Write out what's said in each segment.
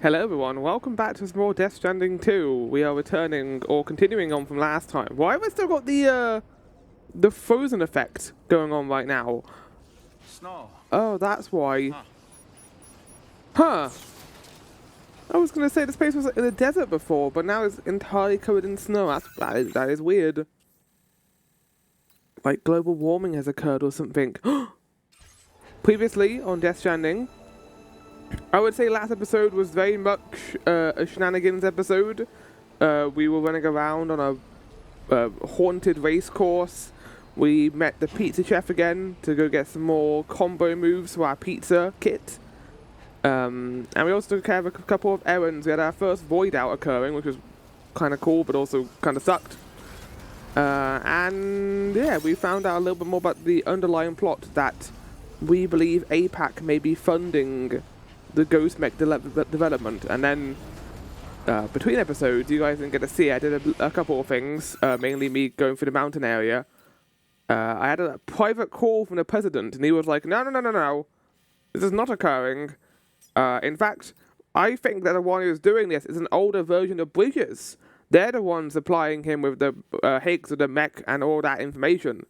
Hello everyone, welcome back to some more Death Stranding 2. We are returning, or continuing on from last time. Why have I still got the frozen effect going on right now? Snow. Oh, that's why. Huh. I was going to say this place was in a desert before, but now it's entirely covered in snow. That is weird. Like global warming has occurred or something. Previously on Death Stranding, I would say last episode was very much a shenanigans episode. We were running around on a haunted race course. We met the pizza chef again to go get some more combo moves for our pizza kit. And we also took care of a couple of errands. We had our first void out occurring, which was kind of cool, but also kind of sucked. And yeah, we found out a little bit more about the underlying plot that we believe APAC may be funding the Ghost Mech development. And then between episodes, you guys didn't get to see, I did a couple of things, mainly me going through the mountain area. I had a private call from the president, and he was like, no, this is not occurring. In fact, I think that the one who's doing this is an older version of Bridges. They're the ones supplying him with the Higgs of the mech and all that information.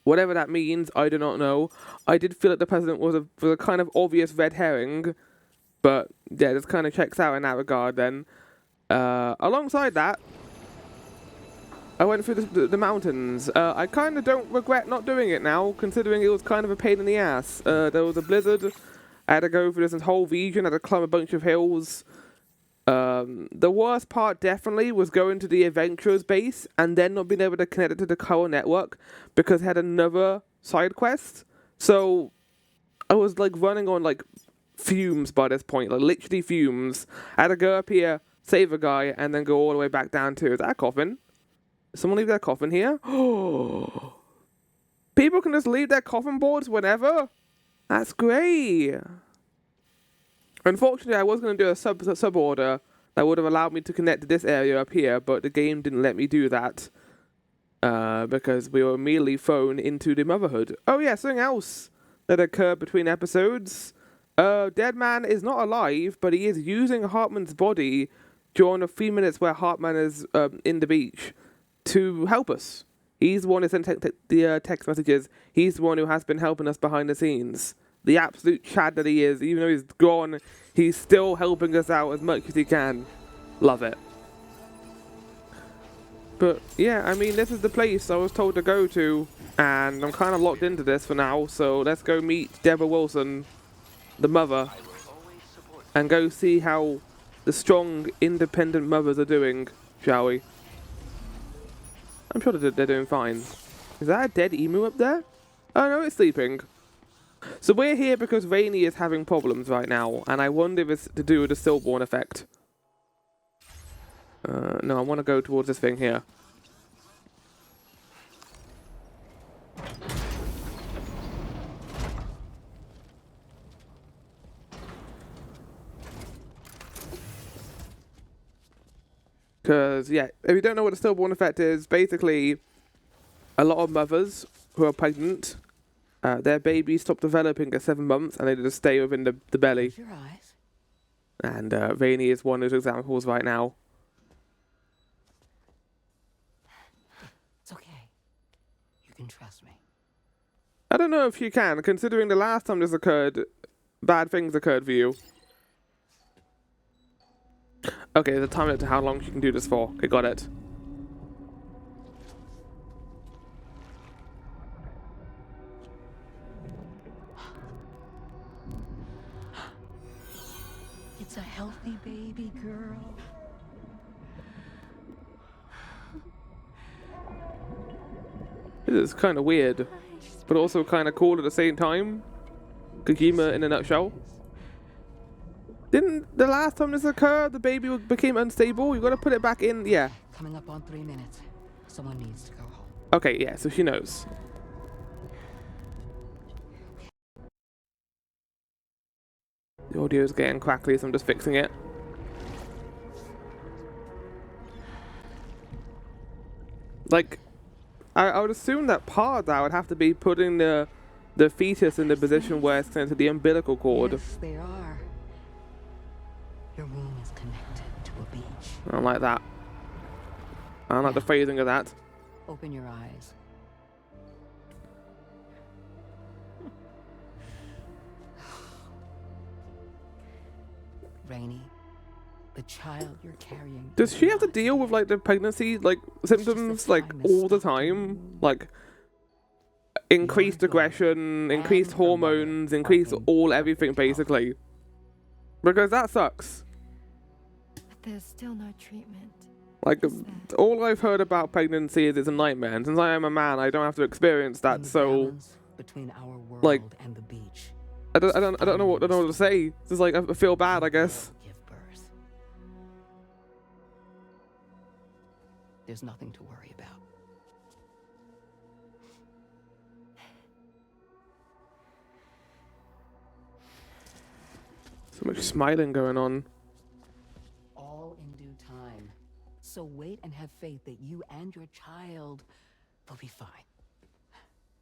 Whatever that means, I do not know. I did feel that the president was a kind of obvious red herring, but yeah, this kind of checks out in that regard then. Alongside that, I went through the mountains. I kind of don't regret not doing it now, considering it was kind of a pain in the ass. There was a blizzard. I had to go through this whole region. I had to climb a bunch of hills. The worst part definitely was going to the Adventurers base and then not being able to connect it to the core network because it had another side quest. So I was like running on like fumes by this point, like literally fumes. I had to go up here, save a guy, and then go all the way back down to is that a coffin? Someone leave their coffin here? Oh, people can just leave their coffin boards whenever? That's great. Unfortunately, I was going to do a sub order that would have allowed me to connect to this area up here, but the game didn't let me do that because we were immediately thrown into the motherhood. Oh yeah, something else that occurred between episodes. Dead Man is not alive, but he is using Hartman's body during the 3 minutes where Hartman is in the beach to help us. He's the one who sent the text messages. He's the one who has been helping us behind the scenes. The absolute Chad that he is, even though he's gone, he's still helping us out as much as he can. Love it. But yeah, I mean, this is the place I was told to go to, and I'm kind of locked into this for now, so let's go meet Deborah Wilson, the mother, and go see how the strong, independent mothers are doing, shall we? I'm sure they're doing fine. Is that a dead emu up there? Oh no, it's sleeping. So we're here because Rainy is having problems right now, and I wonder if it's to do with the stillborn effect. No, I want to go towards this thing here. Because, yeah, if you don't know what the stillborn effect is, basically, a lot of mothers who are pregnant, their babies stop developing at 7 months and they just stay within the belly. Your eyes. And Rainy is one of those examples right now. It's okay. You can trust me. I don't know if you can, considering the last time this occurred, bad things occurred for you. Okay, there's a time limit to how long she can do this for. Okay, got it. It's a healthy baby girl. This is kind of weird, but also kind of cool at the same time. Kojima in a nutshell. Didn't the last time this occurred, the baby became unstable? You got to put it back in, yeah. Coming up on 3 minutes. Someone needs to go home. Okay, yeah, so she knows. The audio is getting crackly, so I'm just fixing it. Like, I would assume that part of that would have to be putting the fetus in the position where it's connected to the umbilical cord. Yes, they are. Your womb is connected to a beach. I don't like that. I don't like the phrasing of that. Open your eyes. Rainy, the child you're carrying. Does she have to deal with like the pregnancy like symptoms like all the time? Like increased aggression, increased hormones, increased everything basically. Because that sucks. But there's still no treatment. Like is there? all I've heard about pregnancy is it's a nightmare. And since I am a man, I don't have to experience that. So Between our world like, and the beach. I don't know what to say. It's just like I feel bad, I guess. Give birth. There's nothing to worry about. So much smiling going on. All in due time. So wait and have faith that you and your child will be fine.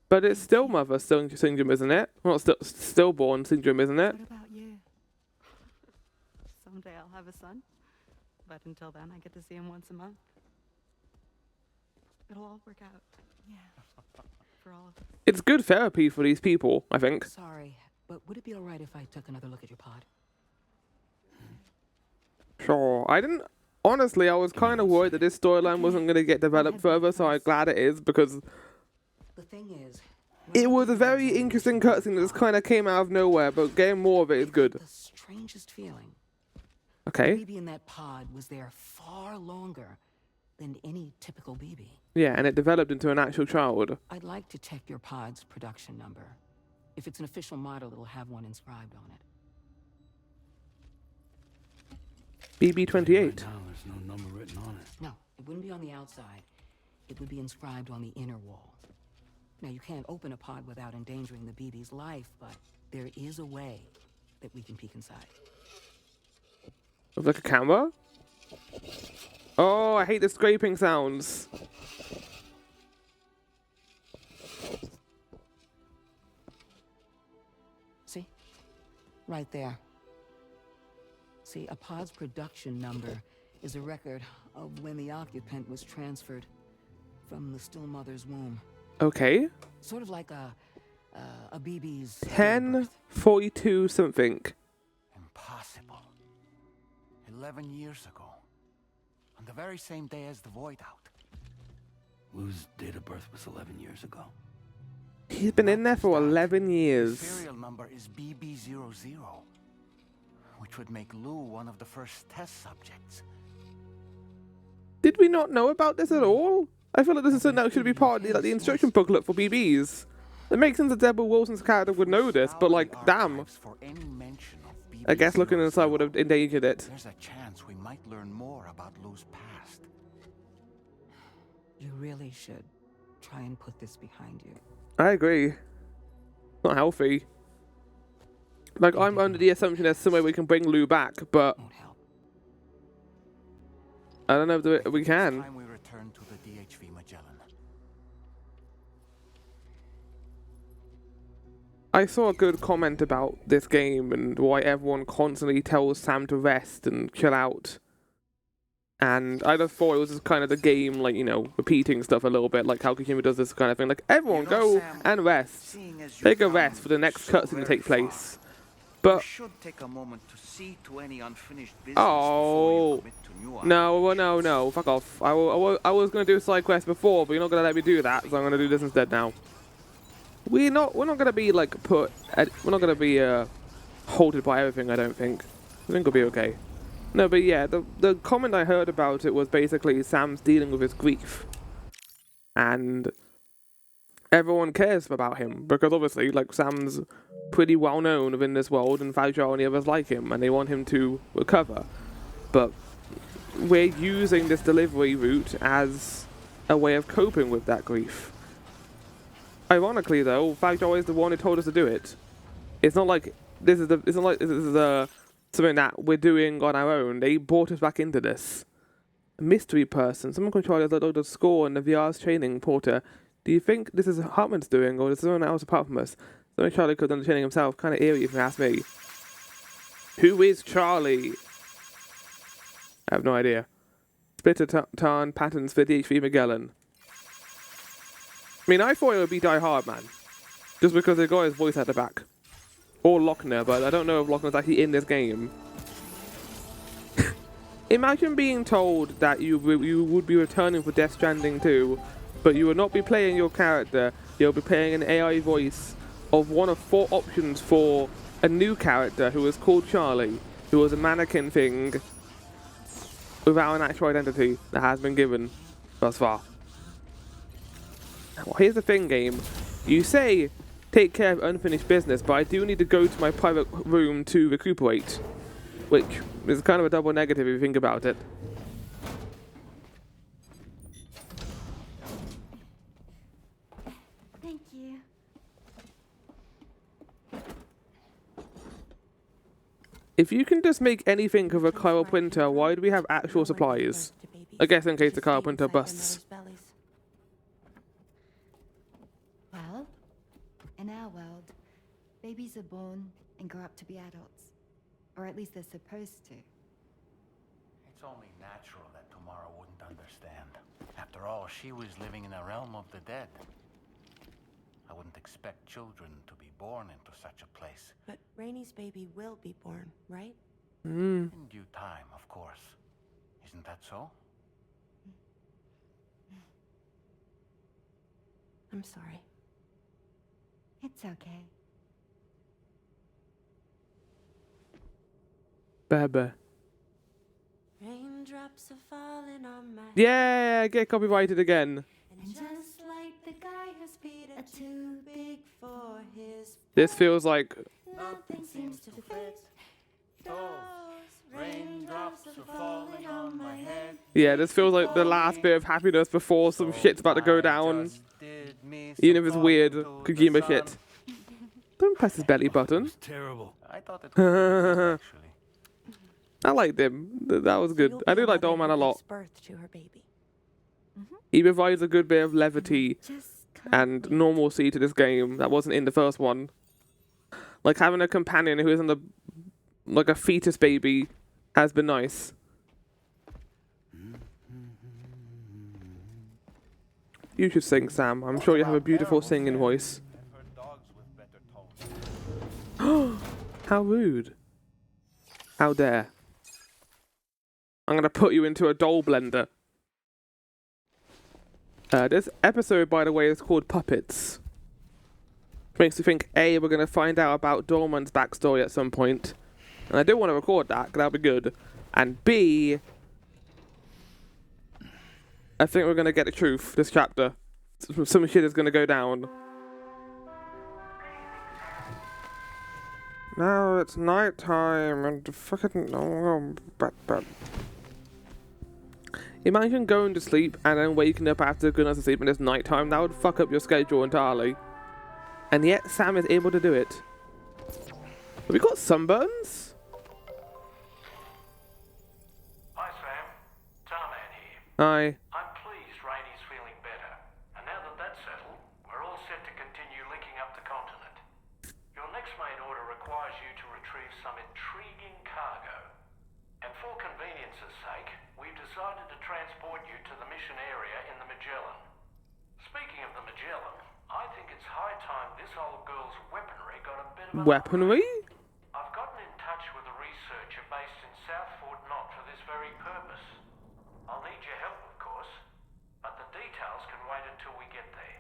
But it's still mother syndrome, isn't it? Well, stillborn syndrome, isn't it? What about you? Someday I'll have a son. But until then, I get to see him once a month. It'll all work out. Yeah. For all of us. It's good therapy for these people, I think. Sorry, but would it be alright if I took another look at your pod? Sure. Honestly, I was kind of worried that this storyline wasn't going to get developed further, so I'm glad it is, because The thing is, it was a very interesting cutscene that just kind of came out of nowhere, but getting more of it is good. the strangest feeling. The Okay. baby in that pod was there far longer than any typical baby. Yeah, and it developed into an actual child. I'd like to check your pod's production number. If it's an official model, it'll have one inscribed on it. BB-28. Right now, there's no number written on it. No, it wouldn't be on the outside. It would be inscribed on the inner wall. Now, you can't open a pod without endangering the BB's life, but there is a way that we can peek inside. With like a camera? Oh, I hate the scraping sounds. See? Right there. See, a pod's production number is a record of when the occupant was transferred from the still mother's womb. Okay. Sort of like a BB's 1042 something. Impossible. 11 years ago. On the very same day as the Void Out. Whose date of birth was 11 years ago? He's been in there for 11 The years. serial number is BB00, which would make Lou one of the first test subjects. Did we not know about this at all? I feel like this is something that should be part of the instruction booklet for BBs. It makes sense that Deborah Wilson's character would know this, but like, damn. For any mention of I guess looking BB00, inside would have endangered it. There's a chance we might learn more about Lou's past. You really should try and put this behind you. I agree. Not healthy. Like, I'm under the assumption there's some way we can bring Lou back, but Won't help. I don't know if we It's can. time we return to the DHV Magellan. I saw a good comment about this game and why everyone constantly tells Sam to rest and chill out. And I just thought it was just kind of the game, like, you know, repeating stuff a little bit, like how Kojima does this kind of thing. Like, everyone You know, go Sam, and rest. Seeing as you Take a found rest for the next so cutscene to very take far, place. you But, should take a moment to see to any unfinished business oh, before you commit to new no, well, no, fuck off. I was going to do a side quest before, but you're not going to let me do that, so I'm going to do this instead now. We're not going to be, like, we're not going to be, halted by everything, I don't think. I think we'll be okay. No, but yeah, the comment I heard about it was basically Sam's dealing with his grief. And everyone cares about him, because obviously, like, Sam's pretty well known within this world, and Fagio and the others like him, and they want him to recover. But we're using this delivery route as a way of coping with that grief. Ironically, though, Fagio is the one who told us to do it. It's not like this is something that we're doing on our own. They brought us back into this. A mystery person. Someone controls the score in the VR's training, Porter. Do you think this is Hartman's doing, or is someone else apart from us? Something Charlie could have done the training himself. Kind of eerie, if you ask me. Who is Charlie? I have no idea. Splitter Tarn patterns for DHV Magellan. I mean, I thought it would be Die Hard, man. Just because they got his voice at the back. Or Lochner, but I don't know if Lochner's actually in this game. Imagine being told that you would be returning for Death Stranding 2, but you will not be playing your character. You'll be playing an AI voice of one of 4 options for a new character who is called Charlie, who was a mannequin thing without an actual identity that has been given thus far. Well, here's the thing, game. You say, take care of unfinished business, but I do need to go to my private room to recuperate. Which is kind of a double negative if you think about it. Thank you. If you can just make anything of a chiral printer, why do we have actual supplies? I guess in case the chiral printer busts. Well, in our world, babies are born and grow up to be adults. Or at least they're supposed to. It's only natural that Tamara wouldn't understand. After all, she was living in a realm of the dead. I wouldn't expect children to be born into such a place. But Rainy's baby will be born, right? In due time, of course. Isn't that so? I'm sorry. It's okay. Baba. Raindrops are falling on my Yeah, get copyrighted again. And just like the guy whose feet are too big for his This feels like nothing seems to fit. Those raindrops are falling on my head. yeah, this feels like the last bit of happiness before some shit's about to go down. Even if it's weird, Kojima shit. Don't press his belly button. Terrible. I thought it was actually. I liked him. That was good. I do like the old man a lot. Birth to her baby. He provides a good bit of levity and normalcy to this game that wasn't in the first one. Like having a companion who isn't like a fetus baby has been nice. You should sing, Sam. I'm sure you have a beautiful singing voice. How rude. How dare. I'm gonna put you into a doll blender. This episode, by the way, is called Puppets. Which makes me think, A, we're gonna find out about Dorman's backstory at some point. And I do want to record that, because that'll be good. And B, I think we're gonna get the truth this chapter. Some shit is gonna go down. Now it's night time and fucking but. Imagine going to sleep and then waking up after a good night's sleep and it's night time. That would fuck up your schedule entirely. And yet Sam is able to do it. Have we got sunburns? Hi Sam, Tarman here. Hi. I'm pleased Rainy's feeling better. And now that that's settled, we're all set to continue linking up the continent. Your next main order requires you to retrieve some intriguing cargo. And for convenience's sake, we've decided to transport you to the mission area in the Magellan. Speaking of the Magellan, I think it's high time this old girl's weaponry got a bit of a... Weaponry? I've gotten in touch with a researcher based in South Fort Knott for this very purpose. I'll need your help, of course, but the details can wait until we get there.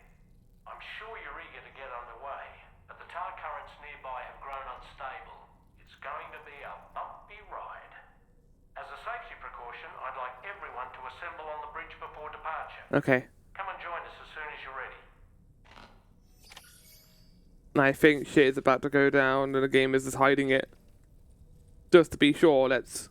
I'm sure you're eager to get underway, but the tar currents nearby have grown unstable. It's going to be a bumpy ride. As a safety precaution, I'd like everyone to assemble on the bridge before departure. Okay. Come and join us as soon as you're ready. I think shit is about to go down and the game is just hiding it. Just to be sure, let's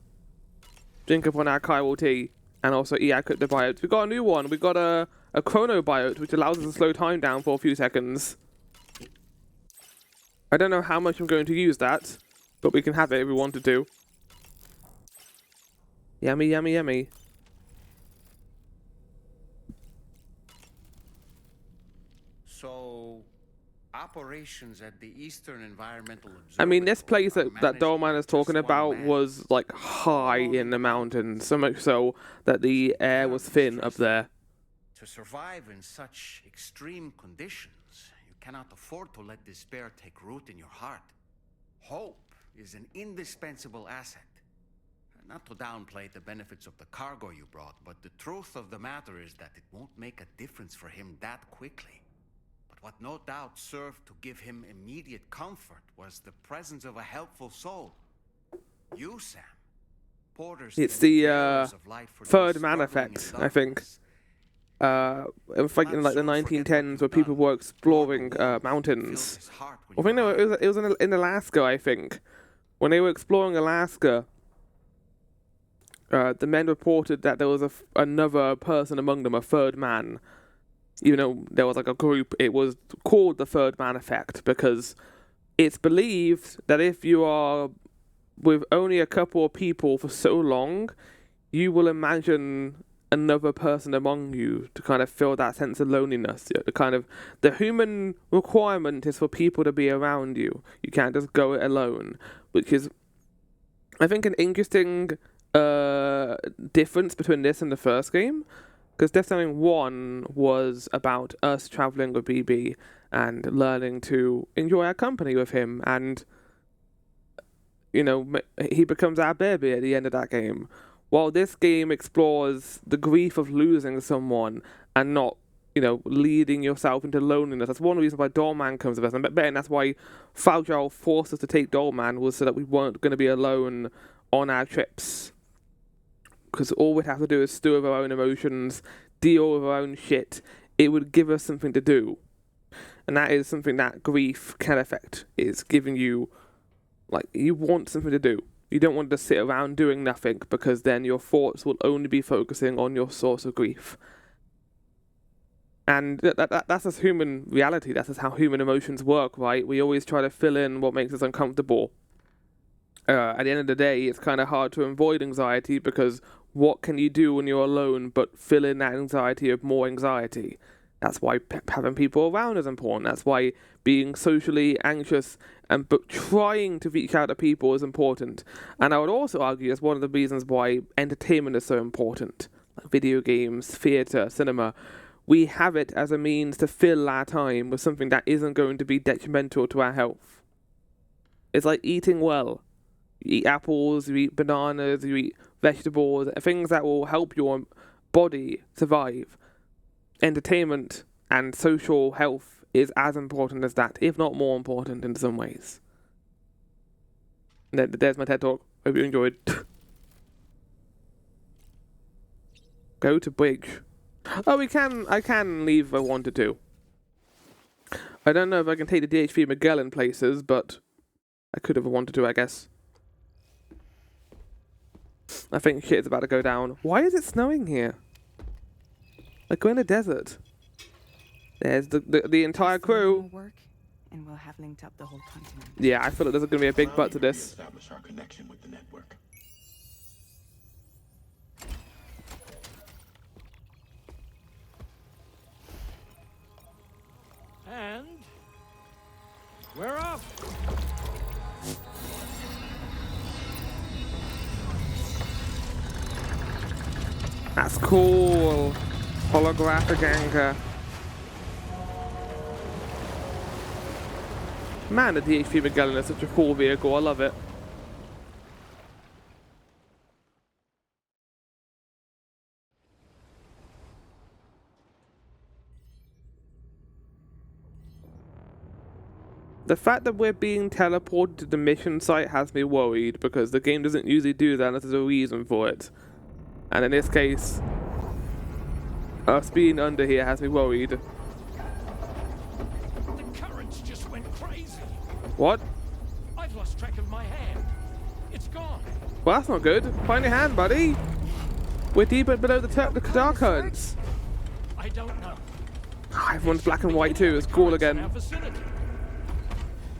drink up on our chiral tea and also eat our cryptobiotes. We got a new one. We got a chronobiote, which allows us to slow time down for a few seconds. I don't know how much I'm going to use that, but we can have it if we wanted to. Yummy, yummy, yummy. So, Operations at the Eastern Environmental I mean, this Observatory place that are managed Dollman by is talking just one about man. was like high in the mountains, so much so that the air was thin up there. To survive in such extreme conditions, you cannot afford to let despair take root in your heart. Hope is an indispensable asset. Not to downplay the benefits of the cargo you brought, but the truth of the matter is that it won't make a difference for him that quickly. But what no doubt served to give him immediate comfort was the presence of a helpful soul. You, Sam. Porters It's can be the bearers of light for third those man struggling in effect, I think. darkness. It was like in like the 1910s where people were exploring mountains. I think no, it was in Alaska, I think. When they were exploring Alaska, the men reported that there was another person among them, a third man. Even though there was like a group, it was called the third man effect because it's believed that if you are with only a couple of people for so long, you will imagine another person among you to kind of feel that sense of loneliness. The human requirement is for people to be around you. You can't just go it alone, which is, I think, an interesting difference between this and the first game, because Death Stranding 1 was about us traveling with BB and learning to enjoy our company with him, and he becomes our baby at the end of that game. While this game explores the grief of losing someone and not, leading yourself into loneliness. That's one reason why Dollman comes with us, and that's why Fragile forced us to take Dollman, was so that we weren't going to be alone on our trips. Because all we'd have to do is stew with our own emotions, deal with our own shit. It would give us something to do. And that is something that grief can affect, is giving you, you want something to do. You don't want to sit around doing nothing, because then your thoughts will only be focusing on your source of grief. And that's just human reality. That's just how human emotions work, right? We always try to fill in what makes us uncomfortable. At the end of the day, it's kind of hard to avoid anxiety, because what can you do when you're alone but fill in that anxiety with more anxiety? That's why having people around is important. That's why being socially anxious but trying to reach out to people is important. And I would also argue that's one of the reasons why entertainment is so important. Like video games, theatre, cinema. We have it as a means to fill our time with something that isn't going to be detrimental to our health. It's like eating well. You eat apples, you eat bananas, you eat vegetables, things that will help your body survive. Entertainment and social health is as important as that, if not more important in some ways. There's my TED Talk. Hope you enjoyed. Go to bridge. Oh, I can leave if I wanted to. I don't know if I can take the DHV Magellan places, but I could if I wanted to, I guess. I think shit is about to go down. Why is it snowing here? Like, we're in a desert. There's the entire crew. Work, and we'll have linked up the whole continent. Yeah, I feel like there's going to be a big butt to this. Establish our connection with the network. And we're off. That's cool. Holographic anchor. Man, the DHV Magellan is such a cool vehicle. I love it. The fact that we're being teleported to the mission site has me worried, because the game doesn't usually do that unless there's a reason for it. And in this case, us being under here has me worried. The currents just went crazy. What? I've lost track of my hand. It's gone. Well, that's not good. Find your hand, buddy. We're deep below the dark currents. I don't know. Everyone's black and white too. It's cool again. Our facility.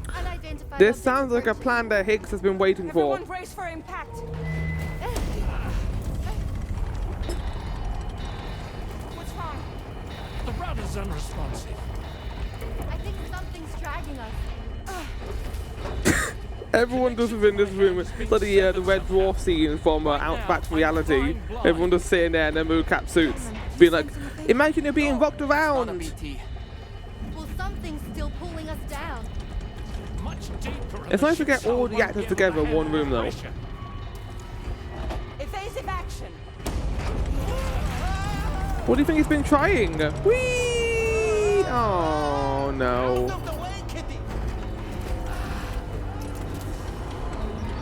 Unidentified This object sounds like a approaching. plan that Higgs has been waiting for. Everyone brace for impact. What's wrong? The router's unresponsive. I think something's trapped dragging us. Everyone does within this room. It's like the red dwarf scene from Back to Reality. Everyone just sitting there in their mocap suits, being like, imagine you're being rocked Not a around. BT. Well, something's still pulling us down. Much deeper. It's nice to get all the actors together in one room, though. Evasive action! What do you think he's been trying? Whee! Oh no.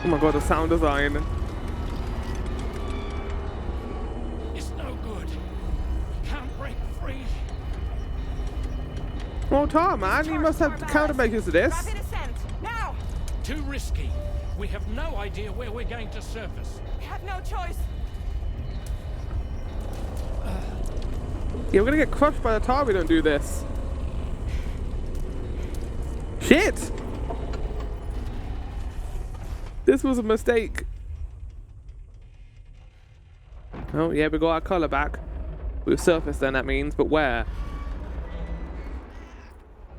Oh my god, the sound design. It's no good. Can't break free. Well, Tar, man, you must have countermeasures to this. Rapid ascent! Now! Too risky. We have no idea where we're going to surface. We have no choice. Yeah, we're gonna get crushed by the Tar if we don't do this. Shit! This was a mistake. Oh, yeah, we got our colour back. We'll surface then, that means, but where?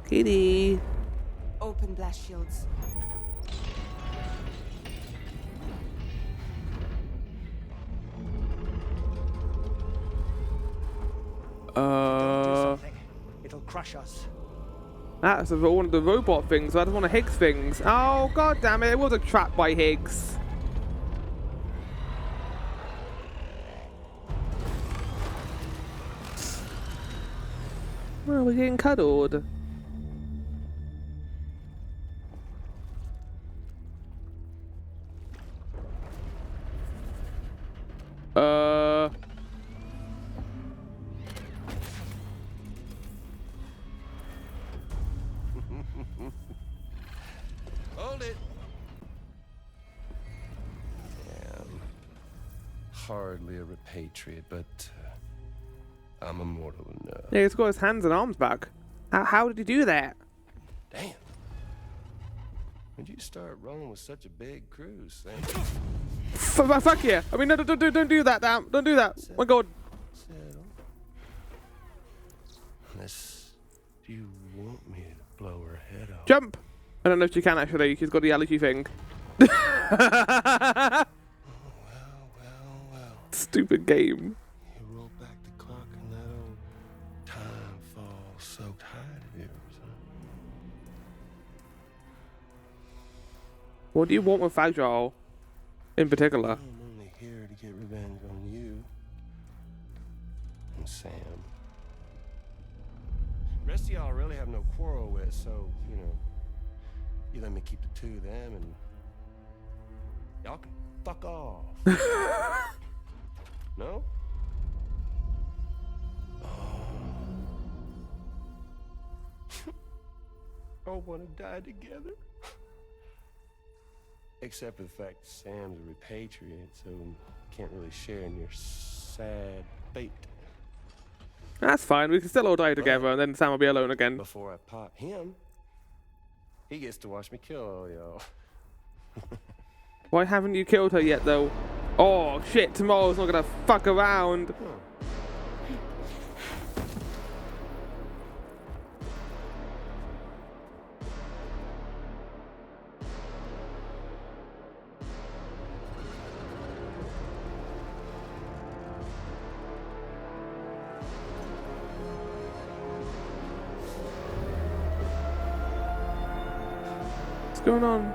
Kitty. Open blast shields. It'll crush us. That's one of the robot things. That's one of Higgs things. Oh, god damn it. It was a trap by Higgs. Well, we're getting cuddled. Hold it. Hardly a repatriate, but I'm immortal enough. Yeah, he's got his hands and arms back. How did he do that? Damn. When'd you start rolling with such a big crew, Sam? Fuck yeah. I mean, no, don't do that, damn. Don't do that. Oh my god. Settle. Unless you want me to blow her head off. Jump. I don't know if she can actually. She's got the allergy thing. Well. Stupid game. You roll back the clock and that old time fall soaked hide of yours, huh? What do you want with Fagral in particular? I'm only here to get revenge on you and Sam. Rest of y'all really have no quarrel with, so, you know, you let me keep the two of them and y'all can fuck off. No? Oh, want to die together? Except for the fact that Sam's a repatriate, so can't really share in your sad fate. That's fine. We can still all die together, and then Sam will be alone again. Before I pop him, he gets to watch me kill all y'all. Why haven't you killed her yet, though? Oh shit! Tomorrow's not gonna fuck around. What's going on?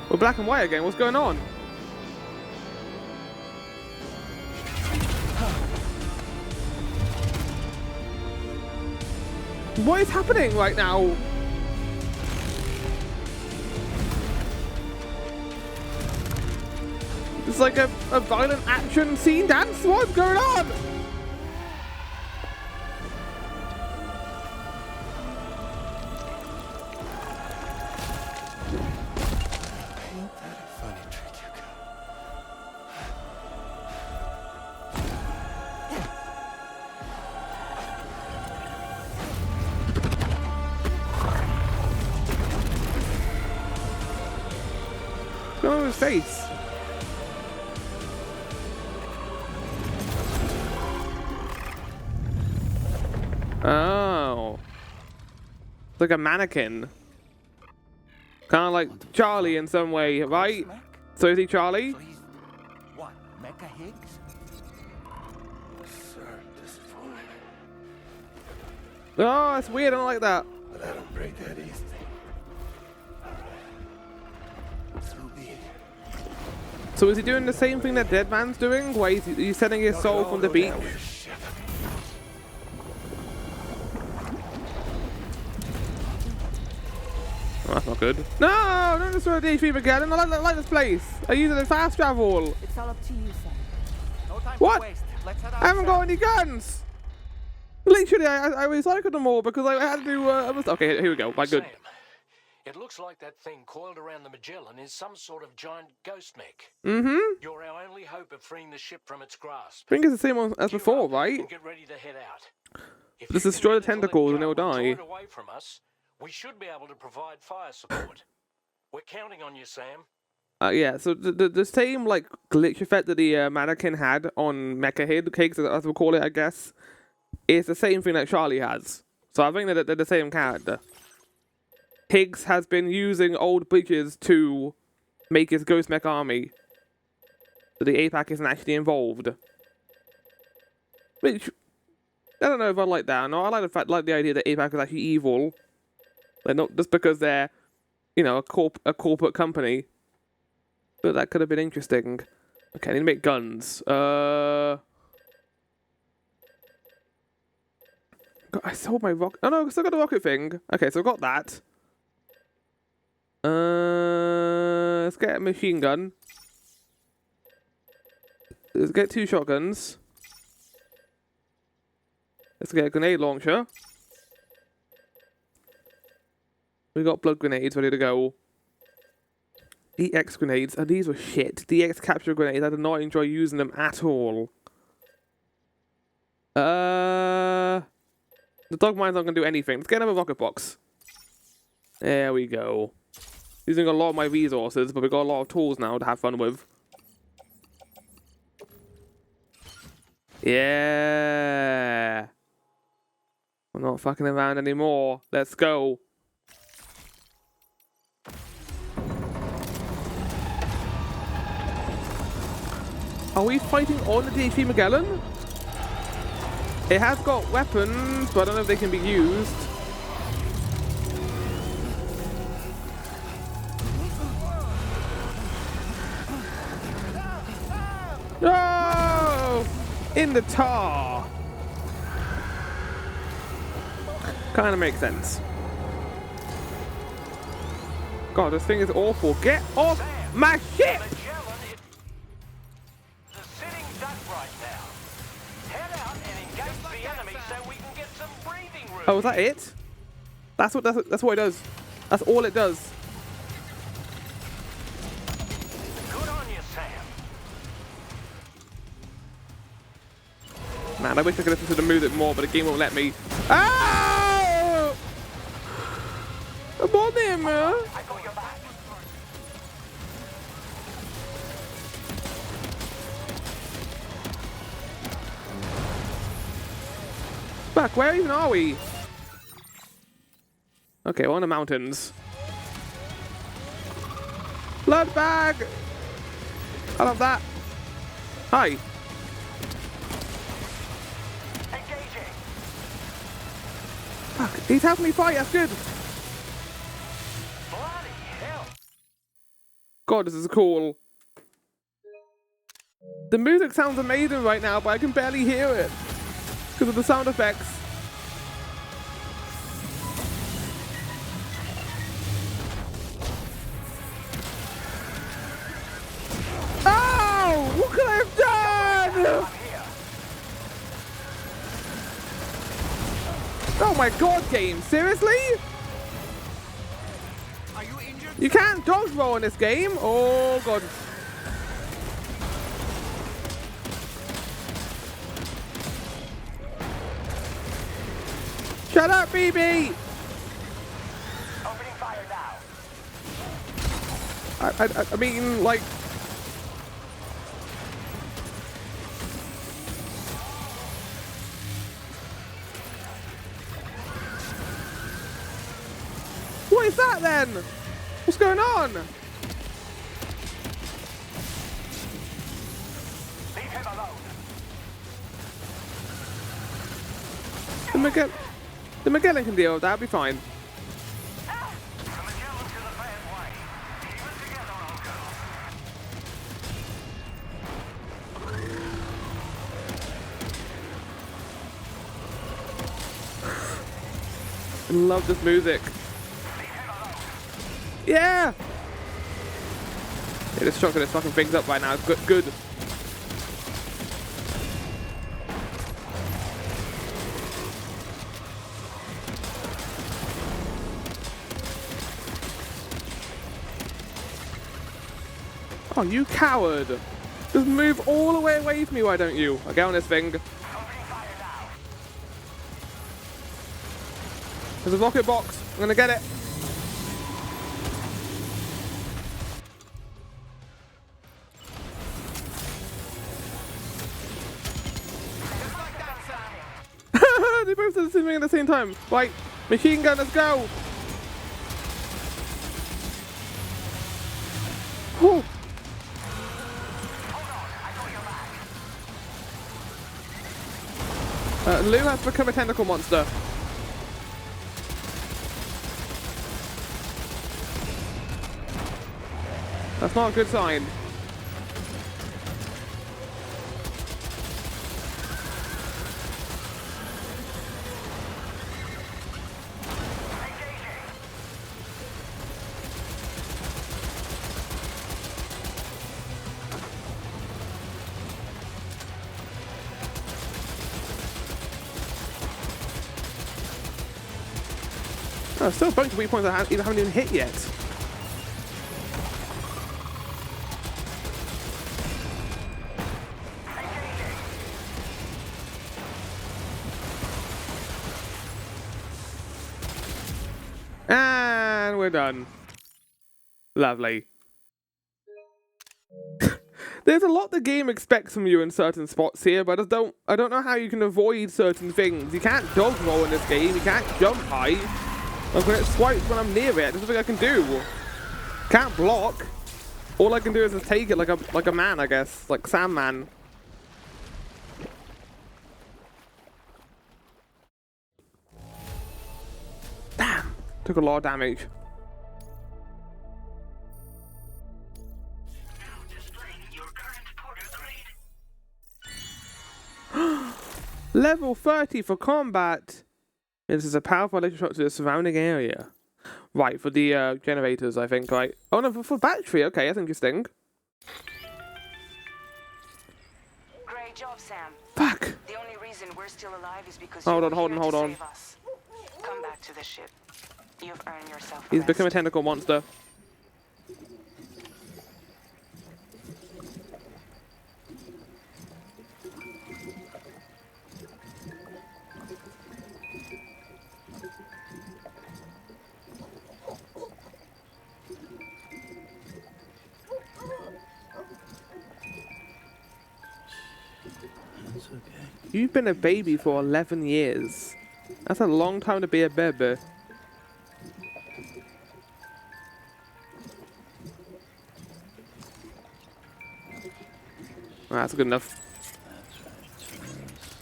We're black and white again. What's going on? What is happening right now? It's like a violent action scene dance. What's going on? What's going on with his face? It's like a mannequin. Kind of like Charlie in some way, right? Mech? So is he Charlie? So he's what? Mecha Higgs? Sir, disappointed. Oh, that's weird. I don't like that. But I don't break that easy. So be it. So is he doing the same thing that Dead Man's doing? Where he's sending his soul from the beach? Oh, that's not good. No, don't destroy the DHV Magellan. I like this place. I use it as fast travel. It's all up to you, Sam. No time What? to waste. Let's head out. I haven't got any guns. Literally, I recycled them all because I had to do. Okay, here we go. My good. Sam, it looks like that thing coiled around the Magellan is some sort of giant ghost mech. Mm-hmm. You're our only hope of freeing the ship from its grasp. I think it's the same one as Gear before, up right? and get ready to head out. If Just you destroy can the manage to let tentacles and go they'll die. draw it away from us, we should be able to provide fire support. We're counting on you, Sam. Yeah, so the same like glitch effect that the mannequin had on Mecha Higgs, as we'll call it, I guess, is the same thing that Charlie has. So I think that they're the same character. Higgs has been using old bridges to make his Ghost Mech army. So the APAC isn't actually involved. Which, I don't know if I like that or not. I like the idea that APAC is actually evil. They're not just because they're, you know, a corporate company. But that could have been interesting. Okay, I need to make guns. God, I sold my rocket. Oh no, I still got the rocket thing. Okay, so I got that. Let's get a machine gun. Let's get 2 shotguns. Let's get a grenade launcher. We got blood grenades ready to go. DX grenades. And these were shit. DX capture grenades. I did not enjoy using them at all. The dog mine's not going to do anything. Let's get another rocket box. There we go. Using a lot of my resources, but we've got a lot of tools now to have fun with. Yeah. We're not fucking around anymore. Let's go. Are we fighting on the DHV Magellan? It has got weapons, but I don't know if they can be used. No! In the tar. Kind of makes sense. God, this thing is awful. Get off my ship! Magellan is a sitting duck right now. Head out and engage the enemy so we can get some breathing room. Oh, is that it? That's what it does. That's all it does. Good on you, Sam. Man, I wish I could listen to the music more, but the game won't let me. Oh! I'm on him, man. I got your back. Fuck, where even are we? Okay, we're on the mountains. Blood bag! I love that. Hi. Engaging. Fuck, he's helping me fight, that's good. Bloody hell. God, this is cool. The music sounds amazing right now, but I can barely hear it because of the sound effects. Oh! What could I have done? Oh my god, game. Seriously? Are you injured? You can't dodge roll in this game. Oh god. Shut up, BB! Opening fire now. I mean, like... What is that then? What's going on? Leave him alone. The Magellan can deal with that. I'll be fine. The Magellan to the bad way. Keep it together, old girl. I love this music. Yeah! Yeah, this shotgun is fucking things up right now. Good. Oh, you coward! Just move all the way away from me, why don't you? I'll get on this thing. There's a rocket box. I'm gonna get it. They both did the same thing at the same time. Right, machine gun, let's go. Whew. Lou has become a tentacle monster. That's not a good sign. Oh, still a bunch of weak points I haven't even hit yet. And we're done. Lovely. There's a lot the game expects from you in certain spots here, but I don't know how you can avoid certain things. You can't dodge roll in this game. You can't jump high. Like when it swipes when I'm near it, there's nothing I can do. Can't block. All I can do is just take it like a man, I guess, like Sandman. Damn, took a lot of damage. Level 30 for combat. This is a powerful electric shock to the surrounding area. Right, for the generators, I think, right? Oh no, for battery, okay, that's interesting. Great job, Sam. Fuck! The only reason we're still alive is because Hold you on, were hold here on, hold to on. save us. Come back to the ship. You've earned yourself a He's rest. become a tentacle monster. It's okay. You've been a baby for 11 years. That's a long time to be a baby. That's good enough.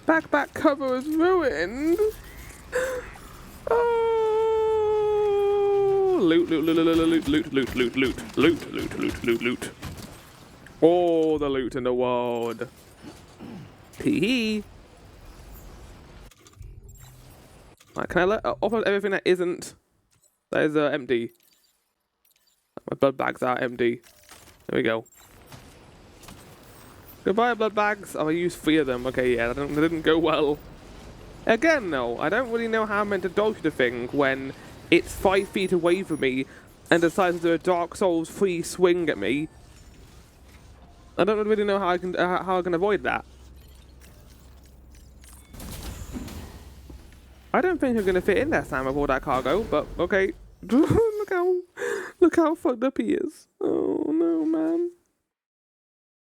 Backpack cover is ruined. Oh, loot, loot, loot, loot, loot, loot, loot, loot, loot, loot, loot, loot, loot, loot. All the loot in the world. Tee hee. Right, can I let off of everything that isn't? That is empty. My blood bags are empty. There we go. Goodbye, blood bags. Oh, I used 3 of them. Okay, yeah, that didn't go well. Again, though, I don't really know how I'm meant to dodge the thing when it's 5 feet away from me and decides to do a Dark Souls 3 swing at me. I don't really know how I can avoid that. I don't think I'm gonna fit in there, Sam, with all that cargo. But okay, look how fucked up he is. Oh no, man.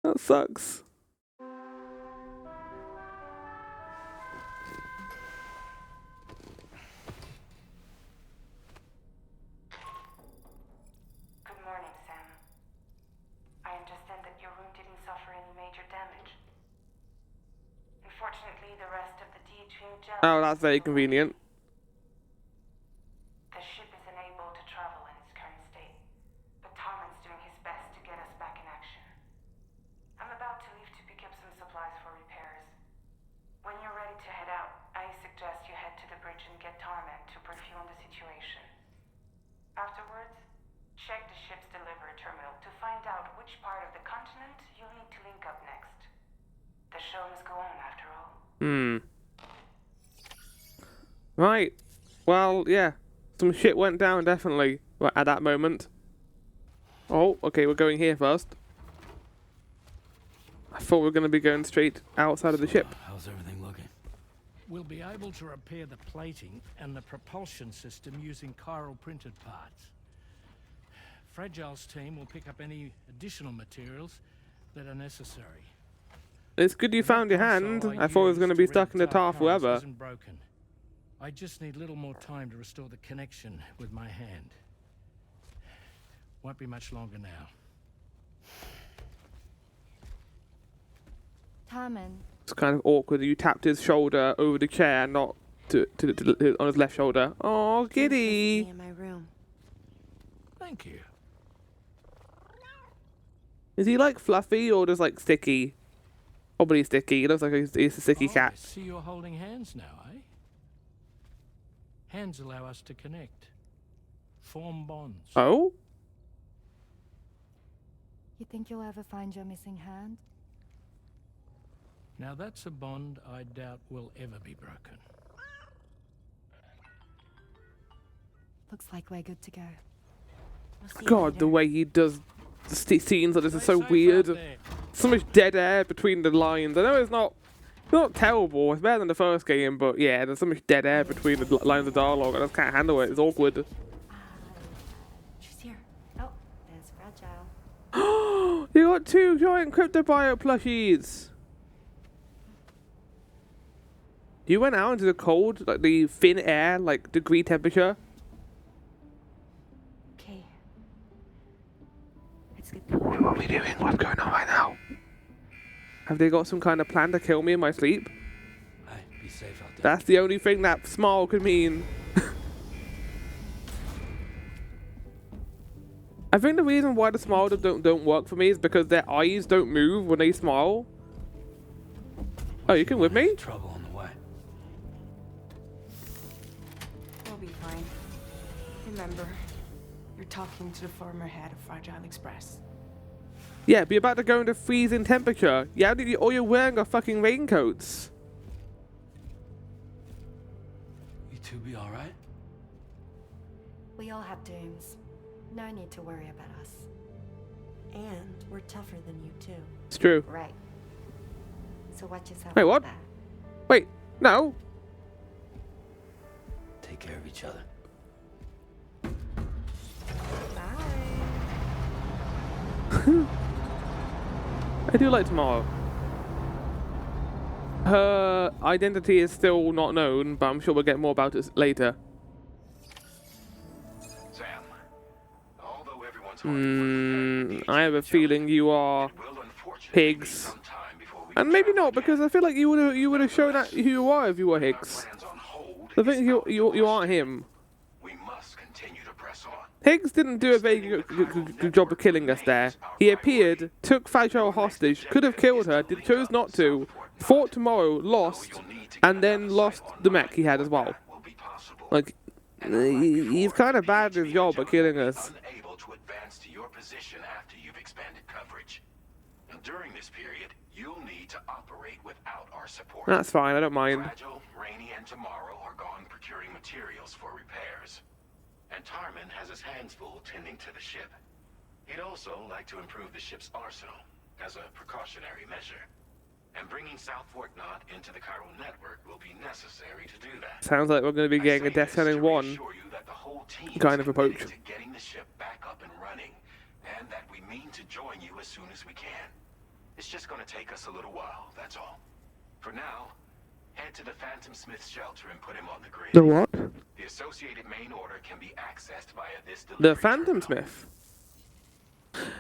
That sucks. Oh, that's very convenient. The ship is unable to travel in its current state, but Tarman's doing his best to get us back in action. I'm about to leave to pick up some supplies for repairs. When you're ready to head out, I suggest you head to the bridge and get Tarman to brief you on the situation. Afterwards, check the ship's delivery terminal to find out which part of the continent you'll need to link up next. The show must go on after all. Right. Well, yeah. Some shit went down, definitely, right at that moment. Oh, okay, we're going here first. I thought we were going to be going straight outside of the ship. How's everything looking? We'll be able to repair the plating and the propulsion system using chiral printed parts. Fragile's team will pick up any additional materials that are necessary. It's good you found your hand. I thought it was going to be stuck in the tar forever. Isn't broken. I just need a little more time to restore the connection with my hand. Won't be much longer now. Tarman, It's kind of awkward. You tapped his shoulder over the chair, not on his left shoulder. Oh, giddy. In my room. Thank you. Is he like fluffy or just like sticky? Probably sticky. He looks like he's a sticky cat. I see you're holding hands now, eh? Hands allow us to connect. Form bonds. Oh? you think you'll ever find your missing hand? Now that's a bond I doubt will ever be broken. Looks like we're good to go. I'll see you God, later. the way he does the scenes like this is so Stay safe weird. out there. So much dead air between the lines. I know it's not terrible. It's better than the first game, but yeah, there's so much dead air between the lines of dialogue. I just can't handle it. It's awkward. She's here. Oh, there's Fragile. You got 2 giant cryptobio plushies. You went out into the cold, like the thin air, like degree temperature. Okay. Let's get What are we doing? What's going on right now? Have they got some kind of plan to kill me in my sleep? Hey, be safe out there. That's the only thing that smile could mean. I think the reason why the smile don't work for me is because their eyes don't move when they smile. Oh, you can with me? Trouble on the way. We'll be fine. Remember, you're talking to the former head of Fragile Express. Yeah, but you're about to go into freezing temperature. Yeah, all you're wearing are fucking raincoats. You two be alright? We all have dooms. No need to worry about us. And we're tougher than you, too. It's true. Right. So watch yourself. Wait, out what? there. Wait, no. Take care of each other. I do like tomorrow. Her identity is still not known, but I'm sure we'll get more about it later. Sam, although everyone's I have a feeling you are will unfortunately Higgs. some time before we And maybe not, because I feel like you would have shown that who you are if you were Higgs. plans on hold. I think you aren't him. We must continue to press on. Higgs didn't do a very good job of killing us there. He appeared, took Fragile hostage, could have killed her, chose not to, fought tomorrow, lost, and then lost the mech he had as well. Will be possible. Like, he's kind of bad at his job at killing us. Unable to advance to your position after you've expanded coverage. And during this period, you'll need to operate without our support. That's fine, I don't mind. Fragile, Rainy, and Tomorrow are gone procuring materials for repairs. And Tarman has his hands full tending to the ship. He'd also like to improve the ship's arsenal as a precautionary measure. And bringing South Fork Knot into the chiral network will be necessary to do that. Sounds like we're going to be getting a Death Stranding 1 Reassure you that the whole team kind is of approach. committed to getting the ship back up and running, and that we mean to join you as soon as we can. It's just going to take us a little while, that's all. For now, head to the Phantom Smith's shelter and put him on the grid. The what? The associated main order can be accessed via this The delivery Phantom terminal. Smith.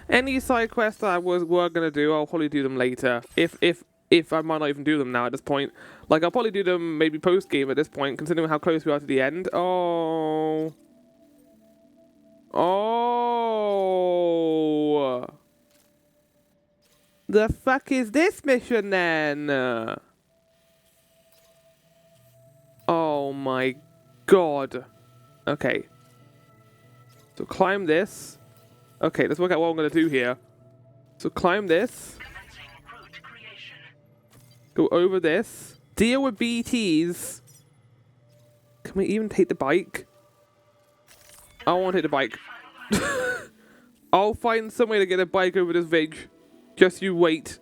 Any side quests that we're gonna do, I'll probably do them later. If I might not even do them now at this point. Like, I'll probably do them maybe post-game at this point, considering how close we are to the end. Oh. Oh. The fuck is this mission then? Oh my god. Okay. So climb this. Okay, let's work out what I'm going to do here. So climb this. Go over this. Deal with BTs. Can we even take the bike? I want to take the bike. I'll find some way to get a bike over this ridge. Just you wait.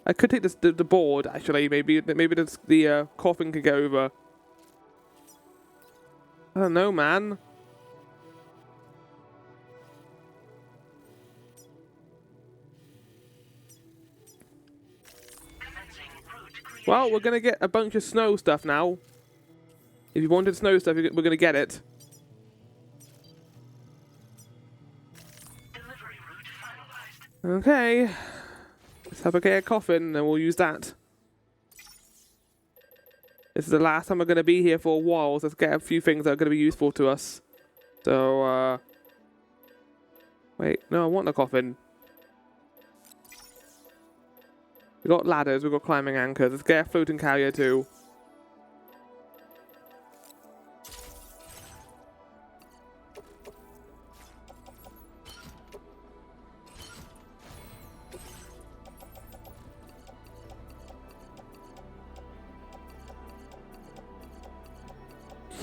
I could take this, the board, actually. Maybe the coffin can get over. I don't know, man. Well, we're going to get a bunch of snow stuff now. If you wanted snow stuff, we're going to get it. Okay. Let's fabricate a coffin and we'll use that. This is the last time we're going to be here for a while, so let's get a few things that are going to be useful to us. So, wait, no, I want a coffin. We've got ladders, we've got climbing anchors. Let's get a floating carrier too.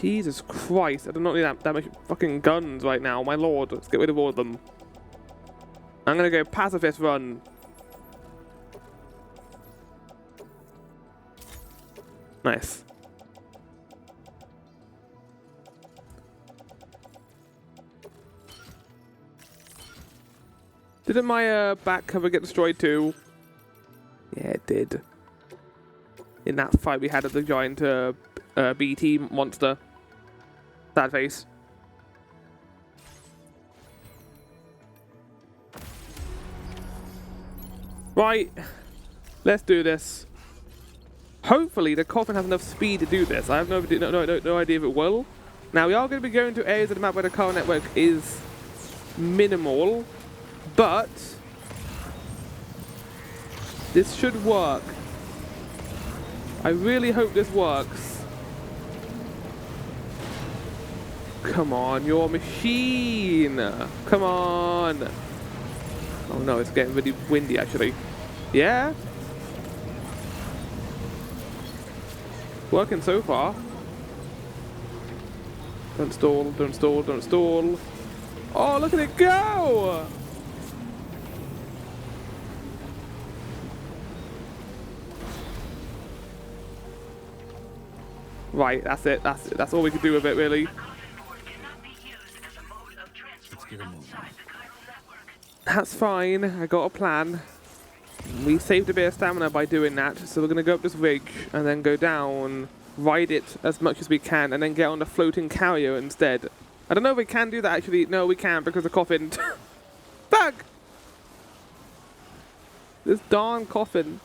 Jesus Christ, I do not need that much fucking guns right now, my lord. Let's get rid of all of them. I'm gonna go pacifist run. Nice. Didn't my back cover get destroyed too? Yeah, it did. In that fight we had at the giant BT monster. Sad face. Right. Let's do this. Hopefully the coffin has enough speed to do this. I have no idea if it will. Now we are going to be going to areas of the map where the car network is minimal, but this should work. I really hope this works. Come on, you're a machine. Come on. Oh no, it's getting really windy actually. Yeah? Working so far. Don't stall, don't stall, don't stall. Oh, look at it go! Right, that's it. That's all we can do with it, really. Let's get a move. That's fine. I got a plan. We saved a bit of stamina by doing that, so we're going to go up this ridge and then go down, ride it as much as we can, and then get on the floating carrier instead. I don't know if we can do that, actually. No, we can't because the coffin... Fuck! This darn coffin.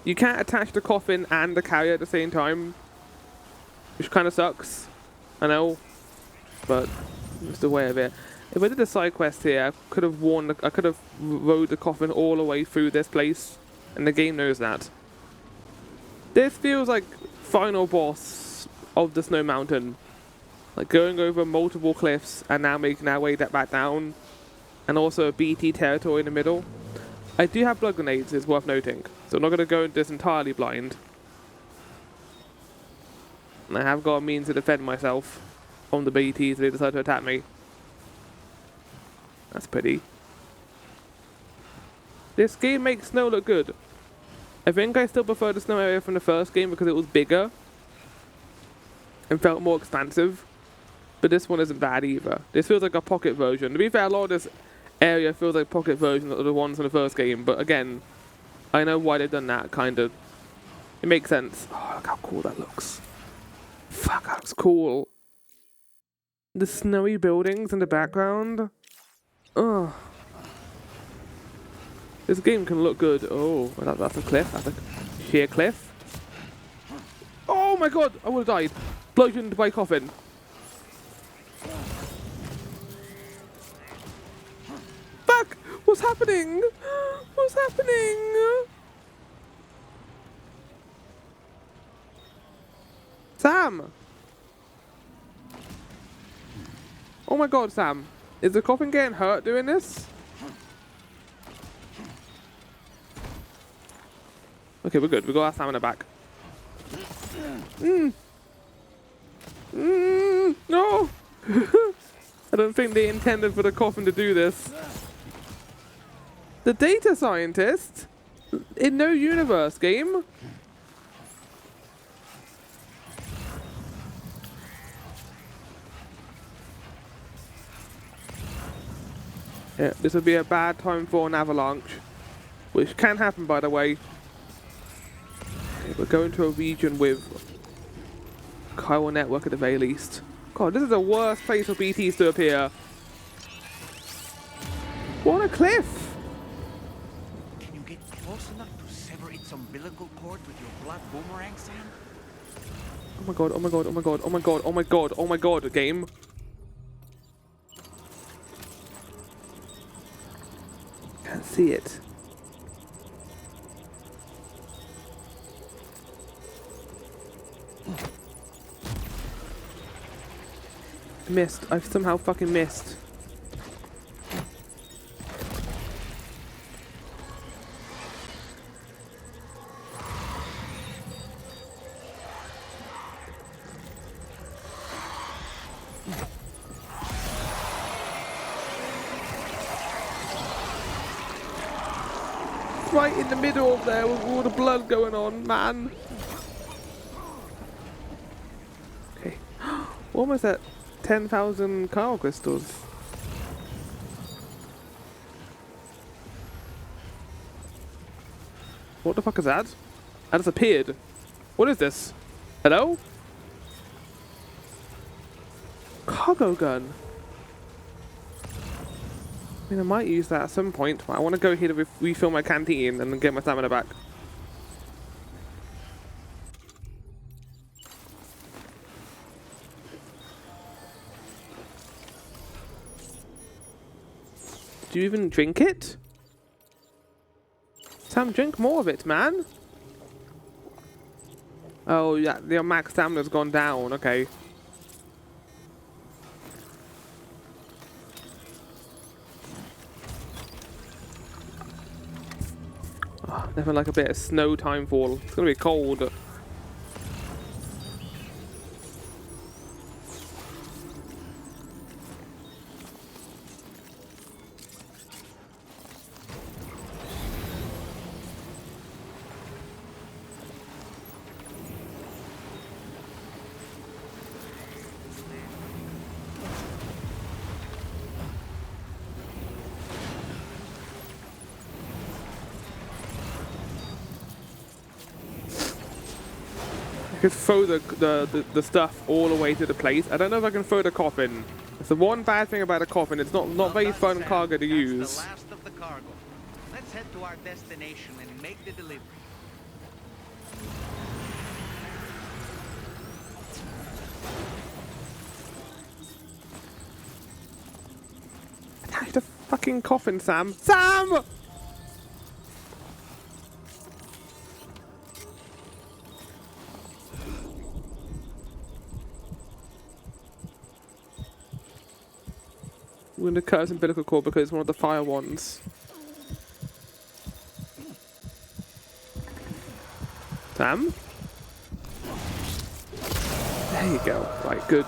You can't attach the coffin and the carrier at the same time, which kind of sucks. I know, but it's the way of it. If I did a side quest here, I could have rode the coffin all the way through this place, and the game knows that. This feels like final boss of the Snow Mountain, like going over multiple cliffs and now making our way back down, and also a BT territory in the middle. I do have blood grenades, it's worth noting, so I'm not going to go into this entirely blind. And I have got a means to defend myself from the BTs if they decide to attack me. That's pretty. This game makes snow look good. I think I still prefer the snow area from the first game because it was bigger and felt more expansive. But this one isn't bad either. This feels like a pocket version. To be fair, a lot of this area feels like pocket versions of the ones from the first game. But again, I know why they've done that, kind of. It makes sense. Oh, look how cool that looks. Fuck, that looks cool. The snowy buildings in the background. Oh. This game can look good. Oh, that's a cliff. That's a sheer cliff. Oh my god! I would have died. Bludgeoned by coffin. Fuck! What's happening? What's happening? Sam! Oh my god, Sam. Is the coffin getting hurt doing this? Okay, we're good. We got our stamina back. No! I don't think they intended for the coffin to do this. The data scientist? In no universe game? Yeah, this would be a bad time for an avalanche. Which can happen, by the way. Okay, we're going to a region with chiral network at the very least. God, this is the worst place for BTs to appear. What a cliff! Can you get close enough to sever its umbilical cord with your blood boomerang, Sam? Oh my god, oh my god, oh my god, oh my god, oh my god, oh my god, game. Can't see it. Missed. I've somehow fucking missed. Right in the middle of there with all the blood going on, man. Okay. Almost at 10,000 chiral crystals. What the fuck is that? That just appeared. What is this? Hello? Cargo gun. I mean, I might use that at some point, but I want to go here to refill my canteen and then get my stamina back. Do you even drink it? Sam, drink more of it, man. Oh, yeah, your max stamina's gone down. Okay. Oh, nothing like a bit of snow time fall. It's gonna be cold. I could throw the stuff all the way to the place. I don't know if I can throw the coffin. It's the one bad thing about a coffin. It's not very fun cargo to use. The last of the cargo. Let's head to our destination and make the delivery. Attach the fucking coffin, Sam. Sam! We're going to cut his umbilical cord because it's one of the fire ones. Sam? There you go. Right, good.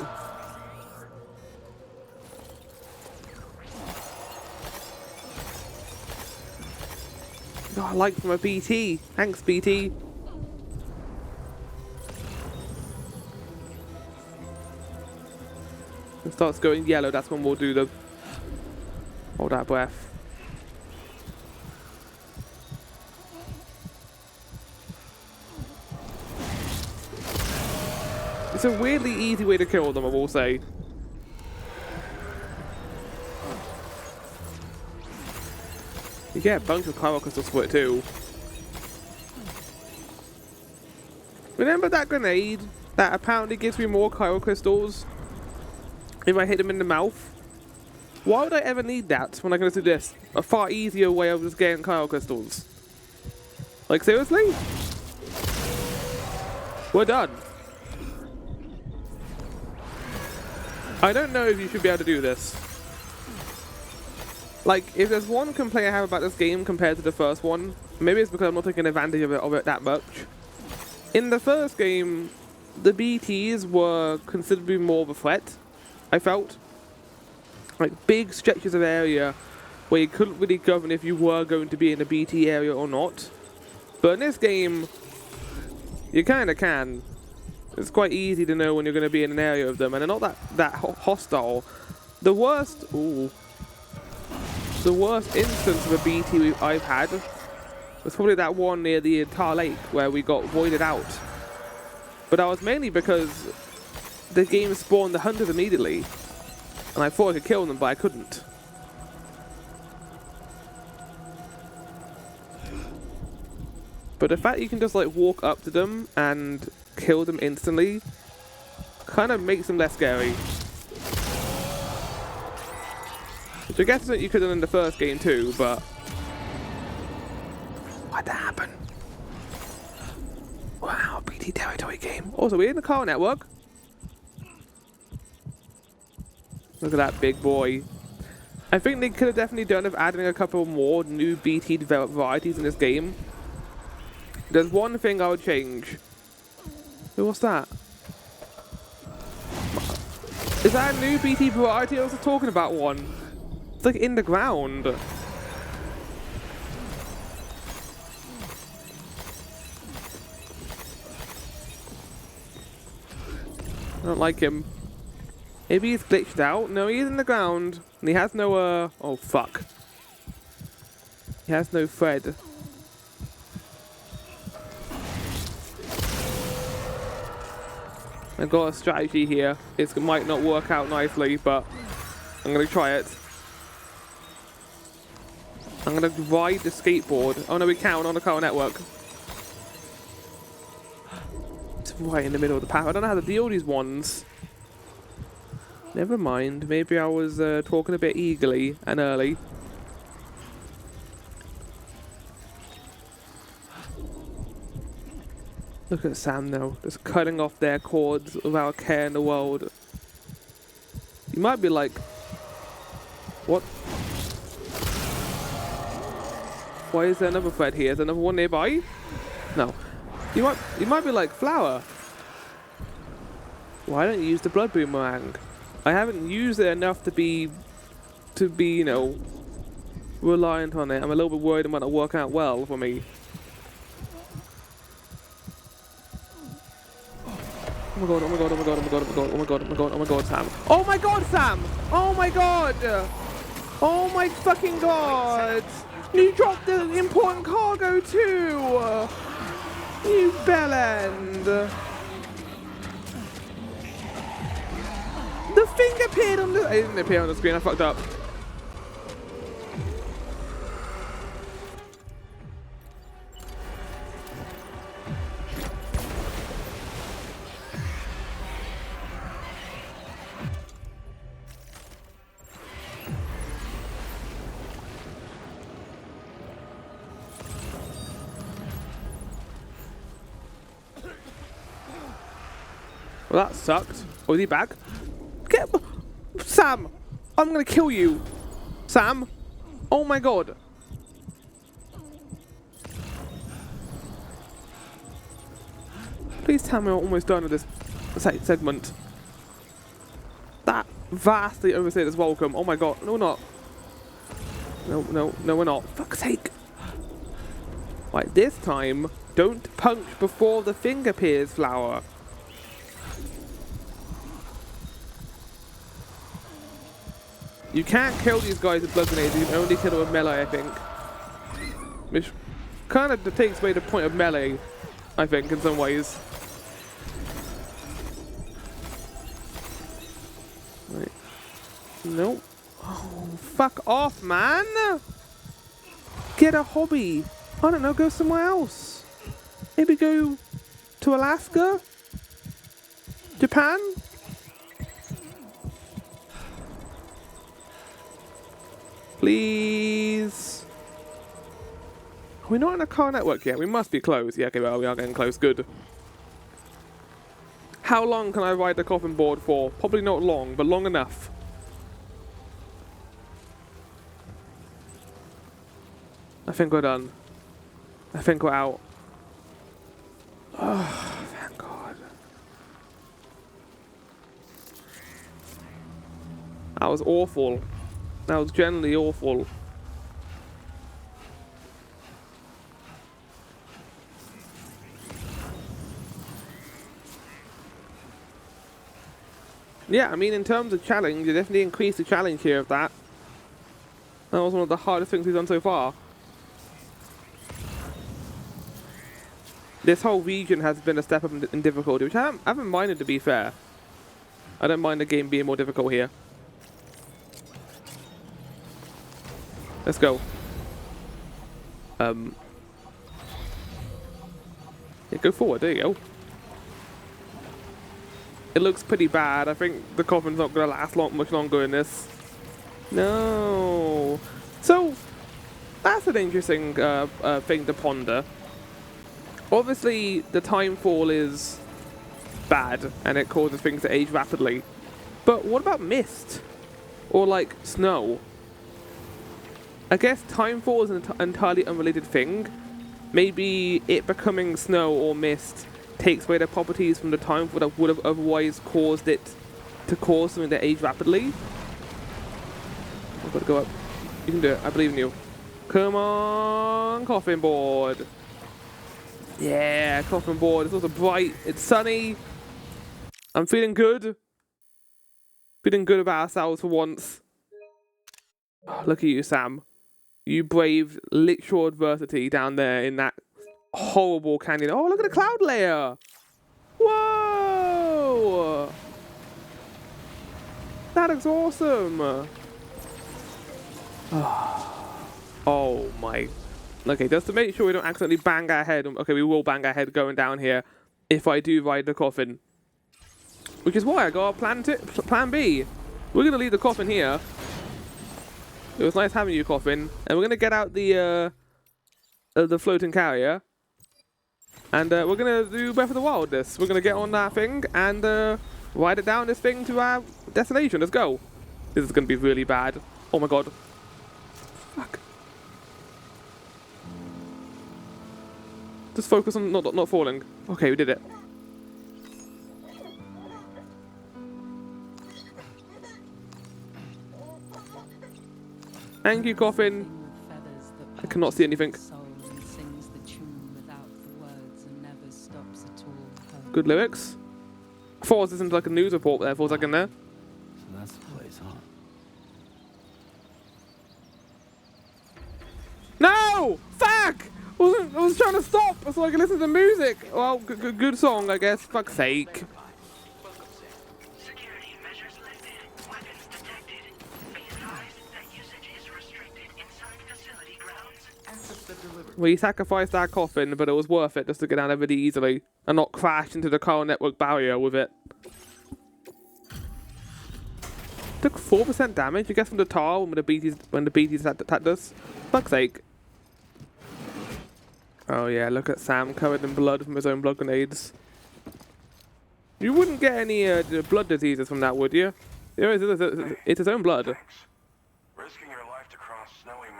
Oh, I like from a BT. Thanks, BT. When it starts going yellow, that's when we'll do the... Hold that breath. It's a weirdly easy way to kill them, I will say. You get a bunch of chiral crystals for it too. Remember that grenade that apparently gives me more chiral crystals if I hit them in the mouth? Why would I ever need that when I can just do this? A far easier way of just getting chiral crystals. Like, seriously? We're done. I don't know if you should be able to do this. Like, if there's one complaint I have about this game compared to the first one, maybe it's because I'm not taking advantage of it that much. In the first game, the BTs were considerably more of a threat, I felt. Like, big stretches of area where you couldn't really govern if you were going to be in a BT area or not. But in this game, you kind of can. It's quite easy to know when you're going to be in an area of them, and they're not that hostile. The worst instance of a BT I've had was probably that one near the Tar Lake where we got voided out. But that was mainly because the game spawned the hunters immediately, and I thought I could kill them, but I couldn't. But the fact you can just like walk up to them and kill them instantly kind of makes them less scary. Which I guess that you could have done in the first game too, but why'd that happen? Wow, BT territory game. Also, we're in the car network. Look at that big boy. I think they could have definitely done with adding a couple more new BT developed varieties in this game. There's one thing I would change. What's that? Is that a new BT variety? I was talking about one. It's like in the ground. I don't like him. Maybe he's glitched out. No, he's in the ground. And he has no, oh, fuck. He has no thread. I've got a strategy here. It might not work out nicely, but I'm going to try it. I'm going to ride the skateboard. Oh no, we can't on the car network. It's right in the middle of the path. I don't know how to deal with these ones. Never mind. Maybe I was talking a bit eagerly and early. Look at Sam now, just cutting off their cords without a care in the world. You might be like, what? Why is there another thread here? Is there another one nearby? No. You might be like, Flower, why don't you use the blood boomerang? I haven't used it enough to be, you know, reliant on it. I'm a little bit worried it might not work out well for me. Oh my god, oh my god, oh my god, oh my god, oh my god, oh my god, oh my god, oh my god, Sam. Oh my god, Sam! Oh my god! Oh my fucking god! You dropped the important cargo too! You bellend! The finger appeared on the... It didn't appear on the screen, I fucked up. Well, that sucked. Oh, is he back? Get... Sam! I'm gonna kill you! Sam! Oh my god! Please tell me I'm almost done with this segment. That vastly overstayed its welcome. Oh my god. No, we're not. No, we're not. Fuck's sake. Right, this time, don't punch before the finger appears, Flower. You can't kill these guys with blood grenades, you can only kill them with melee, I think. Which kind of takes away the point of melee, I think, in some ways. Right. Nope. Oh, fuck off, man! Get a hobby. I don't know, go somewhere else. Maybe go to Alaska? Japan? Please. We're not in a car network yet. We must be close. Yeah, okay, well, we are getting close. Good. How long can I ride the coffin board for? Probably not long, but long enough. I think we're done. I think we're out. Oh, thank God. That was awful. That was generally awful. Yeah, I mean, in terms of challenge, you definitely increased the challenge here of that. That was one of the hardest things we've done so far. This whole region has been a step up in difficulty, which I haven't minded, to be fair. I don't mind the game being more difficult here. Let's go. Yeah, go forward, there you go. It looks pretty bad. I think the coffin's not going to last much longer in this. No. So, that's an interesting thing to ponder. Obviously, the time fall is bad, and it causes things to age rapidly. But what about mist? Or, like, snow? I guess time fall is an entirely unrelated thing. Maybe it becoming snow or mist takes away the properties from the time that would have otherwise caused it to cause something to age rapidly. I've got to go up. You can do it. I believe in you. Come on, coffin board. Yeah, coffin board. It's also bright. It's sunny. I'm feeling good. Feeling good about ourselves for once. Oh, look at you, Sam. You braved literal adversity down there in that horrible canyon. Oh, look at the cloud layer. Whoa! That looks awesome. Oh my. Okay, just to make sure we don't accidentally bang our head. Okay, we will bang our head going down here if I do ride the coffin. Which is why I got plan B. We're going to leave the coffin here. It was nice having you, coffin. And we're going to get out the floating carrier. And we're going to do Breath of the Wild this. We're going to get on that thing and ride it down this thing to our destination. Let's go. This is going to be really bad. Oh my God. Fuck. Just focus on not falling. Okay, we did it. Thank you, coffin. I cannot see anything. Good lyrics. I thought I was listening to like a news report there for a second there. So that's the place, huh? No! Fuck! I was trying to stop so I could listen to music. Well, good song, I guess. Fuck's sake. Security measures lifted. Weapons detected. Be advised that usage is restricted inside facility grounds. We sacrificed our coffin, but it was worth it just to get down there really easily and not crash into the car network barrier with it. Took 4% damage, I guess, from the tar when the BTs attacked us. Fuck's sake. Oh yeah, look at Sam covered in blood from his own blood grenades. You wouldn't get any blood diseases from that, would you? It's his own blood.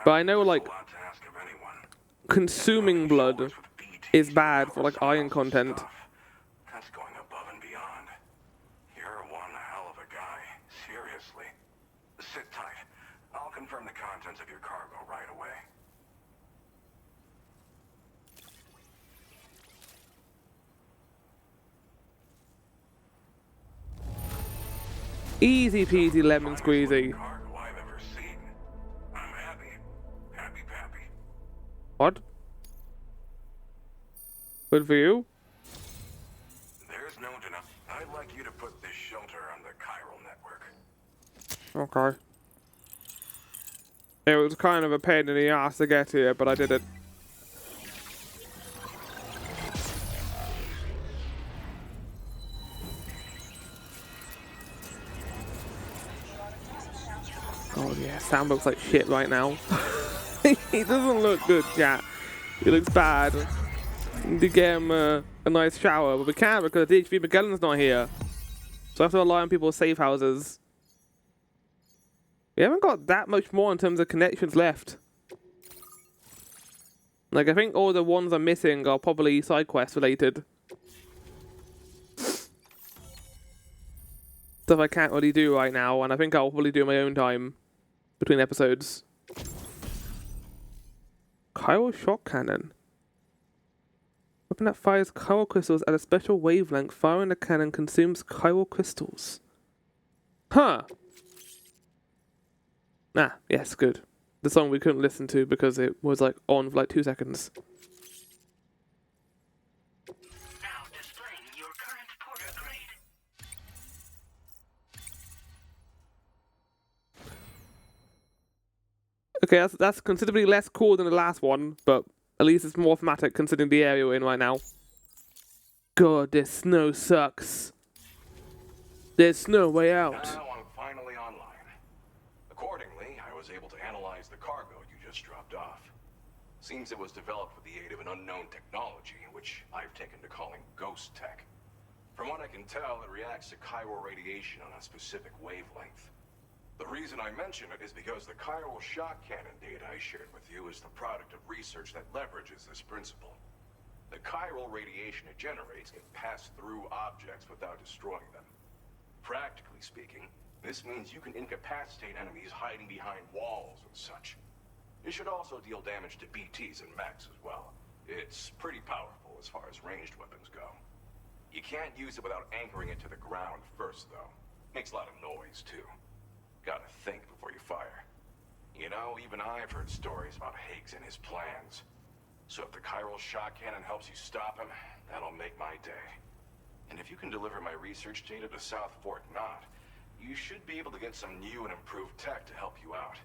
But I know, like, consuming blood is bad for, like, iron content. That's going above and beyond. You're one hell of a guy. Seriously. Sit tight. I'll confirm the contents of your cargo right away. Easy peasy lemon squeezy. What? Good for you? There's no denying. I'd like you to put this shelter on the chiral network. Okay. It was kind of a pain in the ass to get here, but I did it. Oh yeah, Sam looks like shit right now. He doesn't look good, chat. He looks bad. Need to get him a nice shower, but we can't because DHV Magellan's not here. So I have to rely on people's safe houses. We haven't got that much more in terms of connections left. Like, I think all the ones I'm missing are probably side quest related. Stuff I can't really do right now, and I think I'll probably do my own time between episodes. Chiral shock cannon. Weapon that fires chiral crystals at a special wavelength. Firing the cannon consumes chiral crystals. Huh. Ah, yes, good. The song we couldn't listen to because it was like on for like 2 seconds. Now displaying your current porter grade. Okay, that's considerably less cool than the last one, but at least it's more thematic considering the area we're in right now. God, this snow sucks. There's no way out. Now I'm finally online. Accordingly, I was able to analyze the cargo you just dropped off. Seems it was developed with the aid of an unknown technology, which I've taken to calling ghost tech. From what I can tell, it reacts to chiral radiation on a specific wavelength. The reason I mention it is because the chiral shock cannon data I shared with you is the product of research that leverages this principle. The chiral radiation it generates can pass through objects without destroying them. Practically speaking, this means you can incapacitate enemies hiding behind walls and such. It should also deal damage to BTs and mechs as well. It's pretty powerful as far as ranged weapons go. You can't use it without anchoring it to the ground first, though. Makes a lot of noise, too. Gotta think before you fire. You know, even I've heard stories about Higgs and his plans. So if the chiral shock cannon helps you stop him, that'll make my day. And if you can deliver my research data to South Fort Knot, you should be able to get some new and improved tech to help you out.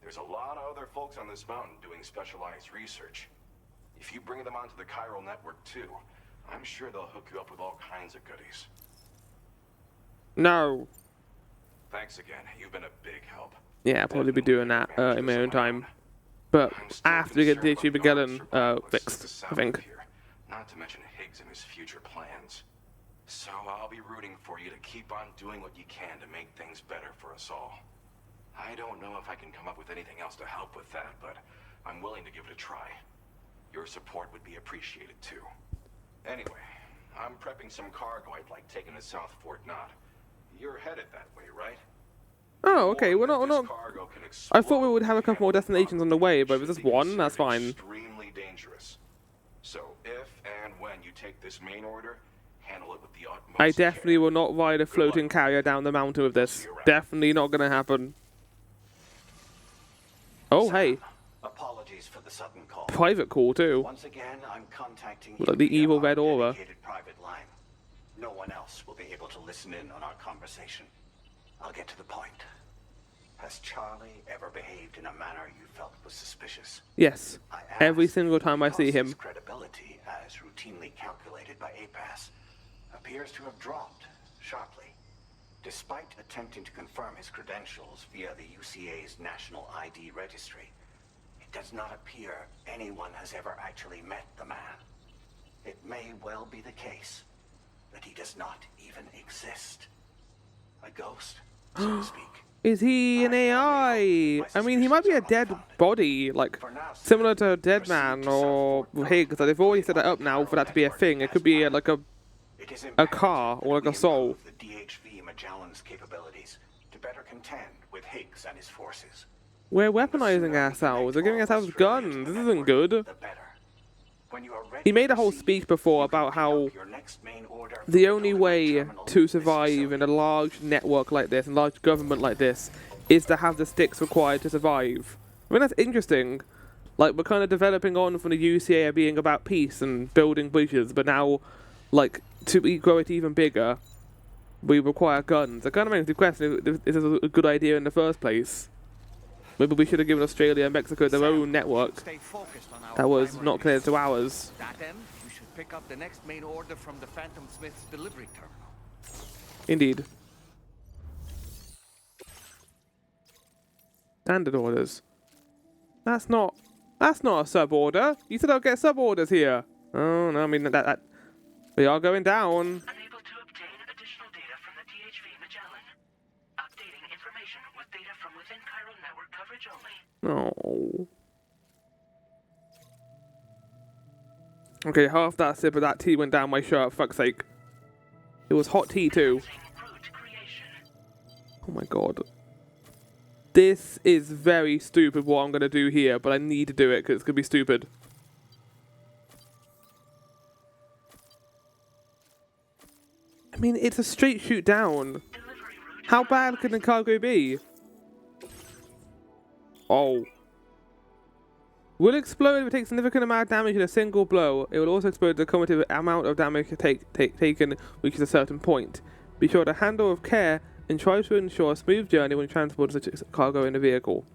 There's a lot of other folks on this mountain doing specialized research. If you bring them onto the chiral network too, I'm sure they'll hook you up with all kinds of goodies. No. Thanks again. You've been a big help. Yeah, I'll probably be doing that in my own time. But after we get DHV Magellan fixed, I think. Not to mention Higgs and his future plans. So I'll be rooting for you to keep on doing what you can to make things better for us all. I don't know if I can come up with anything else to help with that, but I'm willing to give it a try. Your support would be appreciated too. Anyway, I'm prepping some cargo I'd like taken to South Fort Knot. You're headed that way, right? Oh, okay. We're not. I thought we would have a couple more destinations on the way, but if it's just one, that's fine. Extremely dangerous. So if and when you take this main order, handle it with the utmost I definitely will not ride a floating carrier down the mountain with this. Definitely not gonna happen. Oh, hey. Apologies for the sudden call. Private call too. Once again, I'm contacting Like the evil red aura. private line. No one else will be able to listen in on our conversation. I'll get to the point. Has Charlie ever behaved in a manner you felt was suspicious? Yes. Every single time I see him. His credibility, as routinely calculated by APAS, appears to have dropped sharply. Despite attempting to confirm his credentials via the UCA's National ID Registry, it does not appear anyone has ever actually met the man. It may well be the case that he does not even exist. A ghost, so to speak. Is he an AI? I mean, he might be a dead body, like, similar to a dead man or Higgs. They've already set it up now for that to be a thing. It could be like a car or like a soul. The DHV Magellan's capabilities to better contend with Higgs and his forces. We're weaponizing ourselves. They're giving ourselves guns. This isn't good. He made a whole speech before about how the only way to survive in a large network like this, and large government like this, is to have the sticks required to survive. I mean, that's interesting. Like, we're kind of developing on from the UCA being about peace and building bridges, but now, like, to grow it even bigger, we require guns. It kind of makes me question if this is a good idea in the first place. Maybe we should have given Australia and Mexico their own network Stay focused on our that was primary not connected to ours. That end, you should pick up the next main order from the Phantom Smith's delivery terminal. Indeed. Standard orders. That's not a sub order. You said I'll get sub orders here. Oh no, I mean that we are going down. Unable to obtain additional data from the DHV Magellan. Updating information with data from within chiral network coverage only. Oh. Okay, half that sip of that tea went down my shirt, for fuck's sake. It was hot tea too. Oh my god. This is very stupid what I'm going to do here, but I need to do it because it's going to be stupid. I mean, it's a straight shoot down. How bad can the cargo be? Oh. Will explode if it takes a significant amount of damage in a single blow. It will also explode the cumulative amount of damage taken, which is a certain point. Be sure to handle with care and try to ensure a smooth journey when transporting such cargo in a vehicle.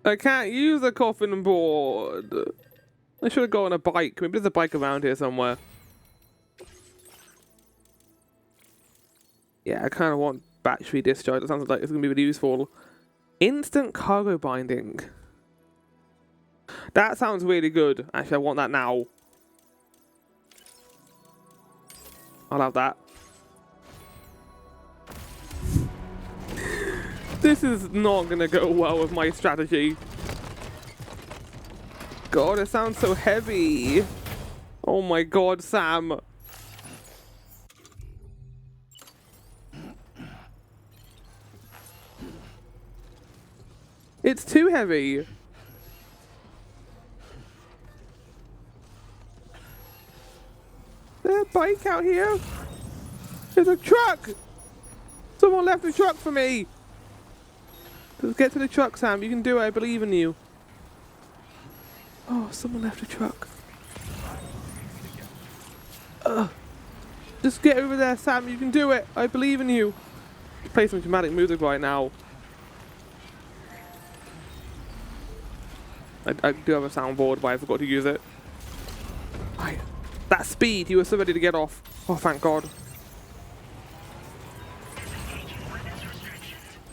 I can't use the coffin board. I should have gone on a bike. Maybe there's a bike around here somewhere. Yeah, I kind of want battery discharge. That sounds like it's going to be really useful. Instant cargo binding. That sounds really good. Actually, I want that now. I'll have that. This is not going to go well with my strategy. God, it sounds so heavy. Oh my god, Sam. It's too heavy. Is there a bike out here? There's a truck! Someone left a truck for me! Let's get to the truck, Sam. You can do it. I believe in you. Oh, someone left a truck. Just get over there, Sam. You can do it. I believe in you. Play some dramatic music right now. I do have a soundboard, but I forgot to use it. That speed, he was so ready to get off. Oh, thank God.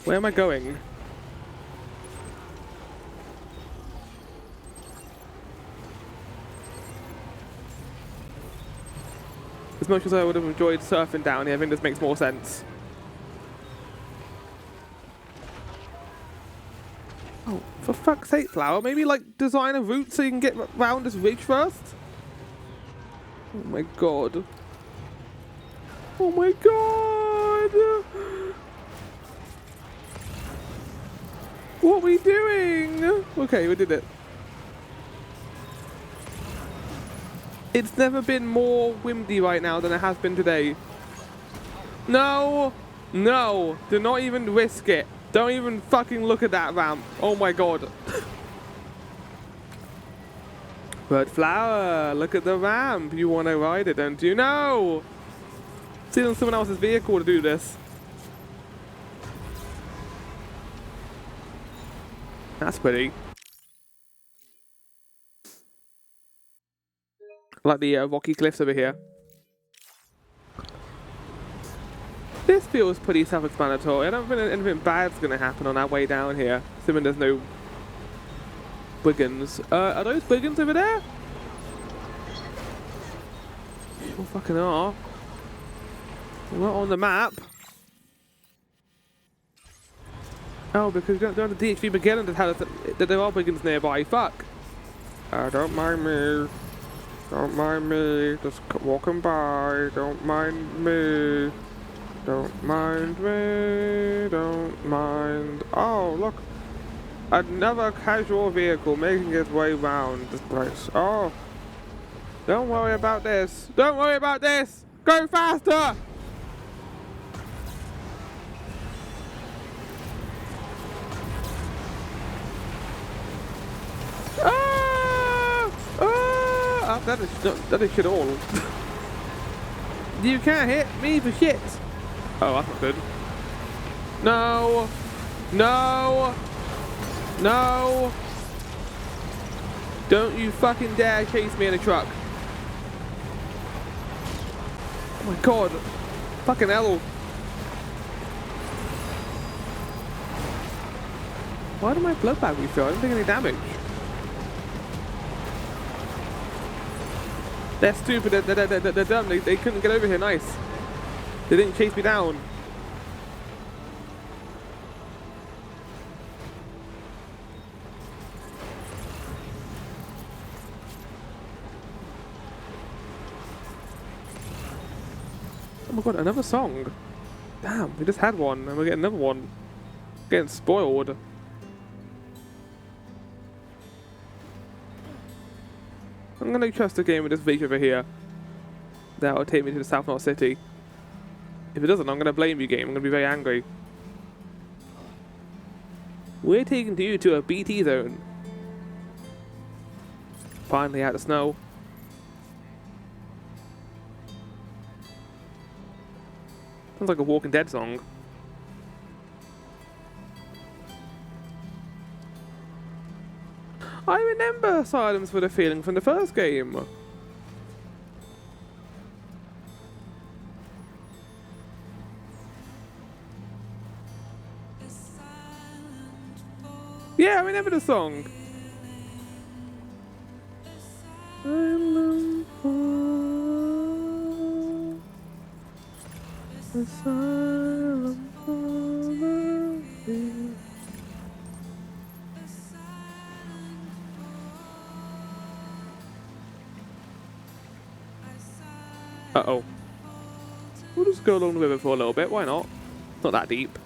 Where am I going? As much as I would have enjoyed surfing down here, I think this makes more sense. Oh, for fuck's sake, Flower. Maybe, like, design a route so you can get round this ridge first? Oh my god. Oh my god! What are we doing? Okay, we did it. It's never been more windy right now than it has been today. No! No! Do not even risk it. Don't even fucking look at that ramp. Oh my god. Red Flower, look at the ramp. You want to ride it, don't you? No! Stealing someone else's vehicle to do this. That's pretty. I like the rocky cliffs over here. This feels pretty self-explanatory. I don't think anything bad's going to happen on our way down here, assuming there's no brigands. Are those brigands over there? Sure fucking are. They're not on the map. Oh, because you don't have the DHV Magellan to tell us that there are brigands nearby. Fuck. Don't mind me. Don't mind me. Just walking by. Don't mind me. Don't mind me, don't mind. Oh, look. Another casual vehicle making its way round this place. Oh. Don't worry about this. Don't worry about this. Go faster. That is shit all. You can't hit me for shit. Oh, that's not good. No. No. No. Don't you fucking dare chase me in a truck. Oh my god. Fucking hell. Why did my blood bag refill? I didn't take any damage. They're stupid, they're dumb, they couldn't get over here, nice. They didn't chase me down. Oh my god, another song. Damn, we just had one and we're getting another one. Getting spoiled. I'm gonna trust the game with this vehicle over here. That will take me to the South North City. If it doesn't, I'm gonna blame you, game. I'm gonna be very angry. We're taking you to a BT zone. Finally out of snow. Sounds like a Walking Dead song. I remember Asylums for the Feeling from the first game. Yeah, I remember the song. Asylum for the feeling. Uh-oh. We'll just go along the river for a little bit, why not? It's not that deep.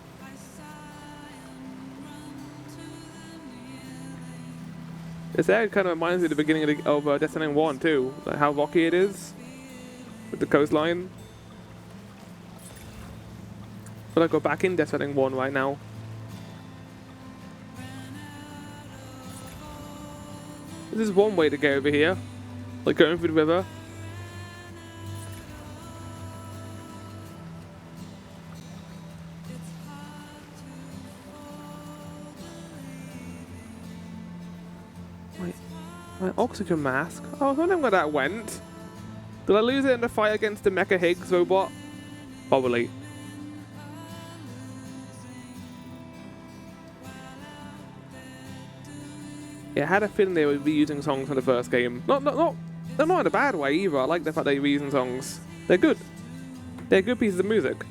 This area kind of reminds me of the beginning of Destiny 1 too, like how rocky it is with the coastline. But I go back in Destiny 1 right now. This is one way to get over here, like going through the river. My oxygen mask? Oh, I was wondering where that went. Did I lose it in the fight against the Mecha Higgs robot? Probably. Yeah, I had a feeling they would be using songs from the first game. They're not in a bad way either. I like the fact they're reusing songs. They're good. They're good pieces of music.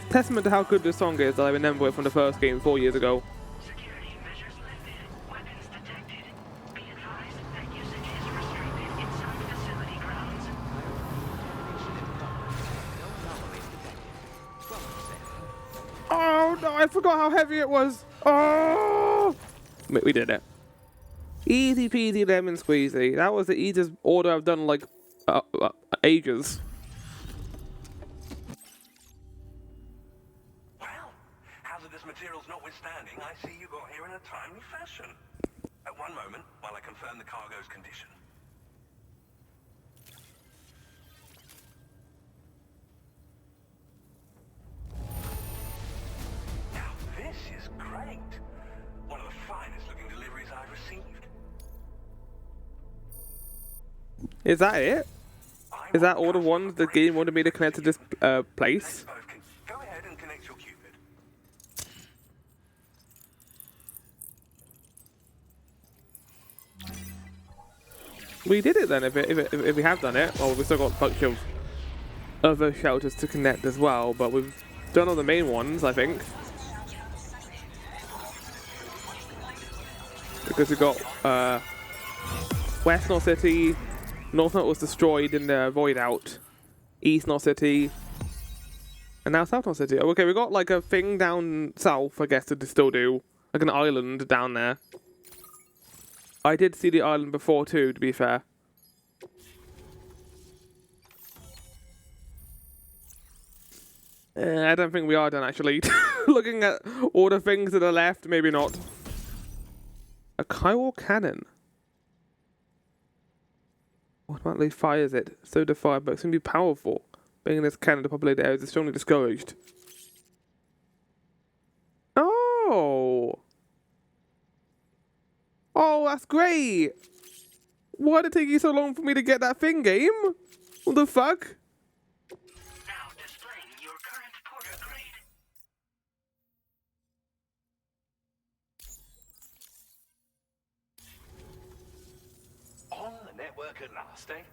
Testament to how good this song is that I remember it from the first game 4 years ago. Security measures lifted. Weapons detected. Be advised that usage is restricted inside facility grounds. Oh no, I forgot how heavy it was. Oh! We did it. Easy peasy lemon squeezy. That was the easiest order I've done like ages. Hazardous materials notwithstanding, I see you got here in a timely fashion. At one moment, while I confirm the cargo's condition. Now this is great. One of the finest looking deliveries I've received. Is that it? Is that all the ones the game wanted me to connect to this place? Go ahead and connect your Cupid. We did it then, if we have done it. Well, we've still got a bunch of other shelters to connect as well, but we've done all the main ones, I think. Because we've got West North City, North North was destroyed in the Void Out, East North City, and now South North City. Okay, we got like a thing down south, I guess, to still do. Like an island down there. I did see the island before too, to be fair. I don't think we are done, actually. Looking at all the things to the left, maybe not. A chiral cannon. Automatically fires it. So defied, but it's going to be powerful. Bringing this cannon to populated areas is strongly discouraged. Oh! Oh, that's great! Why did it take you so long for me to get that thing, game? What the fuck? Now displaying your current porter grade. On the network at last, eh?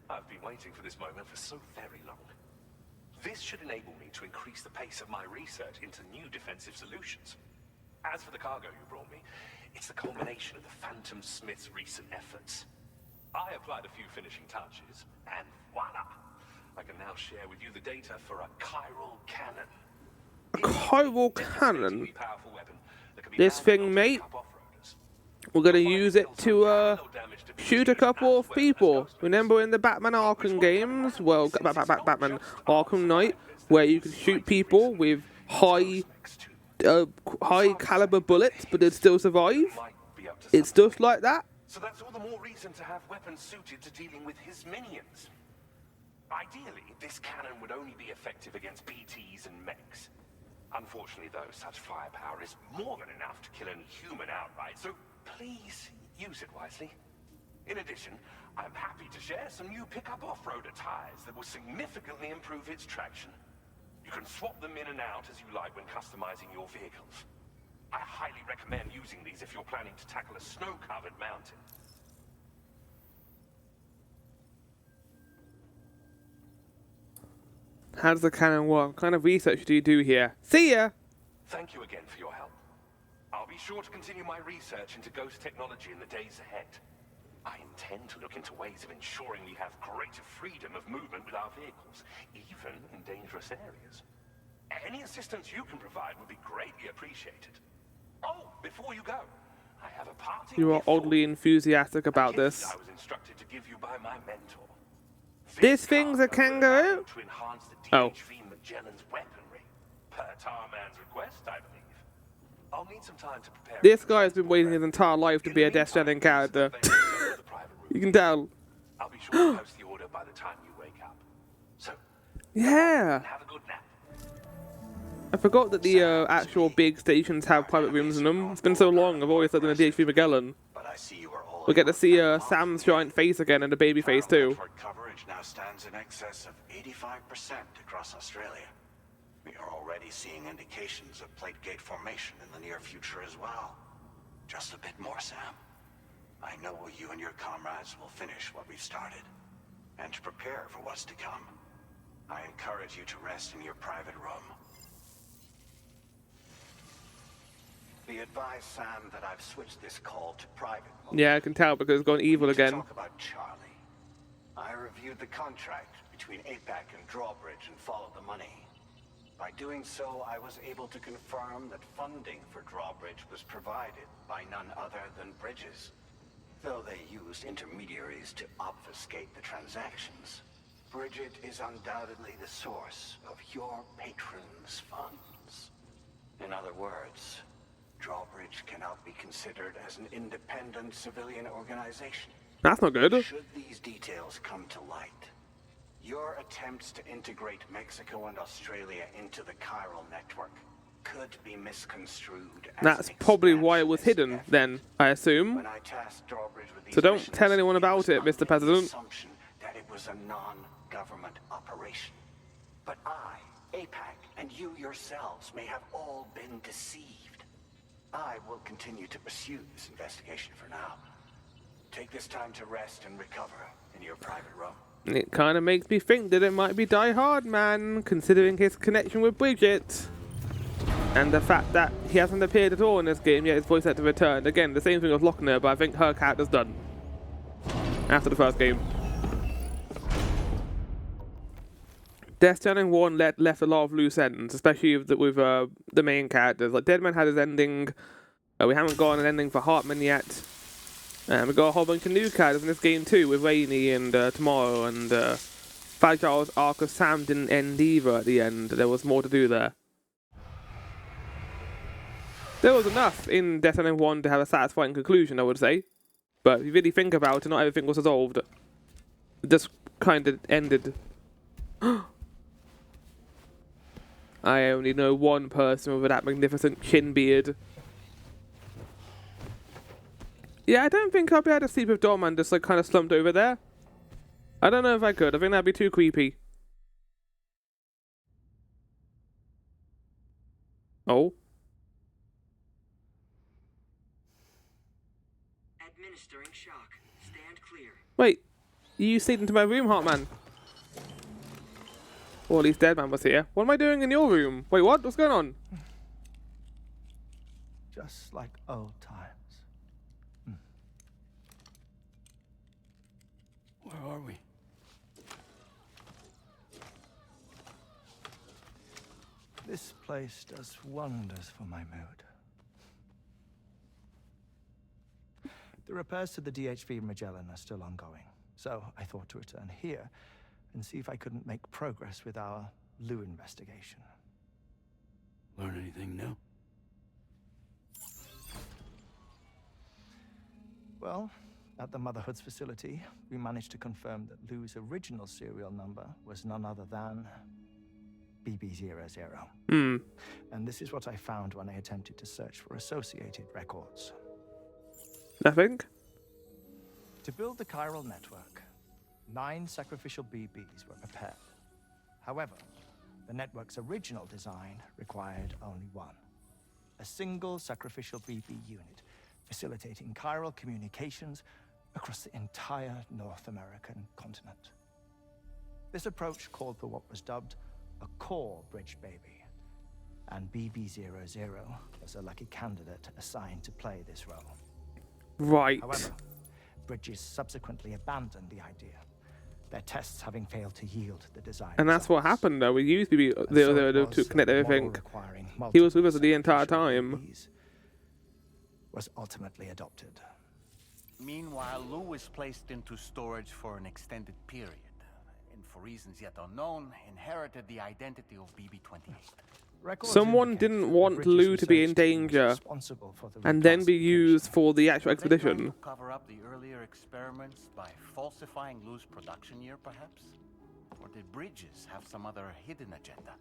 I've been waiting for this moment for so very long. This should enable me to increase the pace of my research into new defensive solutions. As for the cargo you brought me, it's the culmination of the Phantom Smith's recent efforts. I applied a few finishing touches, and voila! I can now share with you the data for a chiral cannon. A chiral cannon? This thing, mate. We're gonna use it to shoot a couple of people. Remember in the Batman Arkham games, well, Batman Arkham Knight, where you could shoot people with high caliber bullets, but they'd still survive? It's just like that. So that's all the more reason to have weapons suited to dealing with his minions. Ideally, this cannon would only be effective against BTs and mechs. Unfortunately, though, such firepower is more than enough to kill any human outright, so please use it wisely. In addition, I'm happy to share some new pickup off-roader tires that will significantly improve its traction. You can swap them in and out as you like when customizing your vehicles. I highly recommend using these if you're planning to tackle a snow-covered mountain. How does the cannon work? What kind of research do you do here? See ya! Thank you again for your help. I'll be sure to continue my research into ghost technology in the days ahead. I intend to look into ways of ensuring we have greater freedom of movement with our vehicles, even in dangerous areas. Any assistance you can provide would be greatly appreciated. Oh, before you go, I have a party. You are oddly enthusiastic about this. I was instructed to give you by my mentor. This thing's a kangaroo? To enhance the DHV Magellan's weaponry, per Tarman's request, I believe. I'll need some time to prepare. This guy has been waiting his entire life to be a Death Stranding character. You can tell. I'll be sure to post the order by the time you wake up. So, yeah. Have a good nap. I forgot that the actual big stations have private rooms in them. It's been so long, I've always thought in the DHV Magellan. We'll get to see Sam's giant face again and the baby face too. Coverage now stands in excess of 85% across Australia. We are already seeing indications of plate gate formation in the near future as well. Just a bit more, Sam. I know you and your comrades will finish what we've started. And to prepare for what's to come, I encourage you to rest in your private room. Be advised, Sam, that I've switched this call to private mode. Yeah, I can tell because it's gone evil again. Talk about Charlie. I reviewed the contract between APAC and Drawbridge and followed the money. By doing so, I was able to confirm that funding for Drawbridge was provided by none other than Bridges. Though they used intermediaries to obfuscate the transactions, Bridget is undoubtedly the source of your patron's funds. In other words, Drawbridge cannot be considered as an independent civilian organization. That's not good. Should these details come to light, your attempts to integrate Mexico and Australia into the chiral network could be misconstrued as That's probably why it was hidden then, I assume. When I tasked Drawbridge with these So don't missions, tell anyone about it, was Mr. under the President. assumption that it was a non-government operation. But I, APAC, and you yourselves may have all been deceived. I will continue to pursue this investigation for now. Take this time to rest and recover in your private room. It kind of makes me think that it might be Die Hard Man, considering his connection with Bridget. And the fact that he hasn't appeared at all in this game, yet his voice had to return. Again, the same thing with Lochner, but I think her character's done. After the first game. Death Stranding 1 left a lot of loose ends, especially with the main characters. Like, Deadman had his ending. We haven't got an ending for Hartman yet. And we got a whole bunch of new characters in this game too, with Rainey and Tomorrow and Fragile's arc of Sam didn't end either at the end. There was more to do there. There was enough in Death Stranding 1 to have a satisfying conclusion, I would say. But if you really think about it, not everything was resolved. It just kind of ended. I only know one person with that magnificent chin beard. Yeah, I don't think I'll be able to sleep with Dom and just like kind of slumped over there. I don't know if I could. I think that'd be too creepy. Oh. Administering shock. Stand clear. Wait, you stayed into my room, Heartman. Or at least Deadman was here. What am I doing in your room? Wait, what? What's going on? Just like old times. Where are we? This place does wonders for my mood. The repairs to the DHV Magellan are still ongoing, so I thought to return here and see if I couldn't make progress with our Lou investigation. Learn anything new? Well, at the Motherhood's facility, we managed to confirm that Lou's original serial number was none other than BB00. And this is what I found when I attempted to search for associated records. Nothing? To build the chiral network, 9 sacrificial BBs were prepared. However, the network's original design required only one. A single sacrificial BB unit, facilitating chiral communications across the entire North American continent. This approach called for what was dubbed a core bridge baby, and BB00 was a lucky candidate assigned to play this role. Right. However, Bridges subsequently abandoned the idea, their tests having failed to yield the desired And that's what happened though. We used BB00 to connect everything. He was with us the entire time. Was ultimately adopted. Meanwhile, Lou was placed into storage for an extended period, and for reasons yet unknown, inherited the identity of BB-28. Someone didn't want Lou to be in danger and then be used for the actual expedition. Cover up the earlier experiments by falsifying Lou's production year, perhaps? Or did Bridges have some other hidden agenda?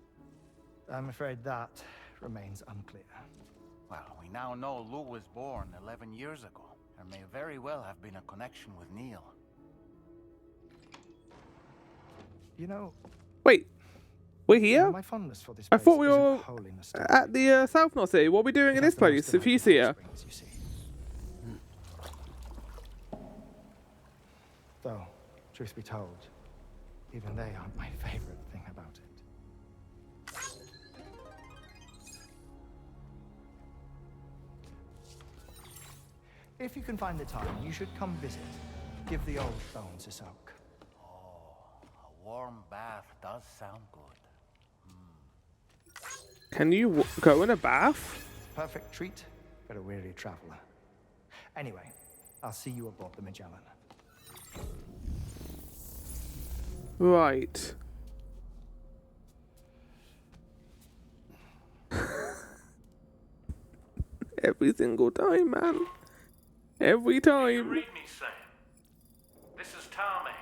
I'm afraid that remains unclear. Well, we now know Lou was born 11 years ago. There may very well have been a connection with Neil. You know... Wait. We're here? My fondness for this I place thought we were isn't wholly nostalgic. at the South North City. What are we doing in this place if he's here? Though, truth be told, even they aren't my favorite thing about it. If you can find the time, you should come visit. Give the old bones a soak. Oh, a warm bath does sound good. Can you go in a bath? Perfect treat for a weary traveler. Anyway, I'll see you aboard the Magellan. Right. Every single time, man. Every time. You read me, Sam. This is Tarman.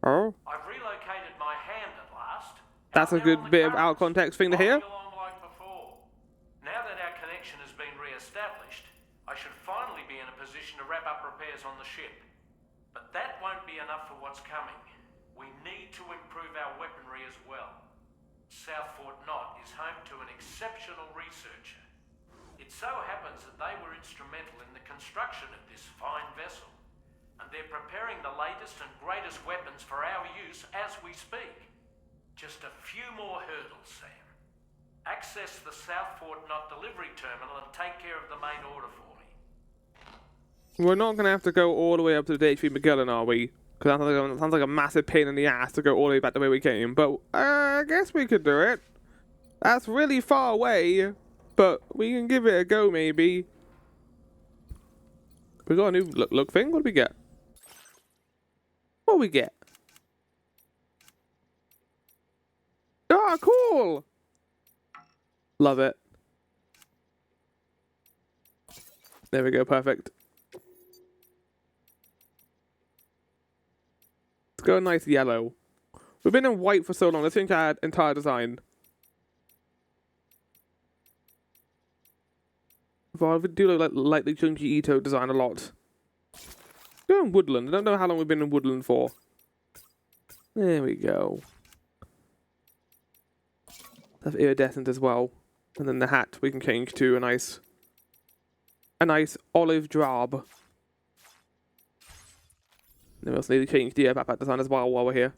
Oh? I've relocated my hand at last. That's a good bit of out context thing to hear. Like before. Now that our connection has been re-established, I should finally be in a position to wrap up repairs on the ship. But that won't be enough for what's coming. We need to improve our weaponry as well. South Fort Knot is home to an exceptional researcher. It so happens that they were instrumental in the construction of this fine vessel, and they're preparing the latest and greatest weapons for our use as we speak. Just a few more hurdles, Sam. Access the South Fort Knot delivery terminal and take care of the main order for me. We're not going to have to go all the way up to the DHV Magellan, are we? Because that sounds like a massive pain in the ass to go all the way back the way we came. But I guess we could do it. That's really far away, but we can give it a go, maybe. We got a new look thing? What do we get? What do we get? cool. Love it. There we go, perfect. Let's go a nice yellow. We've been in white for so long. Let's change our entire design. Well, I do like the Junji Ito design a lot. Go in woodland. I don't know how long we've been in woodland for. There we go. Have iridescent as well. And then the hat we can change to a nice olive drab. Then we also need to change the backpack design as well while we're here.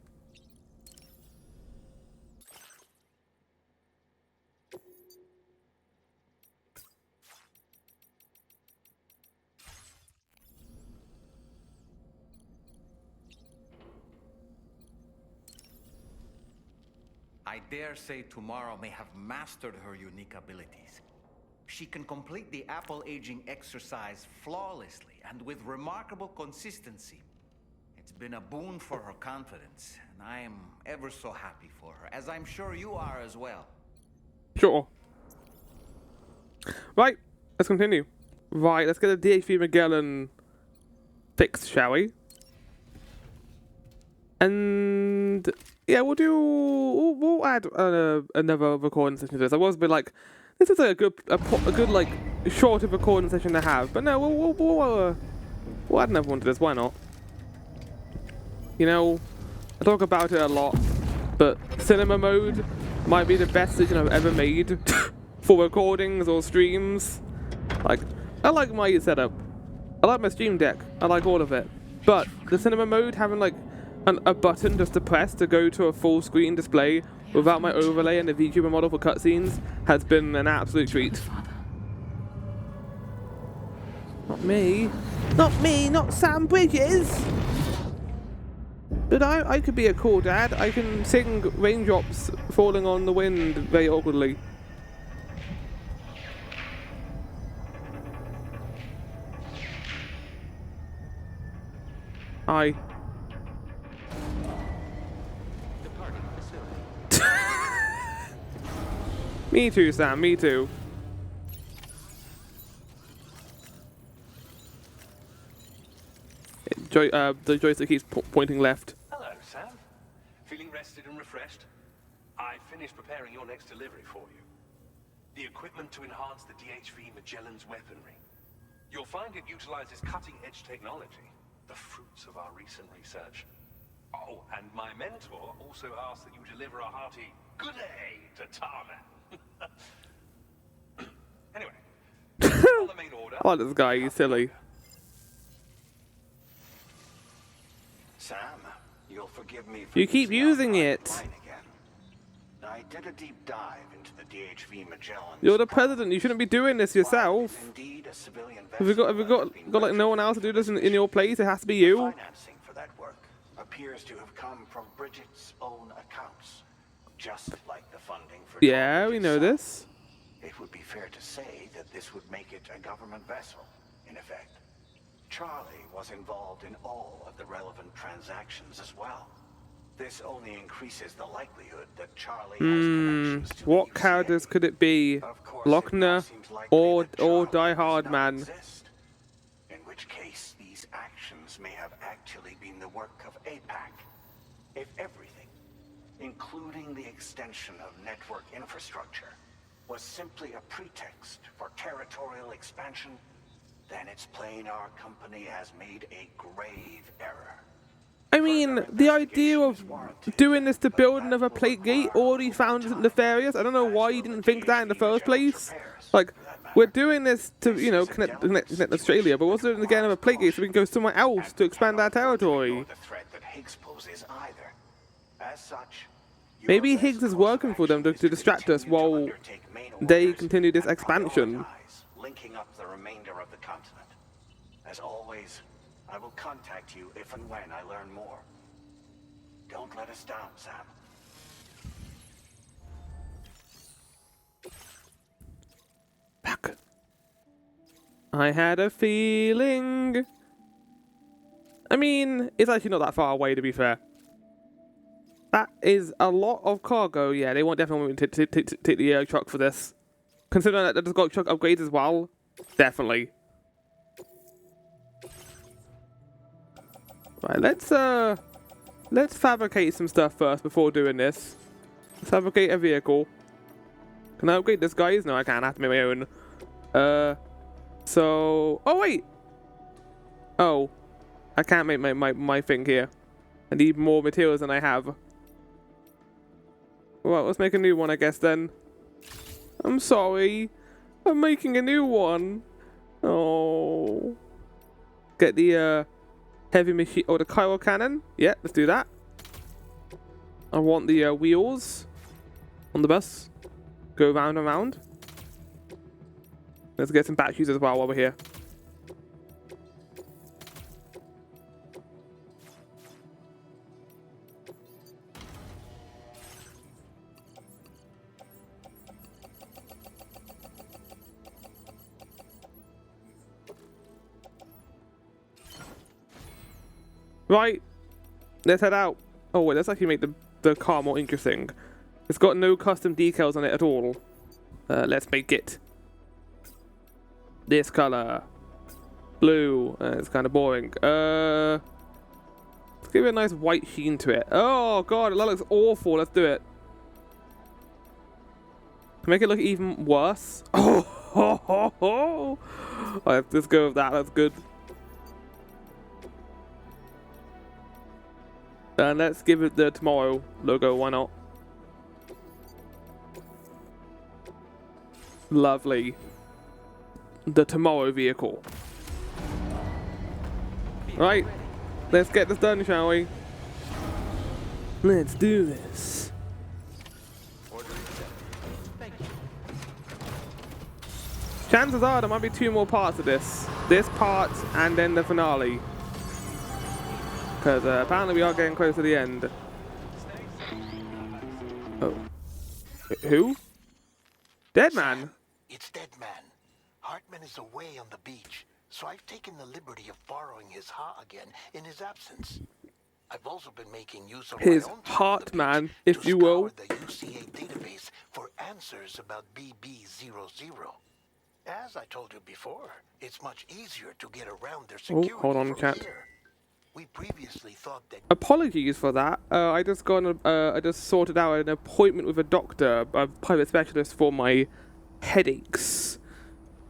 I dare say Tomorrow may have mastered her unique abilities. She can complete the apple aging exercise flawlessly and with remarkable consistency. It's been a boon for her confidence, and I am ever so happy for her, as I'm sure you are as well. Sure. Right, let's continue. Right, let's get a DHV Magellan fixed, shall we? And yeah, we'll add another recording session to this. I was a bit like, this is a good like shorter recording session to have, but no, we'll add another one to this. Why not? You know, I talk about it a lot, but cinema mode might be the best decision I've ever made for recordings or streams. Like, I like my setup, I like my stream deck, I like all of it, but the cinema mode, having like a button just to press to go to a full screen display without my overlay and the VTuber model for cutscenes has been an absolute treat. Not me. Not me, not Sam Bridges! But I could be a cool dad. I can sing raindrops falling on the wind very awkwardly. Hi. Me too, Sam, me too. The joystick keeps pointing left. Hello, Sam. Feeling rested and refreshed? I finished preparing your next delivery for you. The equipment to enhance the DHV Magellan's weaponry. You'll find it utilizes cutting-edge technology, the fruits of our recent research. Oh, and my mentor also asked that you deliver a hearty good day to Tarman. Anyway, on the main order. I like this guy, he's silly. Sam, you'll forgive me for you keep using it. I did a deep dive into the DHV Magellan. You're the president, you shouldn't be doing this yourself. Have you got like no one else to do this in your place? It has to be you. Financing for that work appears to have come from Bridget's own accounts, just like the funding for yeah, we know this. It would be fair to say that this would make it a government vessel, in effect. Charlie was involved in all of the relevant transactions as well. This only increases the likelihood that Charlie has connections to what characters could it be? Lochner or Die Hard Man? In which case, these actions may have actually been the work of APAC. If everything, including the extension of network infrastructure, was simply a pretext for territorial expansion, then it's plain our company has made a grave error. I mean, the idea of doing this to build another plate gate already found nefarious. I don't know why you didn't think that in the first place. Like, we're doing this to, you know, connect Australia, but we're also doing again another plate gate so we can go somewhere else to expand our territory. Maybe Higgs is working for them to distract us while they continue this expansion. Linking up the remainder of the continent. As always, I will contact you if and when I learn more. Don't let us down, Sam. Back. I had a feeling. I mean, it's actually not that far away, to be fair. That is a lot of cargo. Yeah, they won't definitely want me to take the truck for this. Considering that it's got truck upgrades as well, definitely. Right, let's fabricate some stuff first before doing this. Let's fabricate a vehicle. Can I upgrade this, guys? No, I can't. I have to make my own. So... Oh, wait! Oh. I can't make my thing here. I need more materials than I have. Well, let's make a new one, I guess, then. I'm sorry. I'm making a new one. Oh. Get the, heavy machine... or the chiral cannon. Yeah, let's do that. I want the, wheels on the bus. Go round and round. Let's get some batteries as well while we're here. Right, let's head out. Oh wait, let's actually make the car more interesting. It's got no custom decals on it at all. Let's make it this color. Blue. It's kind of boring. Let's give it a nice white sheen to it. Oh god, that looks awful. Let's do it. Make it look even worse. Oh, let's go with that. That's good. And let's give it the Tomorrow logo, why not? Lovely. The Tomorrow vehicle. Right, let's get this done, shall we? Let's do this. Chances are there might be 2 more parts of this. This part and then the finale. Because apparently we are getting close to the end. Oh. Who? Dead Man? It's Dead Man. Hartman is away on the beach, so I've taken the liberty of borrowing his ha again in his absence. I've also been making use of his my own Hartman, if you will. The UCA database for answers about BB00. As I told you before, it's much easier to get around their security. Oh, hold on, chat. Here. We previously thought that... Apologies for that. I just sorted out an appointment with a doctor, a private specialist for my headaches,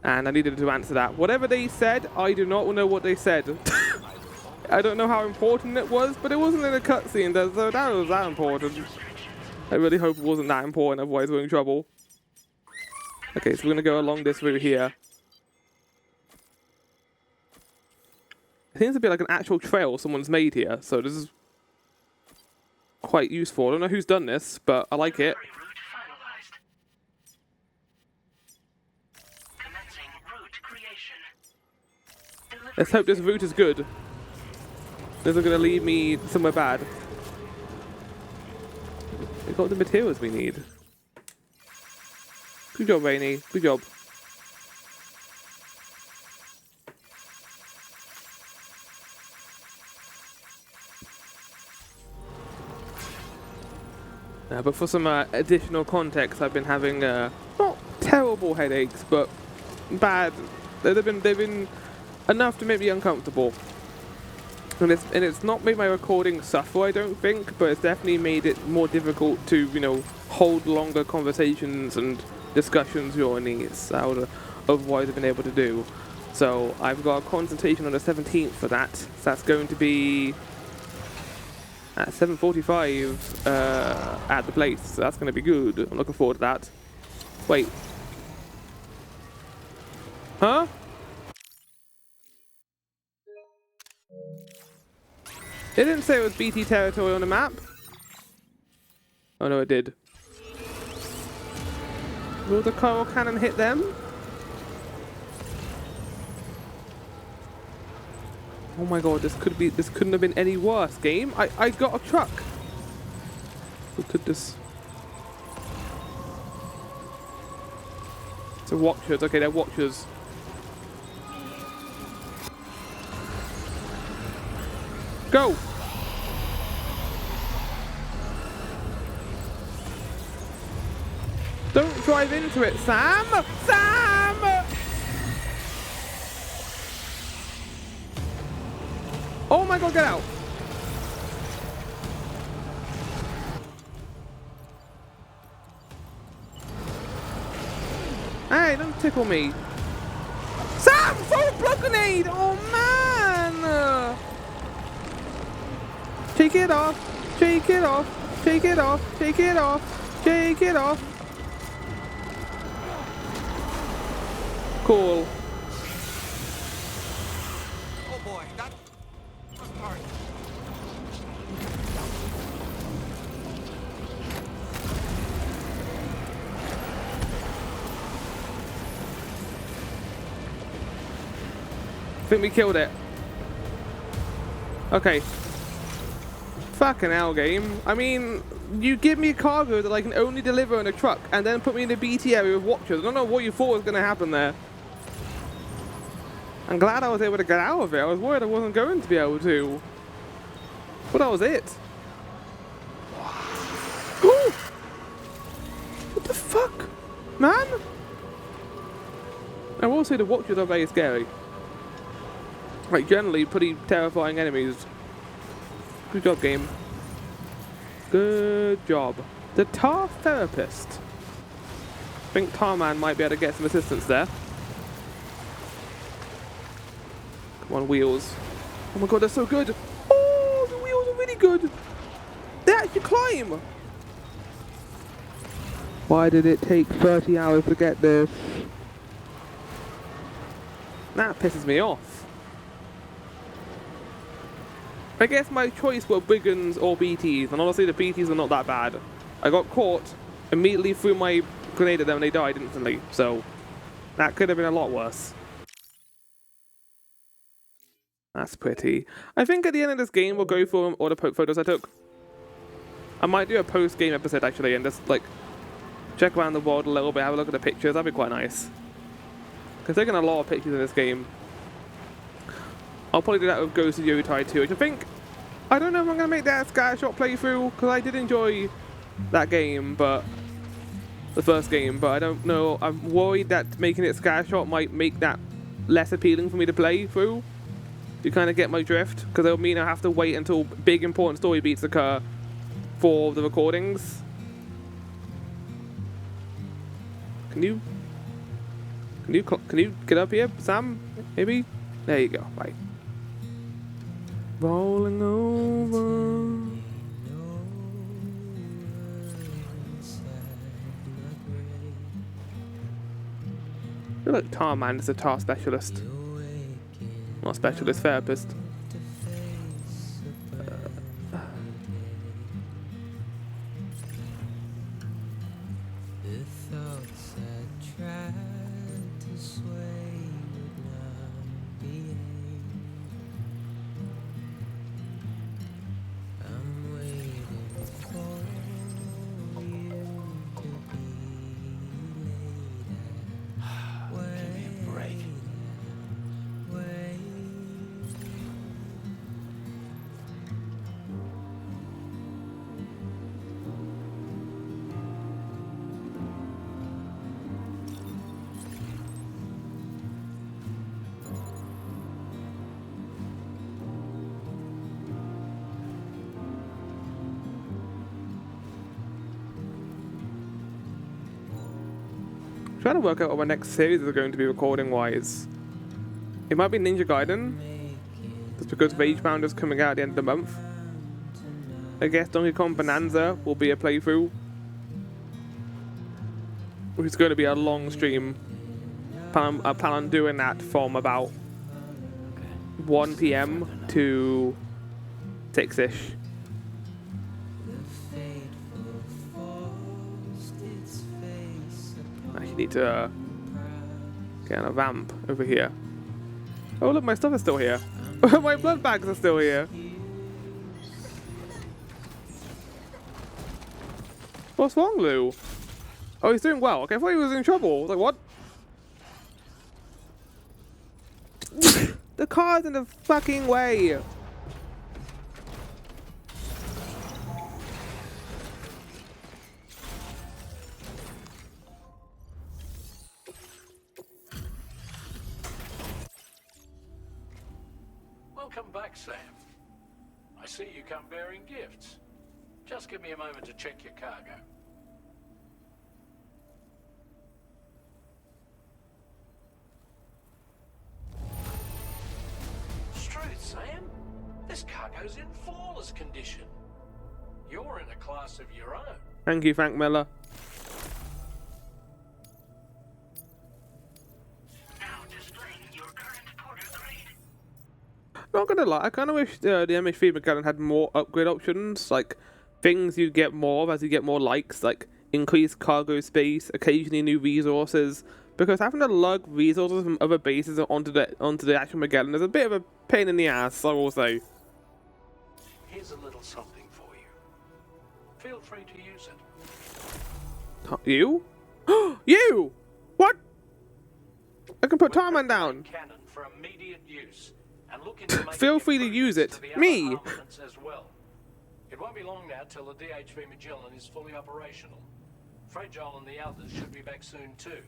and I needed to answer that. Whatever they said, I do not know what they said. I don't know how important it was, but it wasn't in a cutscene, so that was that important. I really hope it wasn't that important, otherwise we're in trouble. Okay, so we're gonna go along this route here. It seems to be like an actual trail someone's made here, so this is quite useful. I don't know who's done this, but I like it. Let's hope this route is good. This isn't going to lead me somewhere bad. We got the materials we need. Good job, Rainy. Good job. But for some additional context, I've been having not terrible headaches, but bad. They've been enough to make me uncomfortable. And it's not made my recording suffer, I don't think, but it's definitely made it more difficult to, you know, hold longer conversations and discussions during these out of what I've been able to do. So I've got a consultation on the 17th for that. So that's going to be at 7:45 at the place. So that's going to be good. I'm looking forward to that. Wait. Huh? It didn't say it was BT territory on the map. Oh no, it did. Will the coral cannon hit them? Oh my god, this couldn't have been any worse, game. I got a truck. Look at this. It's a watchers. Okay, they're watchers. Go! drive into it, Sam! Sam! Oh my god, get out! Hey, don't tickle me. Sam, throw a blood grenade! Oh man! Take it off, take it off, take it off, take it off, take it off. Cool. Oh boy, that was hard. I think we killed it. Okay. Fucking hell, game. I mean, you give me a cargo that I can only deliver in a truck and then put me in the BT area with watchers. I don't know what you thought was going to happen there. I'm glad I was able to get out of it. I was worried I wasn't going to be able to. But that was it. Ooh! What the fuck? Man? I will say the watchers are very scary. Like, generally pretty terrifying enemies. Good job, game. Good job. The Tar Therapist. I think Tarman might be able to get some assistance there. Come on, wheels. Oh my god, they're so good. Oh, the wheels are really good. They actually climb. Why did it take 30 hours to get this? That pisses me off. I guess my choice were Brigands or BTs, and honestly the BTs are not that bad. I got caught, immediately threw my grenade at them and they died instantly, so that could have been a lot worse. That's pretty. I think at the end of this game we'll go through all the photos I took. I might do a post-game episode actually and just like check around the world a little bit, have a look at the pictures, that'd be quite nice. Because taking a lot of pictures in this game. I'll probably do that with Ghost of Yotai too, which I don't know if I'm going to make that Scattershot playthrough, because I did enjoy that game, but the first game, but I don't know, I'm worried that making it Scattershot might make that less appealing for me to play through. You kind of get my drift, because it'll mean I have to wait until big important story beats occur for the recordings. Can you get up here, Sam? Maybe? There you go, right. Rolling over. I feel like Tarman is a tar specialist. Not specialist, therapist. Trying to work out what my next series is going to be recording wise. It might be Ninja Gaiden, just because Ragebound is coming out at the end of the month. I guess Donkey Kong Bonanza will be a playthrough, which is going to be a long stream. I plan on doing that from about 1 PM to 6ish. Need to get on a ramp over here. Oh look, my stuff is still here. My blood bags are still here. What's wrong, Lou? Oh, he's doing well. Okay, I thought he was in trouble. I was like, what? The car's in the fucking way. Welcome back, Sam. I see you come bearing gifts. Just give me a moment to check your cargo. Truth, Sam. This cargo's in flawless condition. You're in a class of your own. Thank you, Frank Miller. Now displaying your current porter grade. Not gonna lie, I kind of wish the DHV Magellan had more upgrade options, like things you get more of as you get more likes, like increased cargo space, occasionally new resources. Because having to lug resources from other bases onto the actual Magellan is a bit of a pain in the ass, I will say. Here's a little something for you. Feel free to use it. You? You! What? I can put Tarman down. Cannon for immediate use, and look into making Feel free to use it. to the other Me. armaments as well. It won't be long now till the DHV Magellan is fully operational. Fragile and the others should be back soon too.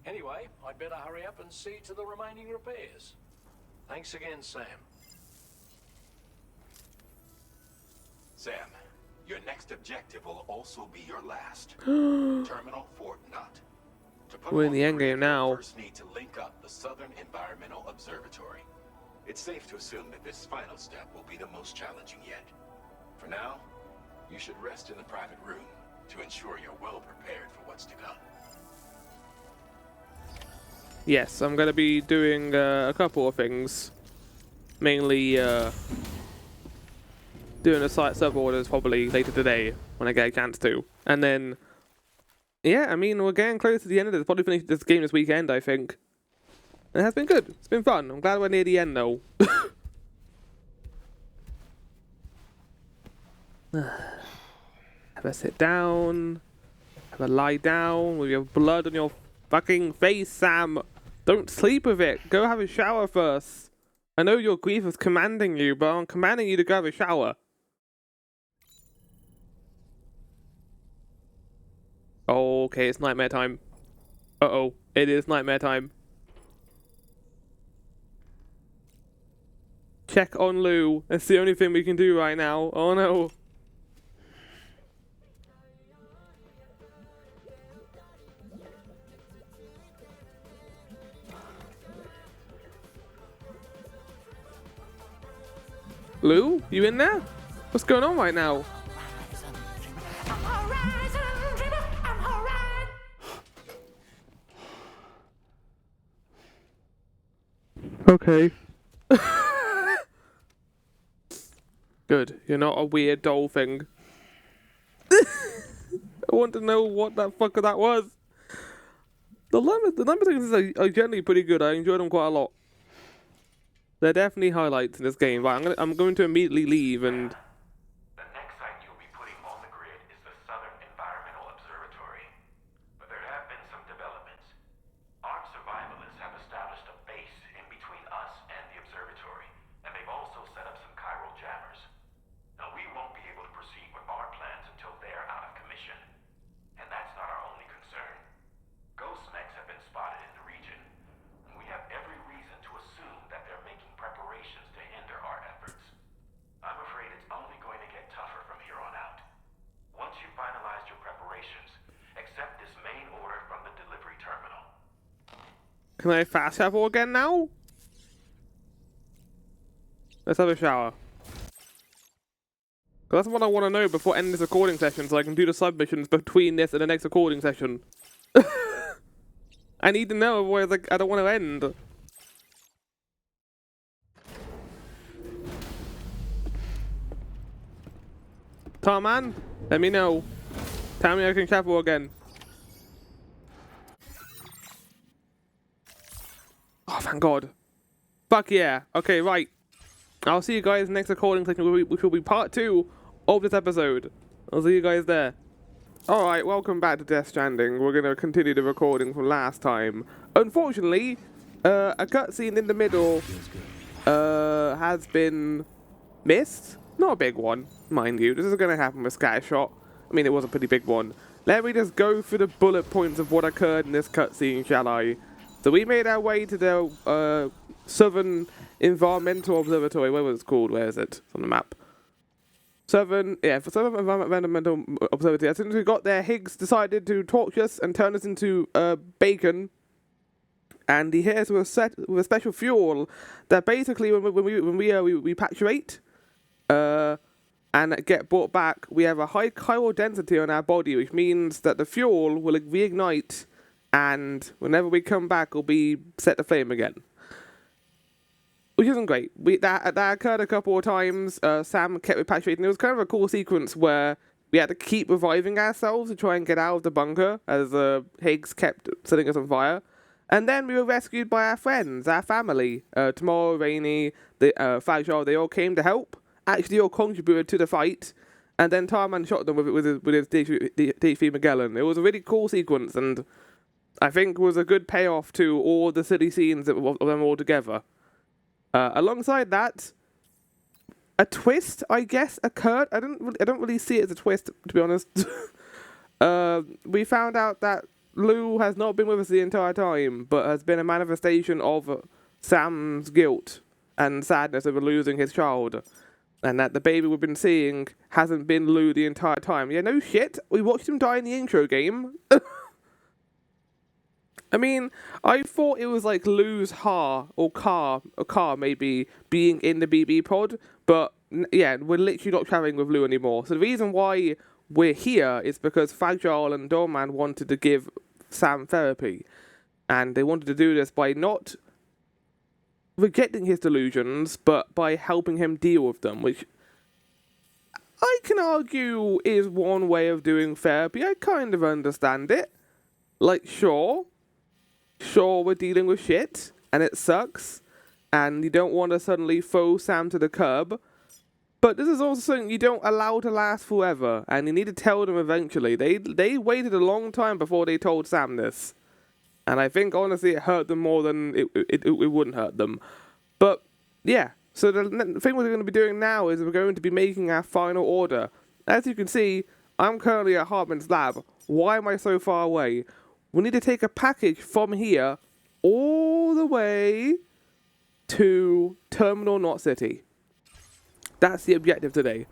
Anyway, I'd better hurry up and see to the remaining repairs. Thanks again, Sam. Sam, your next objective will also be your last. Terminal Fort Knot. To put We're in on the end grid, game now. you'll first need to link up the Southern Environmental Observatory. It's safe to assume that this final step will be the most challenging yet. For now, you should rest in the private room to ensure you're well prepared for what's to come. Yes, I'm going to be doing a couple of things. Mainly doing the site sub orders probably later today when I get a chance to. And then, yeah, I mean, we're getting close to the end of this. Probably finish this game this weekend, I think. And it has been good. It's been fun. I'm glad we're near the end, though. Have a sit down. Have a lie down with your blood on your fucking face, Sam. Don't sleep with it. Go have a shower first. I know your grief is commanding you, but I'm commanding you to go have a shower. Okay, it's nightmare time. Uh-oh, it is nightmare time. Check on Lou. That's the only thing we can do right now. Oh no. Lou, you in there? What's going on right now? Okay. Good. You're not a weird doll thing. I want to know what that fuck that was. The number things are generally pretty good. I enjoy them quite a lot. They're definitely highlights in this game. Right, I'm going to immediately leave and. The next site you'll be putting on the grid is the Southern Environmental Observatory. But there have been some developments. Armed survivalists have established a base in between us and the observatory, and they've also set up some chiral jammers. Now we won't be able to proceed with our plans until they're out of commission. And that's not our only concern. Ghost mechs have been spotted in the region, and we have every reason to assume that they're making preparations to hinder our efforts. I'm afraid it's only going to get tougher from here on out. Once you've finalized your preparations, accept this main order from the delivery terminal. Can I fast travel again now? Let's have a shower. That's what I want to know before ending this recording session, so I can do the submissions between this and the next recording session. I need to know, otherwise I don't want to end. Tarman, let me know. Tell me I can travel again. Oh, thank God. Fuck yeah. Okay, right. I'll see you guys next recording session, which will be part 2 of this episode. I'll see you guys there. Alright, welcome back to Death Stranding. We're going to continue the recording from last time. Unfortunately, a cutscene in the middle has been missed. Not a big one, mind you. This is going to happen with Scattershot. I mean, it was a pretty big one. Let me just go through the bullet points of what occurred in this cutscene, shall I? So we made our way to the Southern Environmental Observatory. What was it called? Where is it? It's on the map. Southern Environmental Observatory. As soon as we got there, Higgs decided to torture us and turn us into bacon. And he hit us with a special fuel that basically, when we repatriate and get brought back, we have a high chiral density on our body, which means that the fuel will reignite, and whenever we come back, will be set aflame again. Which isn't great. That occurred a couple of times. Sam kept repatriating. It was kind of a cool sequence where we had to keep reviving ourselves to try and get out of the bunker as Higgs kept setting us on fire. And then we were rescued by our friends, our family. Tomorrow, Rainy, Fragile, they all came to help. Actually, all contributed to the fight. And then Tarman shot them with his DHV Magellan. It was a really cool sequence, and I think was a good payoff to all the silly scenes of them all together. Alongside that, a twist, I guess, occurred. I don't really see it as a twist, to be honest. We found out that Lou has not been with us the entire time, but has been a manifestation of Sam's guilt and sadness over losing his child. And that the baby we've been seeing hasn't been Lou the entire time. Yeah, no shit. We watched him die in the intro game. I mean, I thought it was like Lou's car maybe being in the BB pod, but yeah, we're literally not traveling with Lou anymore. So the reason why we're here is because Fragile and Doorman wanted to give Sam therapy, and they wanted to do this by not rejecting his delusions, but by helping him deal with them, which I can argue is one way of doing therapy. I kind of understand it. Like, sure, we're dealing with shit, and it sucks, and you don't want to suddenly throw Sam to the curb, but this is also something you don't allow to last forever, and you need to tell them eventually. They waited a long time before they told Sam this, and I think, honestly, it hurt them more than it wouldn't hurt them. But, yeah, so the thing we're going to be doing now is we're going to be making our final order. As you can see, I'm currently at Hartman's lab. Why am I so far away? We need to take a package from here all the way to Terminal Knot City. That's the objective today.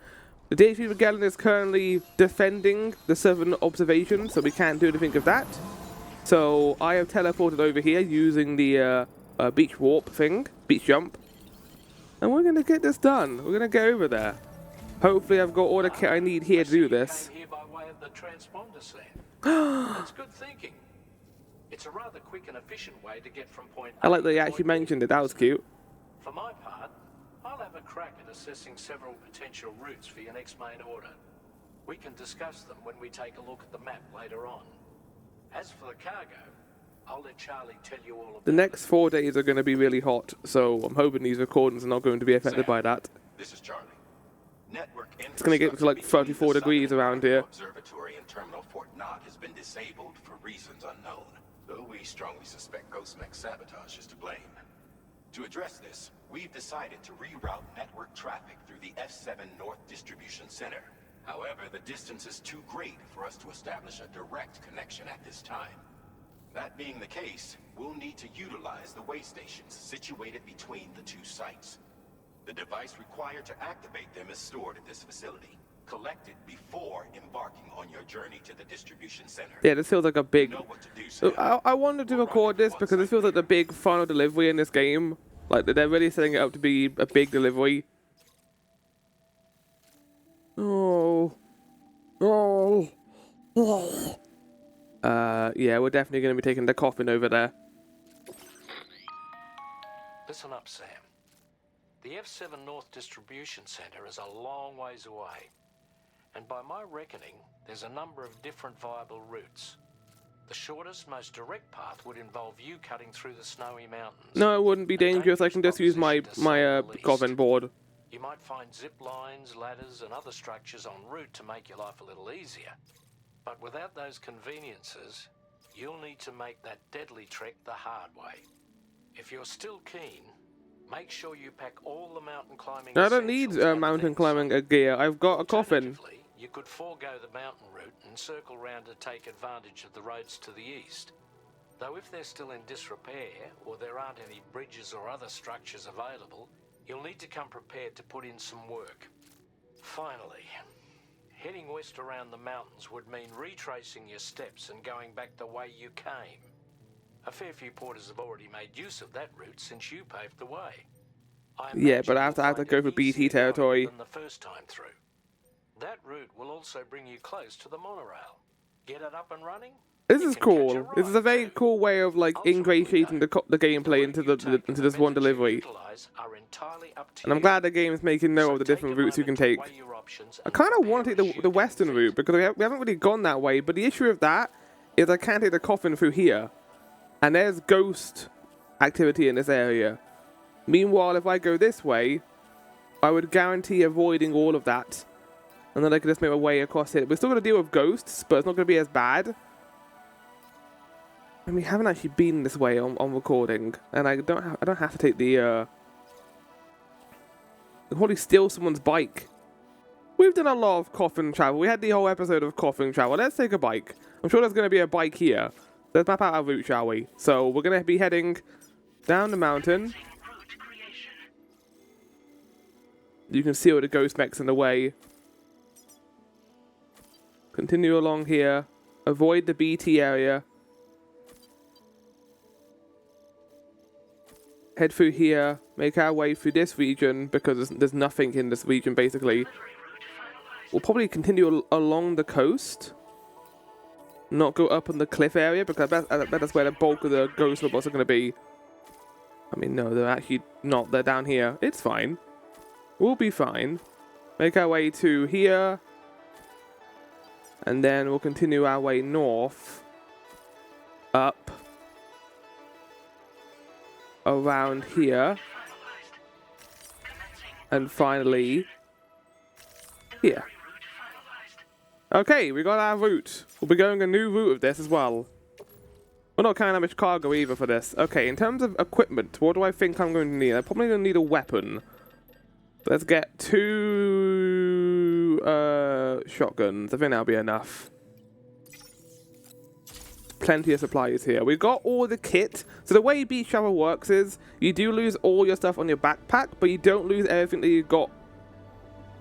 The DHV Magellan is currently defending the southern observation, so we can't do anything of that. So I have teleported over here using the beach warp thing, beach jump. And we're going to get this done. We're going to go over there. Hopefully I've got all the kit I need here to do this. Here by way of the transponder set. That's good thinking. It's a rather quick and efficient way to get from point A I like that to you point actually B. mentioned it. That was cute. For my part, I'll have a crack at assessing several potential routes for your next main order. We can discuss them when we take a look at the map later on. As for the cargo, I'll let Charlie tell you all about The next 4 days are going to be really hot, so I'm hoping these recordings are not going to be affected by that. This is Charlie. Network It's going to get to like 34 degrees around here. Observatory in Terminal Fort Knot has been disabled for reasons unknown, though we strongly suspect Ghostmech sabotage is to blame. To address this, we've decided to reroute network traffic through the F7 North Distribution Center. However, the distance is too great for us to establish a direct connection at this time. That being the case, we'll need to utilize the way stations situated between the two sites. The device required to activate them is stored at this facility. Collect it before embarking on your journey to the distribution center. Yeah, this feels like a big... I wanted to record this because this feels like the big final delivery in this game. Like, they're really setting it up to be a big delivery. Oh. Yeah, we're definitely going to be taking the coffin over there. Listen up, Sam. The F7 North Distribution Center is a long ways away. And by my reckoning, there's a number of different viable routes. The shortest, most direct path would involve you cutting through the snowy mountains. No, it wouldn't be dangerous. I can just use my coffin board. You might find zip lines, ladders, and other structures en route to make your life a little easier. But without those conveniences, you'll need to make that deadly trek the hard way. If you're still keen, make sure you pack all the mountain climbing. I don't need mountain climbing gear. I've got a coffin. You could forego the mountain route and circle round to take advantage of the roads to the east. Though if they're still in disrepair, or there aren't any bridges or other structures available, you'll need to come prepared to put in some work. Finally, heading west around the mountains would mean retracing your steps and going back the way you came. A fair few porters have already made use of that route since you paved the way. Yeah, but I have to go for BT territory. Than the first time through. That route will also bring you close to the monorail. Get it up and running? This is cool. This is a very cool way of like ingratiating the gameplay into this one delivery. And I'm glad the game is making note of the different routes you can take. I kind of want to take the western route because we haven't really gone that way. But the issue with that is I can't take the coffin through here, and there's ghost activity in this area. Meanwhile, if I go this way, I would guarantee avoiding all of that, and then I could just make my way across it. We're still going to deal with ghosts, but it's not going to be as bad. And we haven't actually been this way on recording, and I don't have to take the I'll probably steal someone's bike. We've done a lot of coffin travel. We had the whole episode of coffin travel. Let's take a bike. I'm sure there's going to be a bike here. Let's map out our route, shall we? So we're going to be heading down the mountain. You can see all the ghost mechs in the way. Continue along here. Avoid the BT area. Head through here, make our way through this region because there's nothing in this region basically. We'll probably continue along the coast, not go up on the cliff area because I bet that's where the bulk of the ghost robots are going to be. I mean, no, they're actually not. They're down here. It's fine. We'll be fine. Make our way to here, and then we'll continue our way north, up. Around here, and finally here. Okay, we got our route. We'll be going a new route of this as well. We're not carrying that much cargo either for this. Okay, in terms of equipment, what do I think I'm going to need? I'm probably going to need a weapon. Let's get 2 shotguns. I think that'll be enough. Plenty of supplies here. We've got all the kit. So the way beach travel works is you do lose all your stuff on your backpack, but you don't lose everything that you got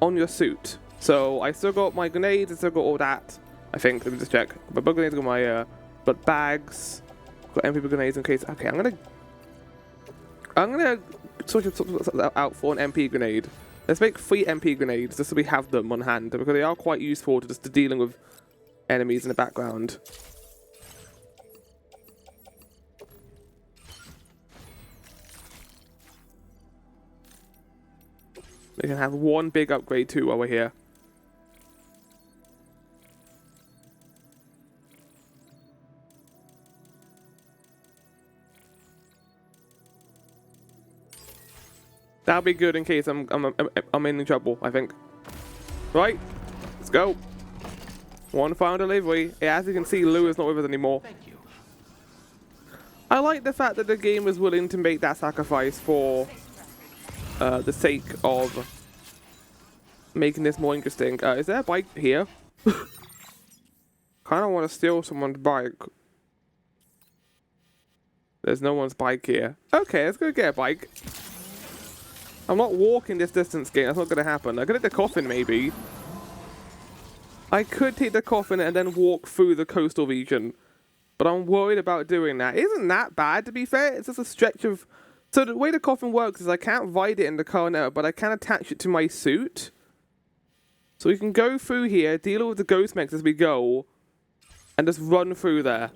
on your suit. So I still got my grenades. I still got all that. I think. Let me just check. My bug grenades got my blood bags. Got MP grenades in case. Okay, I'm gonna switch out for an MP grenade. Let's make 3 MP grenades just so we have them on hand because they are quite useful to just dealing with enemies in the background. We can have 1 big upgrade too while we're here. That'll be good in case I'm in trouble, I think. Right, let's go. 1 final delivery. Yeah, as you can see, Lou is not with us anymore. Thank you. I like the fact that the game was willing to make that sacrifice for the sake of making this more interesting. Is there a bike here? Kind of want to steal someone's bike. There's no one's bike here. Okay, let's go get a bike. I'm not walking this distance, game. That's not going to happen. I could take the coffin, maybe. I could take the coffin and then walk through the coastal region. But I'm worried about doing that. Isn't that bad, to be fair? It's just a stretch of... So the way the coffin works is I can't ride it in the car now, but I can attach it to my suit. So we can go through here, deal with the ghost mechs as we go, and just run through there.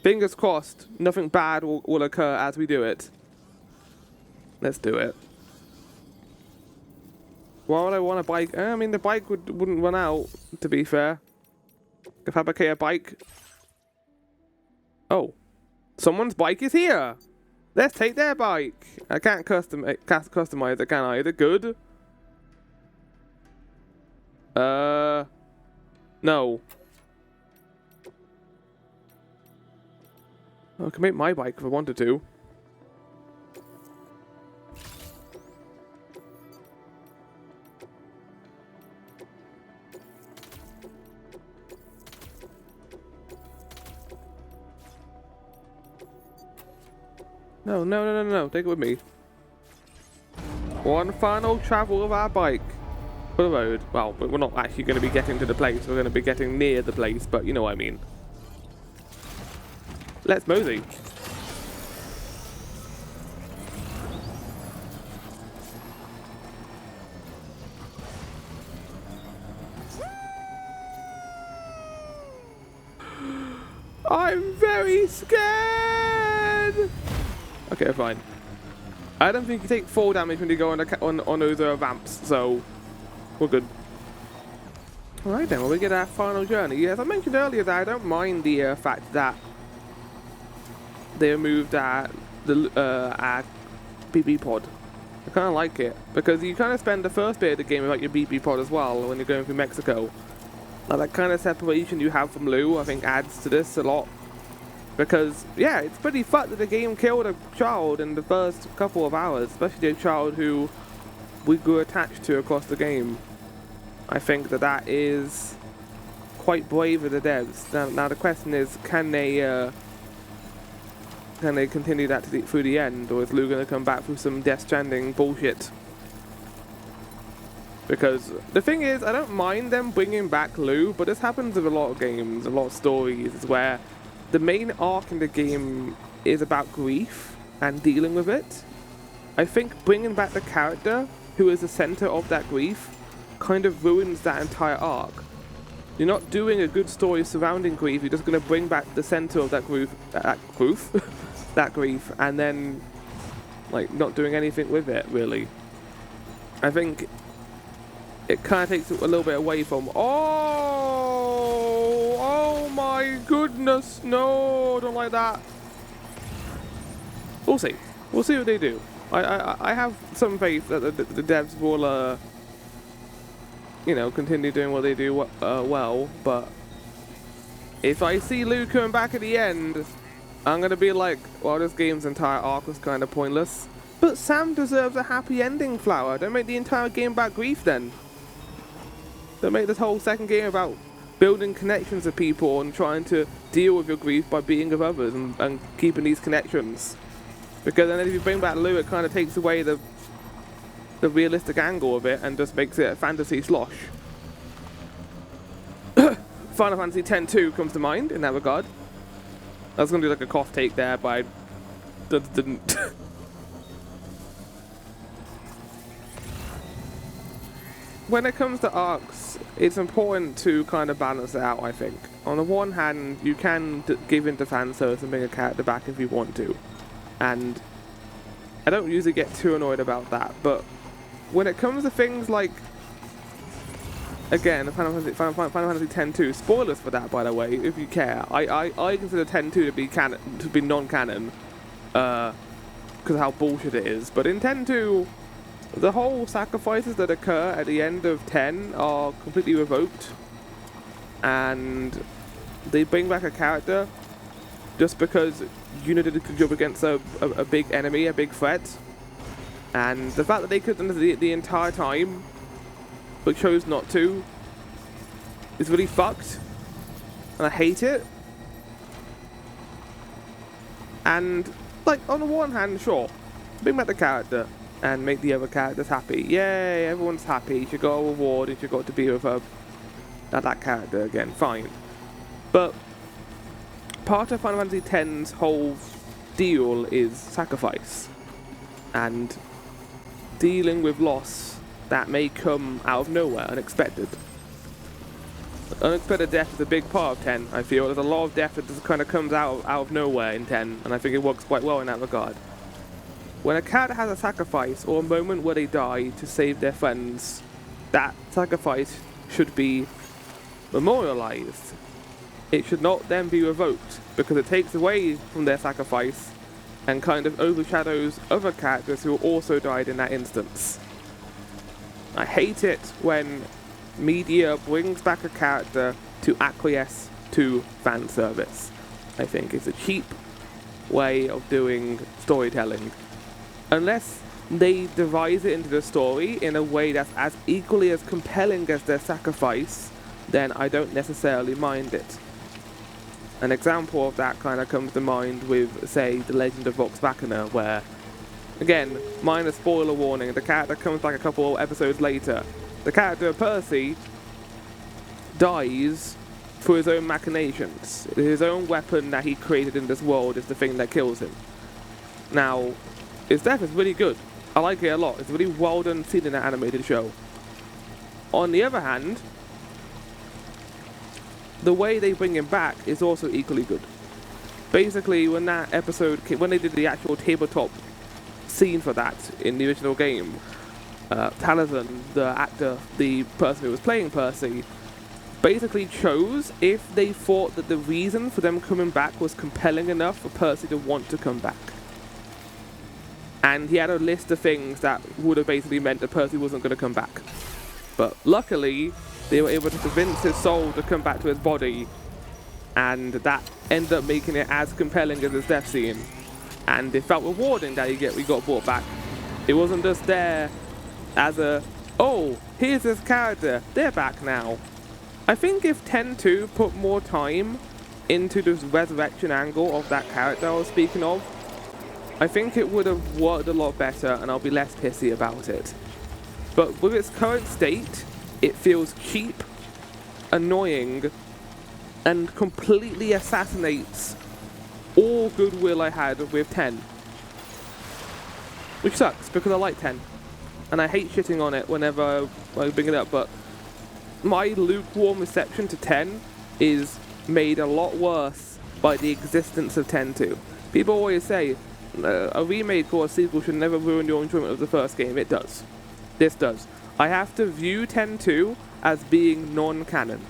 Fingers crossed, nothing bad will occur as we do it. Let's do it. Why would I want a bike? I mean, the bike wouldn't run out, to be fair. Can fabricate a bike. Oh. Someone's bike is here. Let's take their bike. I can't customize it, can I? Is it good? No. I can make my bike if I wanted to. No. Take it with me. One final travel of our bike for the road. Well, but we're not actually going to be getting to the place. We're going to be getting near the place, but you know what I mean. Let's mosey. I'm very scared! Okay, fine. I don't think you take 4 damage when you go on those ramps, so we're good. Alright then, well, we get our final journey. As I mentioned earlier, that I don't mind the fact that they removed our BP pod. I kind of like it, because you kind of spend the first bit of the game without your BP pod as well when you're going through Mexico. Like, that kind of separation you have from Lou, I think, adds to this a lot. Because, yeah, it's pretty fucked that the game killed a child in the first couple of hours, especially a child who we grew attached to across the game. I think that is quite brave of the devs. Now the question is, can they continue that through the end, or is Lou going to come back through some Death Stranding bullshit? Because the thing is, I don't mind them bringing back Lou, but this happens with a lot of games, a lot of stories, where the main arc in the game is about grief and dealing with it. I think bringing back the character who is the center of that grief kind of ruins that entire arc. You're not doing a good story surrounding grief, you're just going to bring back the center of that grief, that grief, and then like not doing anything with it, really. I think it kind of takes a little bit away from, oh my goodness, no, don't like that. We'll see what they do. I have some faith that the devs will you know, continue doing what they do well, but if I see Lou coming back at the end, I'm gonna be like, well, this game's entire arc was kind of pointless. But Sam deserves a happy ending, Flower. Don't make the entire game about grief then. Don't make this whole second game about building connections with people and trying to deal with your grief by being with others and keeping these connections. Because then if you bring back Lou, it kind of takes away the realistic angle of it and just makes it a fantasy slosh. Final Fantasy X-2 comes to mind in that regard. I was going to do like a cough take there, but I didn't. When it comes to arcs, it's important to kind of balance it out, I think. On the one hand, you can give into fan service and bring a character back if you want to. And I don't usually get too annoyed about that, but when it comes to things like, again, Final Fantasy X-2, spoilers for that, by the way, if you care. I consider X-2 to be non-canon, because of how bullshit it is. But in X-2, the whole sacrifices that occur at the end of 10 are completely revoked, and they bring back a character just because you did a good job against a big enemy, a big threat. And the fact that they could have done the entire time, but chose not to, is really fucked. And I hate it. And, like, on the one hand, sure, bring back the character and make the other characters happy. Yay, everyone's happy. You should got a reward if you got to be with that character again. Fine. But part of Final Fantasy X's whole deal is sacrifice. And dealing with loss that may come out of nowhere, unexpected. Unexpected death is a big part of 10, I feel. There's a lot of death that just kind of comes out of nowhere in 10, and I think it works quite well in that regard. When a character has a sacrifice, or a moment where they die to save their friends, that sacrifice should be memorialized. It should not then be revoked, because it takes away from their sacrifice and kind of overshadows other characters who also died in that instance. I hate it when media brings back a character to acquiesce to fan service. I think it's a cheap way of doing storytelling. Unless they devise it into the story in a way that's as equally as compelling as their sacrifice, then I don't necessarily mind it. An example of that kind of comes to mind with, say, The Legend of Vox Machina, where, again, minor spoiler warning, the character comes back a couple episodes later. The character Percy dies for his own machinations. His own weapon that he created in this world is the thing that kills him. Now, his death is really good. I like it a lot. It's a really well done scene in an animated show. On the other hand, the way they bring him back is also equally good. Basically, when that episode, when they did the actual tabletop scene for that in the original game, Taliesin, the actor, the person who was playing Percy, basically chose if they thought that the reason for them coming back was compelling enough for Percy to want to come back. And he had a list of things that would have basically meant that Percy wasn't going to come back. But luckily, they were able to convince his soul to come back to his body, and that ended up making it as compelling as his death scene. And it felt rewarding that he got brought back. It wasn't just there as a, oh, here's this character, they're back now. I think if 10-2 put more time into this resurrection angle of that character I was speaking of, I think it would have worked a lot better and I'll be less pissy about it. But with its current state, it feels cheap, annoying, and completely assassinates all goodwill I had with 10. Which sucks, because I like 10. And I hate shitting on it whenever I bring it up, but my lukewarm reception to 10 is made a lot worse by the existence of 10-2. People always say, a remake or a sequel should never ruin your enjoyment of the first game. It does. This does. I have to view 10-2 as being non-canon.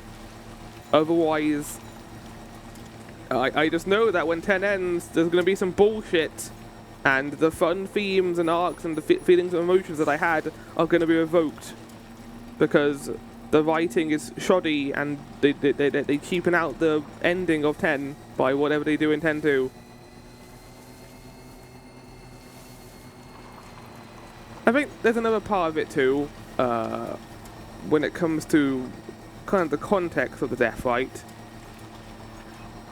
Otherwise, I just know that when 10 ends, there's going to be some bullshit, and the fun themes and arcs and the feelings and emotions that I had are going to be revoked. Because the writing is shoddy, and they cheapen out the ending of 10 by whatever they do in 10-2. I think there's another part of it too, when it comes to kind of the context of the death, right?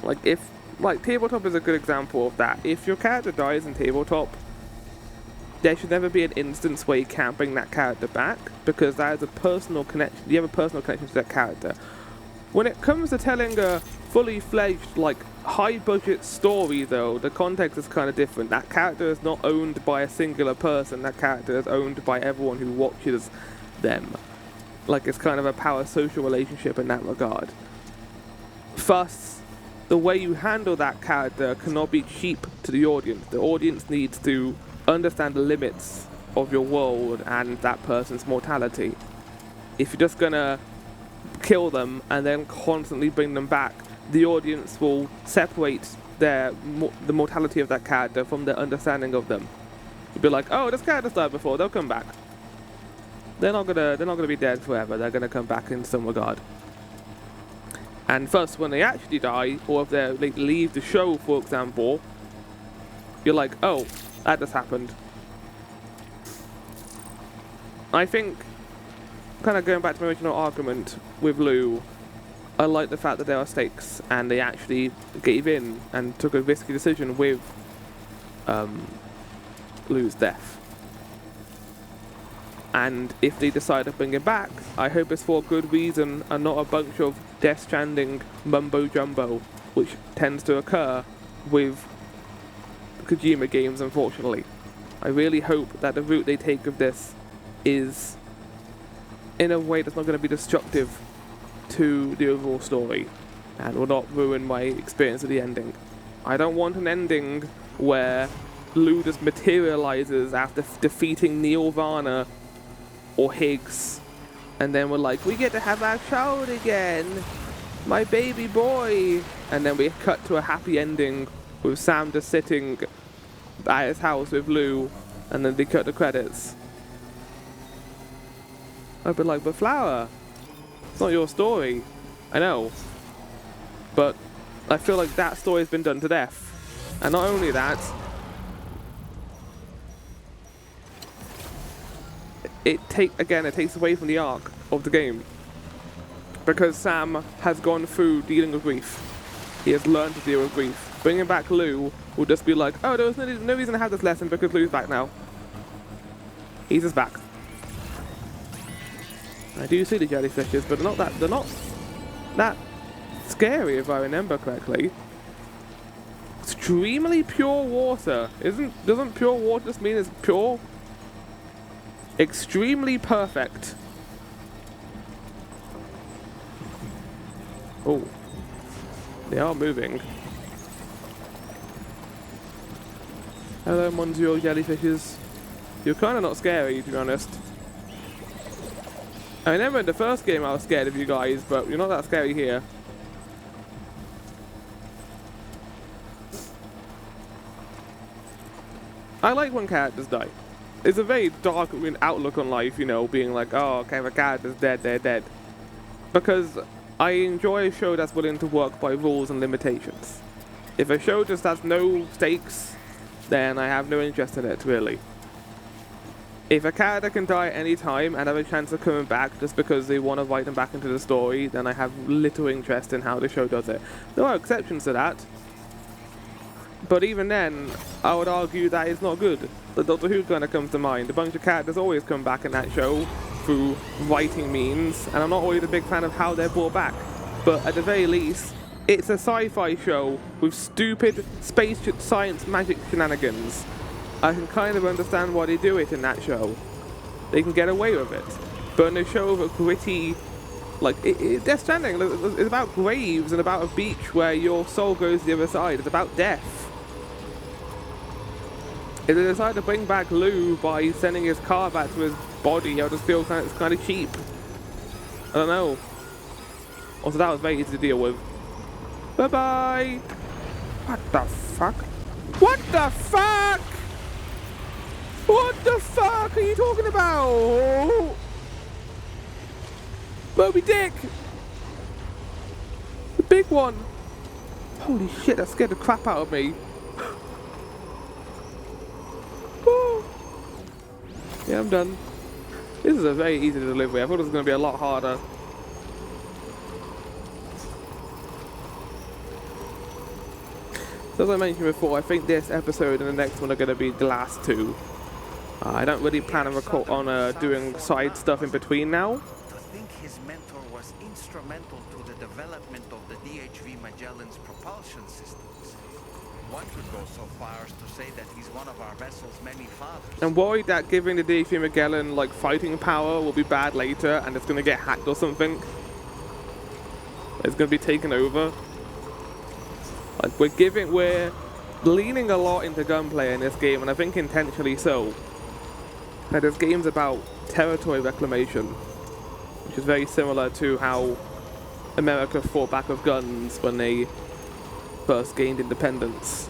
Like Tabletop is a good example of that. If your character dies in Tabletop, there should never be an instance where you can't bring that character back, because that is a personal connection. You have a personal connection to that character. When it comes to telling a fully fledged, like, high-budget story, though, the context is kind of different. That character is not owned by a singular person. That character is owned by everyone who watches them. Like, it's kind of a power-social relationship in that regard. Thus, the way you handle that character cannot be cheap to the audience. The audience needs to understand the limits of your world and that person's mortality. If you're just gonna kill them and then constantly bring them back, the audience will separate the mortality of that character from their understanding of them. You'll be like, oh, this character's died before, they'll come back. They're not gonna be dead forever, they're gonna come back in some regard. And thus, when they actually die, or if they leave the show, for example, you're like, oh, that just happened. I think, kind of going back to my original argument with Lou, I like the fact that there are stakes, and they actually gave in and took a risky decision with Lou's death. And if they decide to bring him back, I hope it's for a good reason and not a bunch of Death Stranding mumbo-jumbo, which tends to occur with Kojima games, unfortunately. I really hope that the route they take of this is in a way that's not going to be destructive to the overall story and will not ruin my experience of the ending. I don't want an ending where Lou just materializes after defeating Neil Varner or Higgs, and then we're like, we get to have our child again, my baby boy, and then we cut to a happy ending with Sam just sitting at his house with Lou, and then they cut the credits. I'd be like, but Flower, it's not your story. I know, but I feel like that story's been done to death. And not only that, it takes away from the arc of the game, because Sam has gone through dealing with grief. He has learned to deal with grief. Bringing back Lou will just be like, oh, there's no reason to have this lesson because Lou's back now. He's just back. I do see the jellyfishes, but they're not that scary if I remember correctly. Extremely pure water. Doesn't pure water just mean it's pure? Extremely perfect. Oh. They are moving. Hello, Monsieur jellyfishes. You're kind of not scary, to be honest. I remember in the first game I was scared of you guys, but you're not that scary here. I like when characters die. It's a very dark outlook on life, you know, being like, oh, okay, if a character's dead, they're dead. Because I enjoy a show that's willing to work by rules and limitations. If a show just has no stakes, then I have no interest in it, really. If a character can die at any time and have a chance of coming back just because they want to write them back into the story, then I have little interest in how the show does it. There are exceptions to that. But even then, I would argue that it's not good. The Doctor Who kind of comes to mind. A bunch of characters always come back in that show through writing means, and I'm not always a big fan of how they're brought back. But at the very least, it's a sci-fi show with stupid space science magic shenanigans. I can kind of understand why they do it in that show. They can get away with it. But in a show of a gritty, like, Death Stranding, it's about graves and about a beach where your soul goes to the other side. It's about death. If they decide to bring back Lou by sending his car back to his body, I just feel it's kind of cheap. I don't know. Also, that was very easy to deal with. Bye-bye! What the fuck? What the fuck? What the fuck are you talking about? Moby Dick! The big one! Holy shit, that scared the crap out of me. Yeah, I'm done. This is a very easy delivery. I thought it was going to be a lot harder. So as I mentioned before, I think this episode and the next one are going to be the last two. I don't really plan on doing side stuff in between now. To think his mentor was instrumental to the development of the DHV Magellan's propulsion systems. One could go so far as to say that he's one of our vessel's many fathers. I'm worried that giving the DHV Magellan like fighting power will be bad later and it's going to get hacked or something. It's going to be taken over. Like we're leaning a lot into gunplay in this game, and I think intentionally so. Now this game's about territory reclamation, which is very similar to how America fought back with guns when they first gained independence.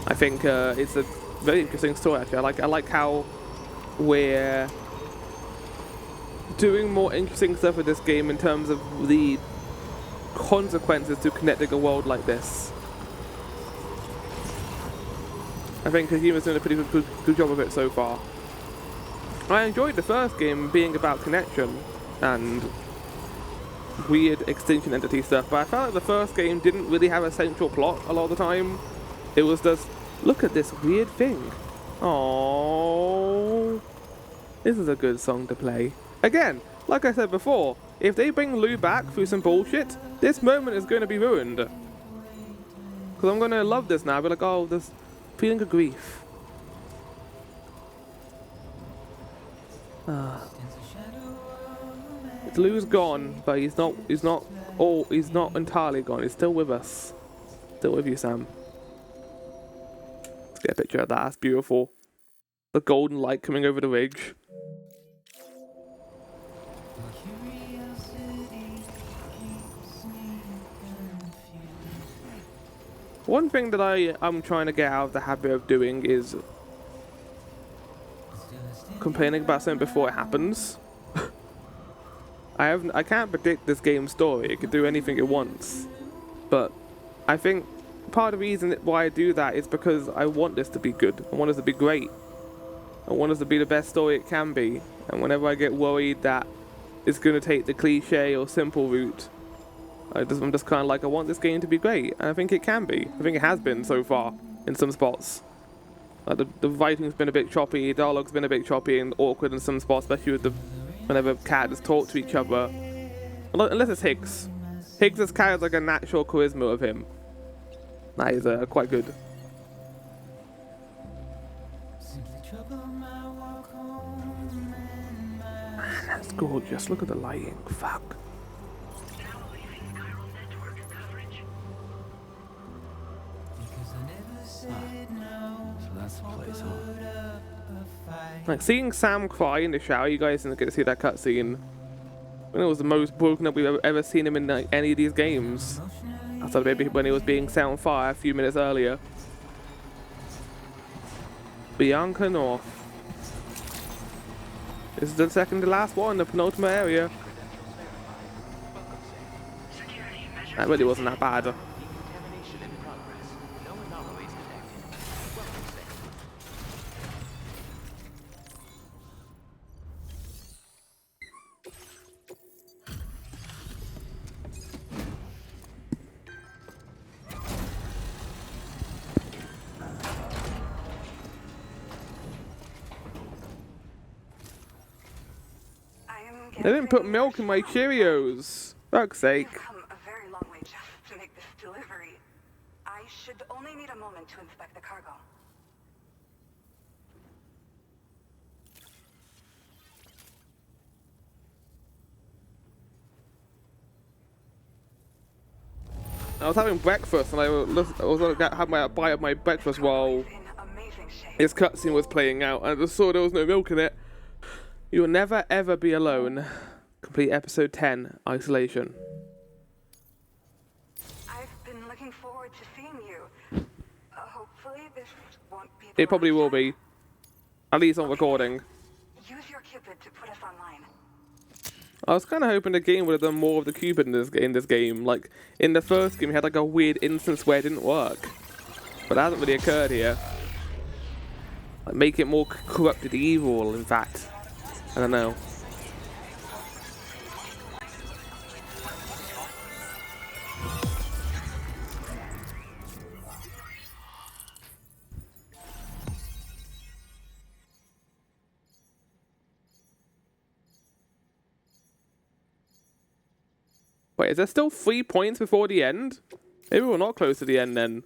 I think it's a very interesting story actually. I like how we're doing more interesting stuff with this game in terms of the consequences to connecting a world like this. I think Kojima's doing a pretty good job of it so far. I enjoyed the first game being about connection and weird extinction entity stuff, but I felt like the first game didn't really have a central plot a lot of the time. It was just, look at this weird thing. Aww. This is a good song to play. Again, like I said before, if they bring Lou back through some bullshit, this moment is going to be ruined. Because I'm going to love this now. I'll be like, oh, this feeling of grief. Lou's gone, but he's not entirely gone. He's still with us. Still with you, Sam. Let's get a picture of that. That's beautiful. The golden light coming over the ridge. One thing that I'm trying to get out of the habit of doing is complaining about something before it happens. I can't predict this game's story. It could do anything it wants. But I think part of the reason why I do that is because I want this to be good. I want this to be great. I want this to be the best story it can be. And whenever I get worried that it's going to take the cliche or simple route, I'm just kind of like, I want this game to be great, and I think it can be. I think it has been so far in some spots. Like the writing's been a bit choppy, dialogue's been a bit choppy and awkward in some spots, especially with whenever characters talk to each other. Unless it's Higgs. Higgs has carries like a natural charisma of him. That is quite good. Man, that's gorgeous. Look at the lighting. Fuck. So that's the place, huh? Like seeing Sam cry in the shower, you guys didn't get to see that cutscene. I think it was the most broken up we've ever seen him in like, any of these games. Outside maybe when he was being set on fire a few minutes earlier. Bianca North. This is the second to last one, the penultimate area. That really wasn't that bad. They didn't put milk in my Cheerios. Fuck's sake. You've come a very long way just to make this delivery. I should only need a moment to inspect the cargo. I was having breakfast and I was gonna have my bite of my breakfast while his cutscene was playing out, and I just saw there was no milk in it. You will never ever be alone. Complete episode 10, Isolation. I've been looking forward to seeing you. Hopefully this won't be the It probably will be. At least on recording. Use your Cupid to put us online. I was kind of hoping the game would have done more of the Cupid in this game. Like, in the first game, we had like a weird instance where it didn't work. But that hasn't really occurred here. Like, make it more corrupted evil, in fact. I don't know. Wait, is there still 3 points before the end? Maybe we're not close to the end then.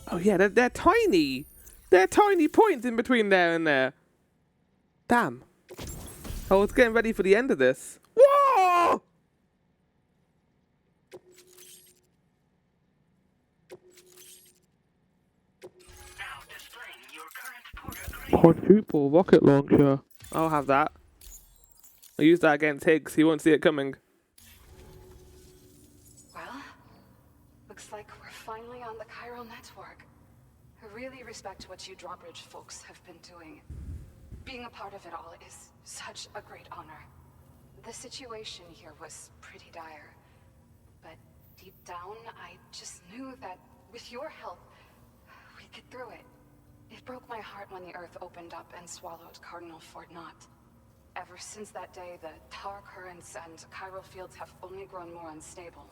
Oh yeah, they're tiny. They're tiny points in between there and there. Damn. I was getting ready for the end of this. Whoa! Quadruple rocket launcher. I'll have that. I'll use that against Higgs. He won't see it coming. Well, looks like we're finally on the chiral network. I really respect what you drawbridge folks have been doing. Being a part of it all is such a great honor. The situation here was pretty dire, but deep down, I just knew that with your help, we'd get through it. It broke my heart when the Earth opened up and swallowed Cardinal Fort Knott. Ever since that day, the tar currents and chiral fields have only grown more unstable.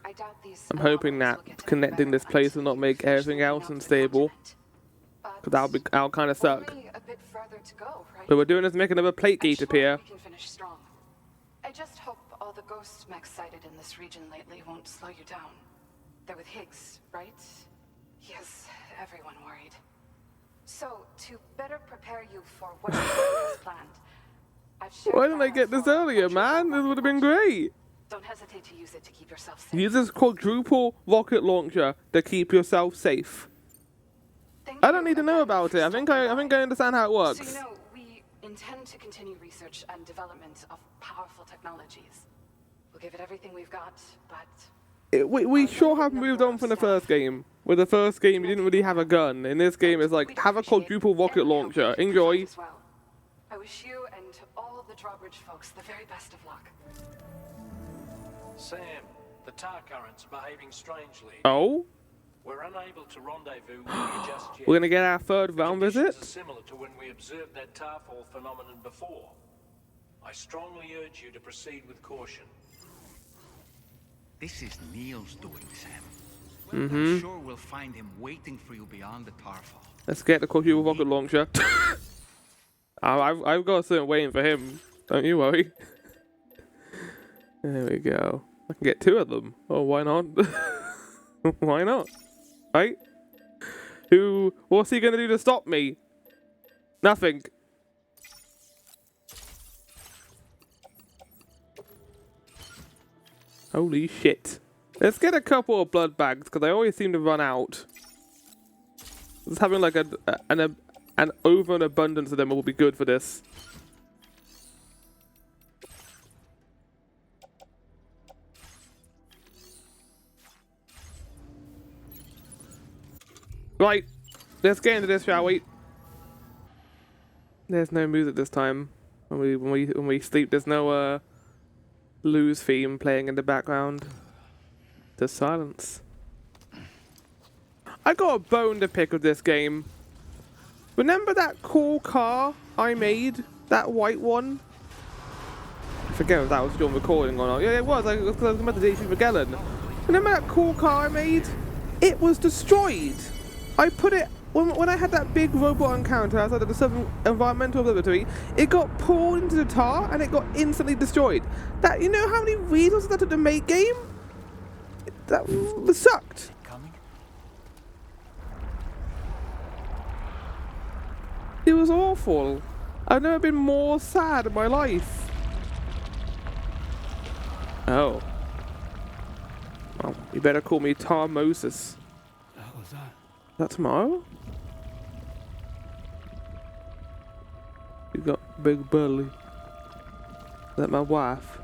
I doubt these. I'm hoping that connecting this place will not make everything else unstable. Because that'll kind of suck. A bit further to go, right? But we're doing is make another plate gate appear. We can finish strong. I just hope all the ghost mechs sighted in this region lately won't slow you down. They're with Higgs, right? He has everyone worried. So, to better prepare you for what you has planned, I've shared. Why didn't I get this earlier, man? This would have been great. Don't hesitate to use it to keep yourself safe. Use this quadruple rocket launcher to keep yourself safe. I don't need to know about it. I think I understand how it works. So you know, we intend to continue research and development of powerful technologies. We'll give it everything we've got, but we sure have moved on from the first game. With the first game, you didn't really have a gun. In this game, it's like, have a quadruple rocket launcher. Enjoy. I wish you and all the drawbridge folks the very best of luck. Sam, the tar currents are behaving strangely. Oh? We're unable to rendezvous with you just yet. We're gonna get our third round visit? Conditions are similar to when we observed that tar fall phenomenon before. I strongly urge you to proceed with caution. This is Neil's doing, Sam. Mm-hmm. I'm sure we'll find him waiting for you beyond the Tarfall. Let's get the computer rocket launcher. I've got something waiting for him. Don't you worry. There we go. I can get 2 of them. Oh, why not? Why not? Right? What's he gonna do to stop me? Nothing. Holy shit. Let's get a couple of blood bags, because I always seem to run out. Just having like an over an abundance of them will be good for this. Right, let's get into this, shall we? There's no music this time. When we sleep, there's no Lou's theme playing in the background. The silence. I got a bone to pick with this game. Remember that cool car I made? That white one? I forget if that was your recording or not. Yeah, it was. I was about the DHV Magellan. Remember that cool car I made? It was destroyed. I put it... When I had that big robot encounter outside of the Southern Environmental Observatory, it got pulled into the tar and it got instantly destroyed. That, you know how many resources that took to make game? That sucked. It was awful. I've never been more sad in my life. Oh. Well, you better call me Tar Moses. What was that? Is that tomorrow? You got big belly. Is that my wife?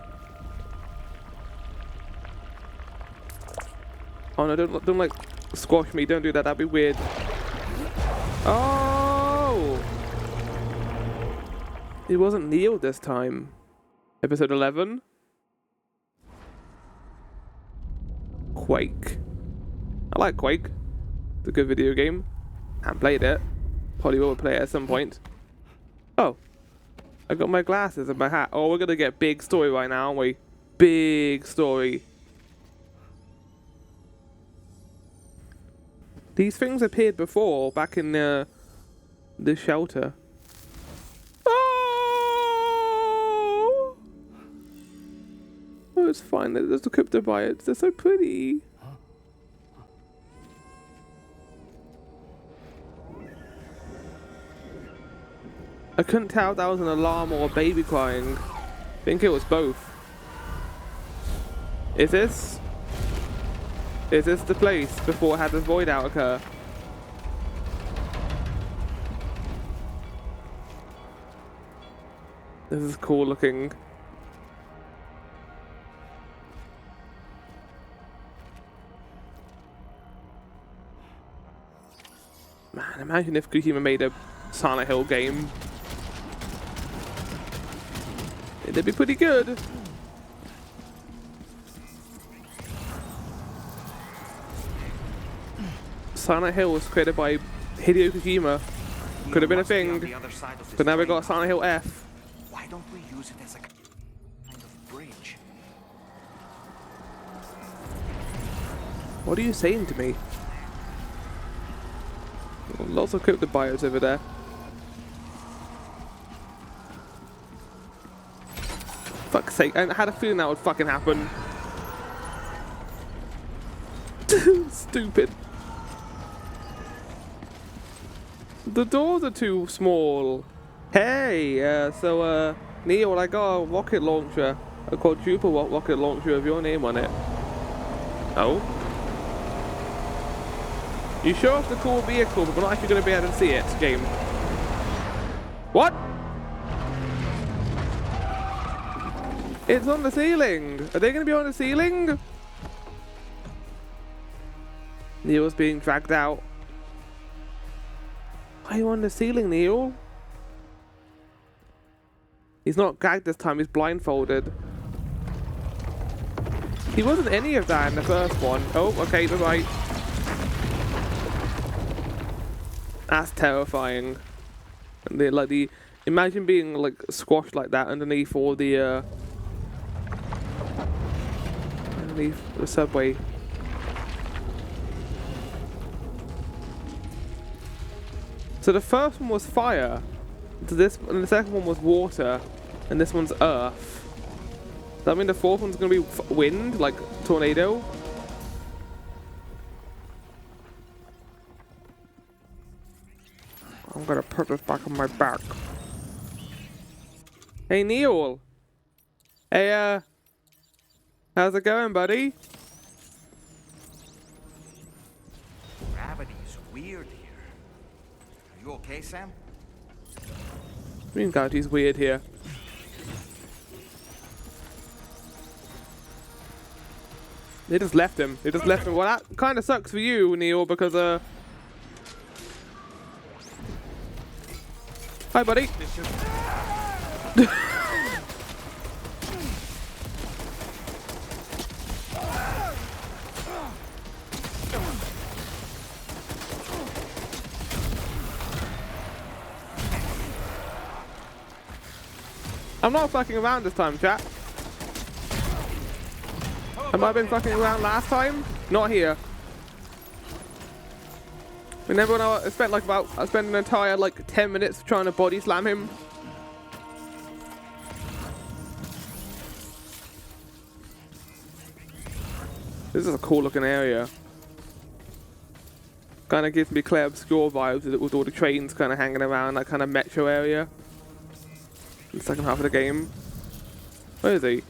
Oh no, don't like squash me, don't do that, that'd be weird. Oh! It wasn't Neil this time. Episode 11. Quake. I like Quake. It's a good video game. I haven't played it. Probably will play it at some point. Oh. I got my glasses and my hat. Oh, we're gonna get big story right now, aren't we? Big story. These things appeared before, back in the shelter. Oh! Oh, it's fine. There's the cryptobiotes. They're so pretty. I couldn't tell if that was an alarm or a baby crying. I think it was both. Is this the place before it had the void out occur? This is cool looking. Man, imagine if Kojima made a Silent Hill game. It'd be pretty good. Silent Hill was created by Hideo Kojima. Could have been a thing, but now we got Silent Hill F. Why don't we use it as a kind of bridge? What are you saying to me? Lots of cryptobiotes over there. Fuck's sake, I had a feeling that would fucking happen. Stupid. The doors are too small. Hey, Neil, I got a rocket launcher. A quadruple rocket launcher with your name on it. Oh? You show off the cool vehicle, but we're not actually going to be able to see it, game. What? It's on the ceiling. Are they going to be on the ceiling? Neil's being dragged out. Why are you on the ceiling, Neil? He's not gagged this time, he's blindfolded. He wasn't any of that in the first one. Oh, okay, you're right. That's terrifying. And the Imagine being like squashed like that underneath all the underneath the subway. So the first one was fire, and the second one was water, and this one's earth. Does that mean the fourth one's gonna be wind, like tornado? I'm gonna put this back on my back. Hey Neil. Hey how's it going, buddy? Gravity's weird here. Are you okay, Sam? I mean, gravity's weird here. They just left him. They just left him. Well, that kind of sucks for you, Neil, because hi, buddy. I'm not fucking around this time, chat. Have I been fucking around last time? Not here. Remember when I spent an entire like 10 minutes trying to body slam him? This is a cool looking area. Kind of gives me Claire Obscure vibes with all the trains kind of hanging around that kind of metro area. In the second half of the game. Where is he?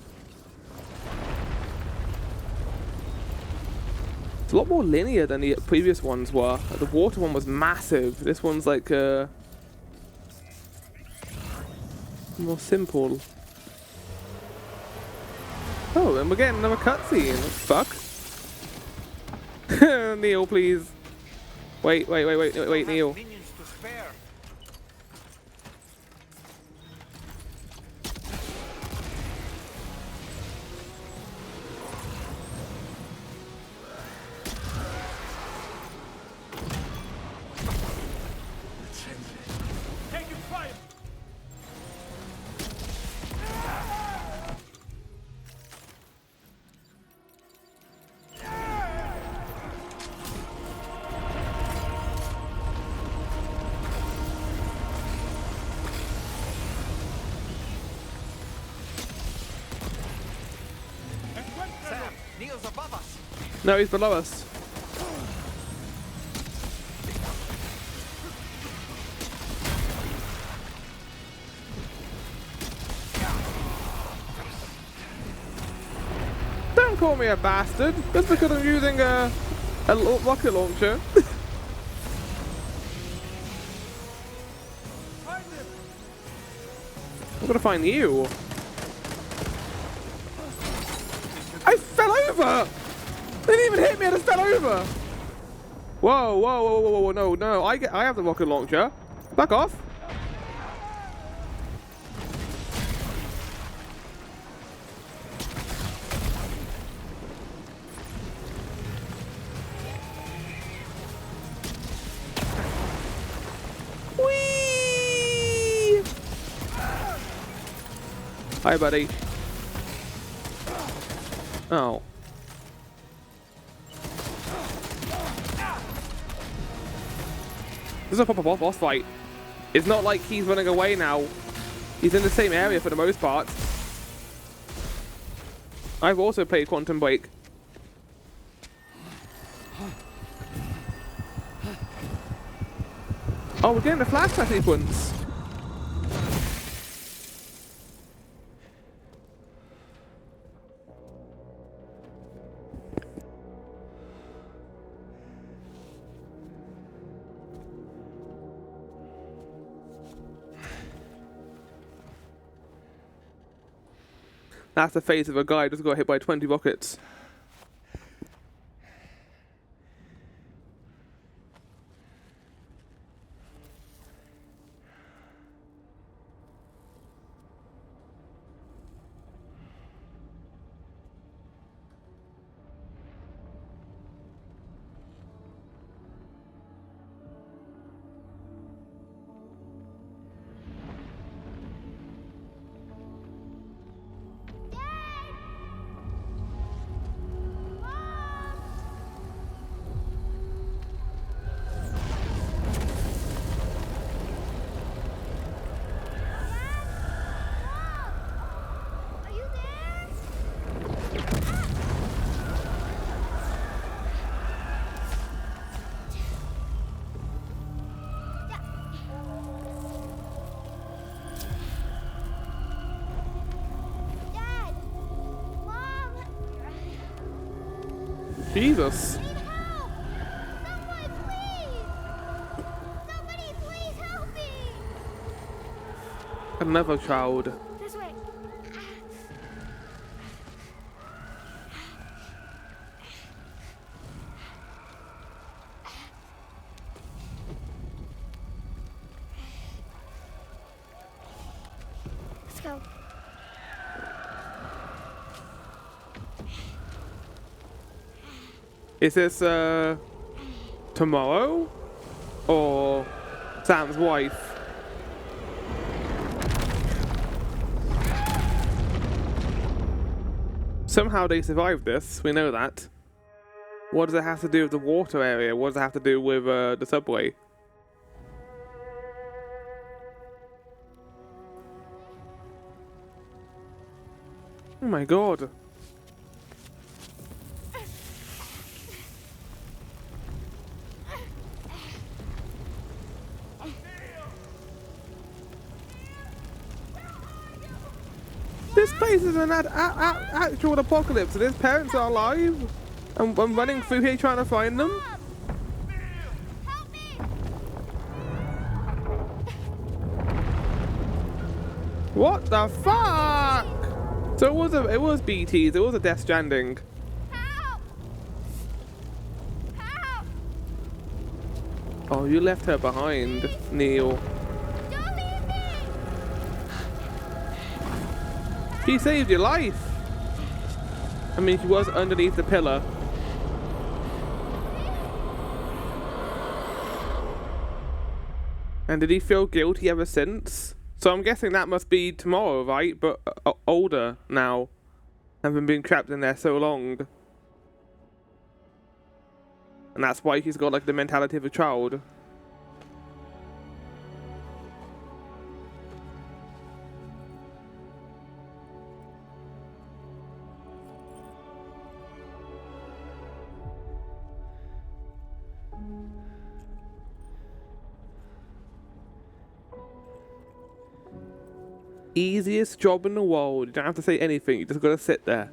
It's a lot more linear than the previous ones were. The water one was massive. This one's like more simple. Oh, and we're getting another cutscene. Fuck. Neil, please. Wait, Neil. Neil's above us. No, he's below us. Don't call me a bastard, just because I'm using a rocket launcher. I'm gonna find you. I fell over! They didn't even hit me, I just fell over! Whoa, no, I have the rocket launcher. Back off. Whee! Hi, buddy. Oh. This is a proper boss fight. It's not like he's running away now. He's in the same area for the most part. I've also played Quantum Break. Oh, we're getting the flashback sequence. That's the face of a guy who just got hit by 20 rockets. Jesus. Another child. This way. Let's go. Is this tomorrow or Sam's wife? Somehow they survived this, we know that. What does it have to do with the water area? What does it have to do with the subway? Oh my god. This place is an actual apocalypse, and his parents are alive. I'm running through here trying to find them. What the fuck? So it was BTs, it was a Death Stranding. Oh, you left her behind, Neil. She saved your life. I mean, she was underneath the pillar. And did he feel guilty ever since? So I'm guessing that must be tomorrow, right? But older now. Having been trapped in there so long. And that's why he's got like the mentality of a child. Easiest job in the world. You don't have to say anything, you just gotta sit there.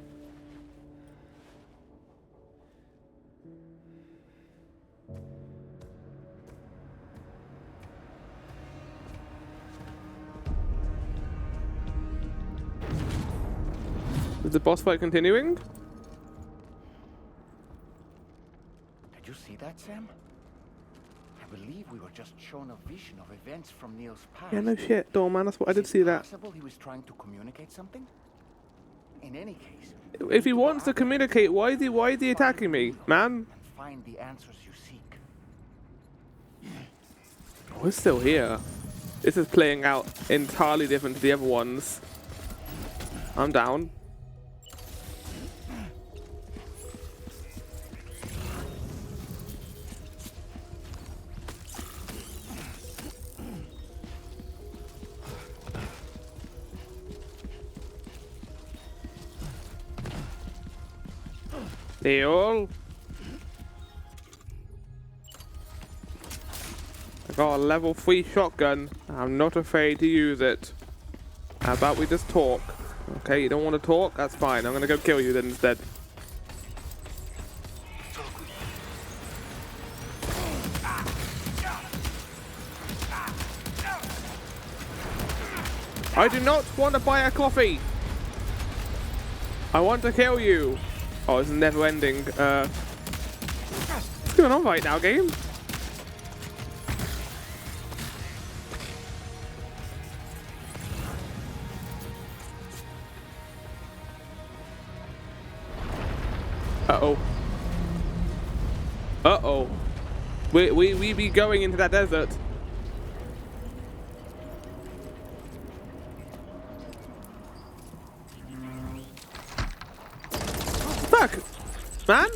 Is the boss fight continuing? Did you see that, Sam? I believe we were just shown a vision of events from Neil's past. Yeah, no shit, Dawn, man, that's what I did see that. Possible he was trying to communicate something? In any case, if he wants to communicate, why is he attacking me, man? And find the answers you seek. We're still here. This is playing out entirely different to the other ones. I'm down. Neil. I got a level 3 shotgun. I'm not afraid to use it. How about we just talk? Okay, you don't want to talk? That's fine. I'm gonna go kill you then instead. I do not want to buy a coffee. I want to kill you. Oh, it's never ending. What's going on right now, game? Uh-oh. Uh-oh. We be going into that desert. Fuck! Man!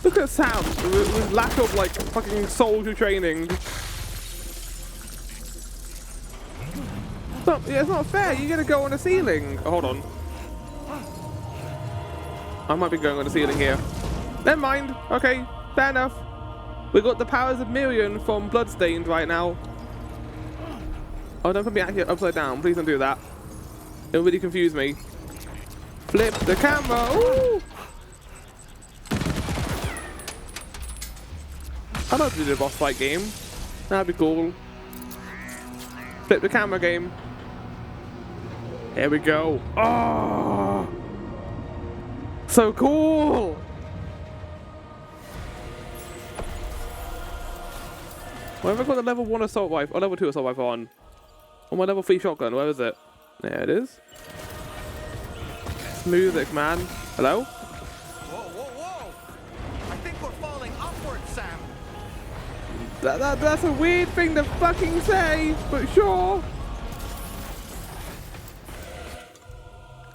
Look at Sam with lack of like fucking soldier training. It's not fair, you gotta go on the ceiling. Oh, hold on. I might be going on the ceiling here. Never mind. Okay, fair enough. We got the powers of Miriam from Bloodstained right now. Oh, don't put me out here upside down. Please don't do that. It'll really confuse me. Flip the camera. Ooh! I'd like to do a boss fight game. That'd be cool. Flip the camera game. Here we go. Oh! So cool! Where have I got the level 1 assault rifle, or level 2 assault rifle on? On my level 3 shotgun, where is it? There it is. Music, man. Hello? Whoa, whoa, whoa! I think we're falling upward, Sam. That's a weird thing to fucking say, but sure.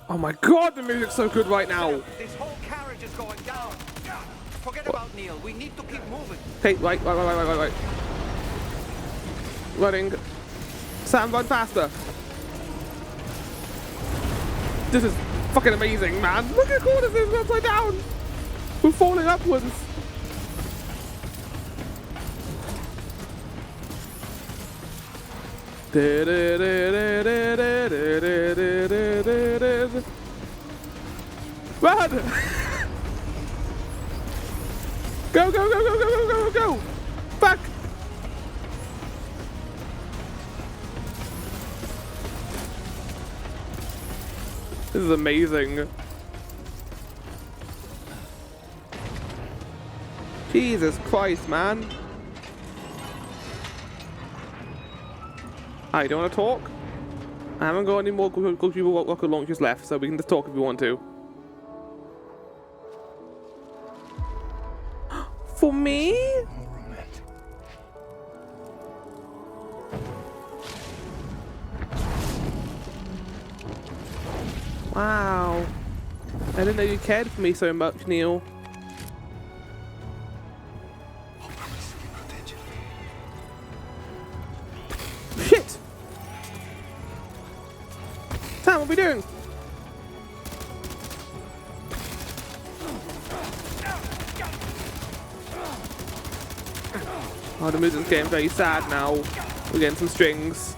Oh my god, the music's so good right now. This whole carriage is going down. Forget about Neil. We need to keep moving. Okay, right. Running. Sam, run faster. This is fucking amazing, man. Look how cool this is upside down. We're falling upwards. Run! Go! Back! This is amazing. Jesus Christ, man. Hi, do you want to talk? I haven't got any more rocket launchers left, so we can just talk if you want to. For me? Wow. I didn't know you cared for me so much, Neil. Shit! Sam, what are we doing? Oh, the music's getting very sad now. We're getting some strings.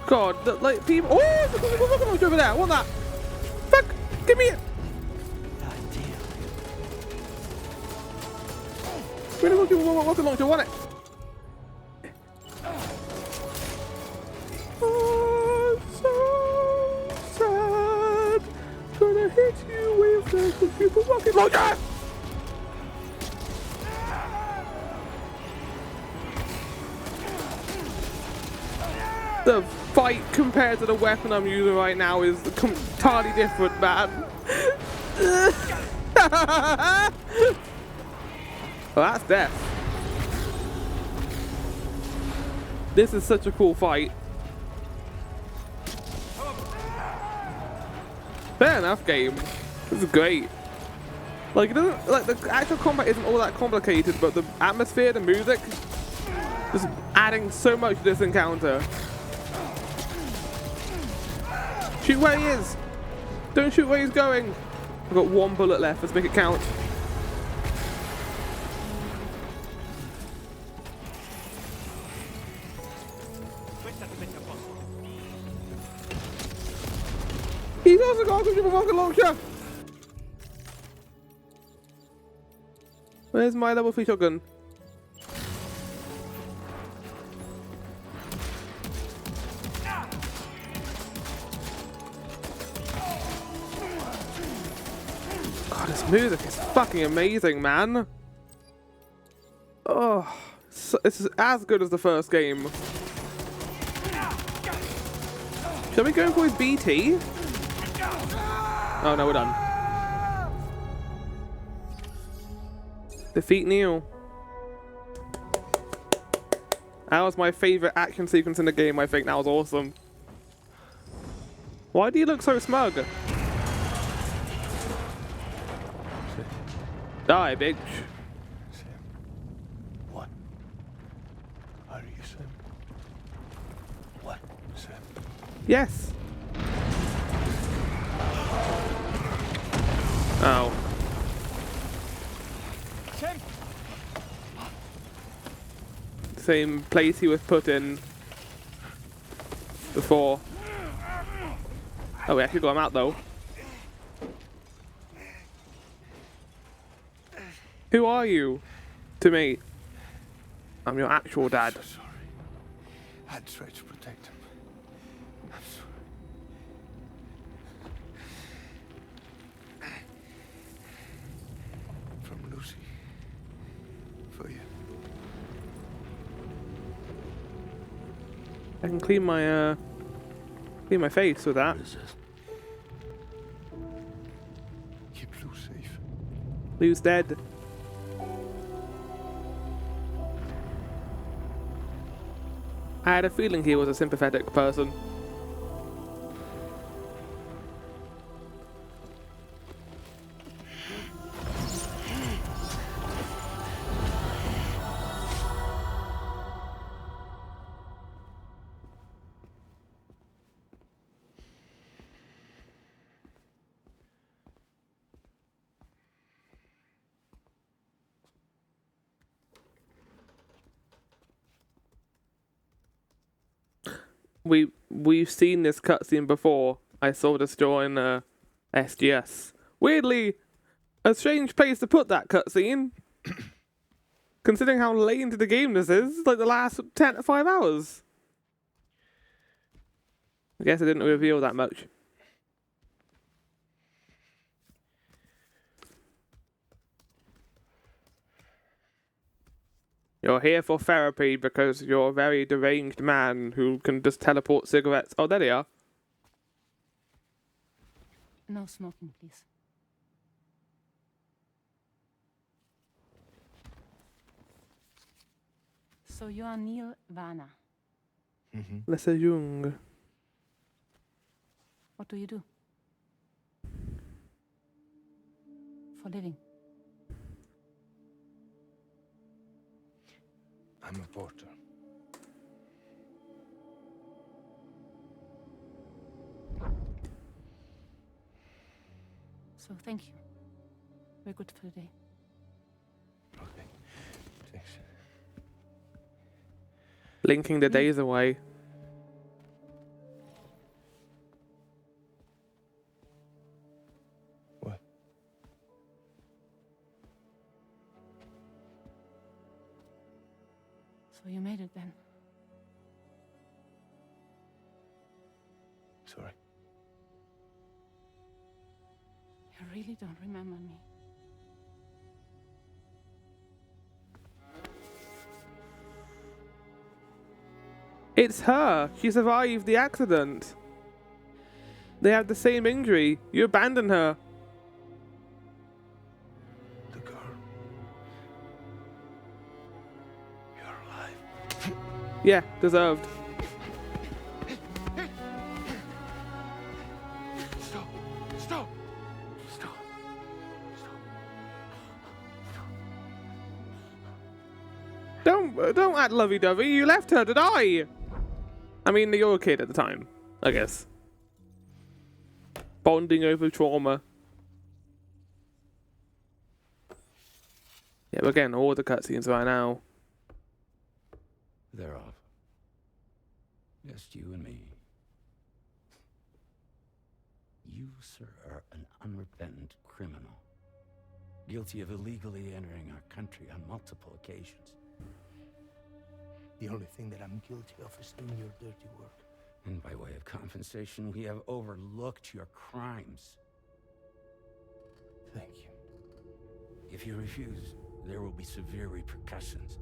God, like people. Oh, there's a rocket launcher over there. I want that. Fuck! Give me it. Where the rocket launcher? I want it. Oh, so sad. Gonna hit you with the computer rocket launcher. The fight compared to the weapon I'm using right now is entirely different, man. Well, that's death. This is such a cool fight. Fair enough, game. This is great. Like, it doesn't, like, the actual combat isn't all that complicated, but the atmosphere, the music, just adding so much to this encounter. Shoot where he is! Don't shoot where he's going! I've got one bullet left, let's make it count. He's also got a rocket launcher! Where's my level 3 shotgun? God, this music is fucking amazing, man. Oh, this is as good as the first game. Shall we go for his BT? Oh no, we're done. Defeat Neil. That was my favorite action sequence in the game. I think that was awesome. Why do you look so smug? Die, bitch. Sam. What? Are you Sam? What, Sam? Yes. Oh. Sam. Same place he was put in before. Oh, we actually got him out though. Who are you? To me. I'm your actual dad. I'm so sorry. I tried to protect him. I'm sorry. From Lucy. For you. I can clean my face with that. What is this? Keep Lou safe. Lou's dead. I had a feeling he was a sympathetic person. We've seen this cutscene before. I saw this during SGS. Weirdly, a strange place to put that cutscene. Considering how late into the game this is, like the last 10 to 5 hours. I guess it didn't reveal that much. You're here for therapy because you're a very deranged man who can just teleport cigarettes. Oh, there they are. No smoking, please. So you are Neil Varner. Lesser Jung. What do you do? For living? I'm a porter. So thank you. We're good for the day. Okay. Thanks. Linking the days away. What? So you made it then? Sorry. You really don't remember me. It's her. She survived the accident. They have the same injury. You abandoned her. The girl. You're alive. Yeah, deserved. Stop. Stop. Stop. Don't act lovey-dovey. You left her to die. I mean, you were a kid at the time, I guess. Bonding over trauma. Yeah, we're getting all the cutscenes right now. They're off. Just you and me. You, sir, are an unrepentant criminal. Guilty of illegally entering our country on multiple occasions. The only thing that I'm guilty of is doing your dirty work. And by way of compensation, we have overlooked your crimes. Thank you. If you refuse, there will be severe repercussions.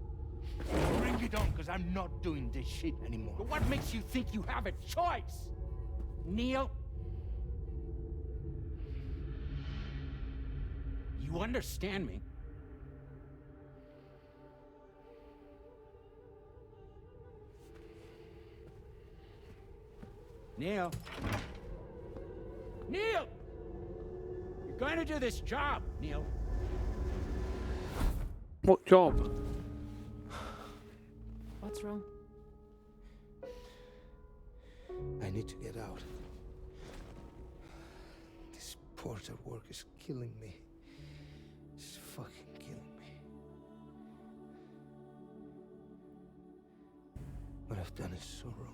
Bring it on, because I'm not doing this shit anymore. But what makes you think you have a choice? Neil? You understand me? Neil? Neil! You're going to do this job, Neil. What job? What's wrong? I need to get out. This porter work is killing me. It's fucking killing me. What I've done is so wrong.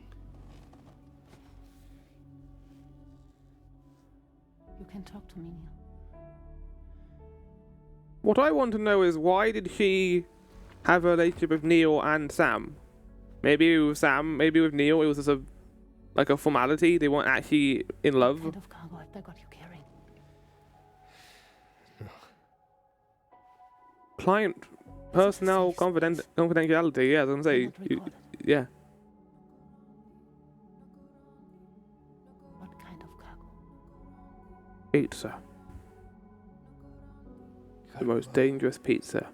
You can talk to me, Neil. What I want to know is why did she have a relationship with Neil and Sam? Maybe with Sam, maybe with Neil, it was just like a formality. They weren't actually in love. What kind of cargo have they got you carrying? Client, personnel, confidentiality. Yeah, I was gonna say. Yeah. What kind of cargo? Pizza. The most dangerous pizza.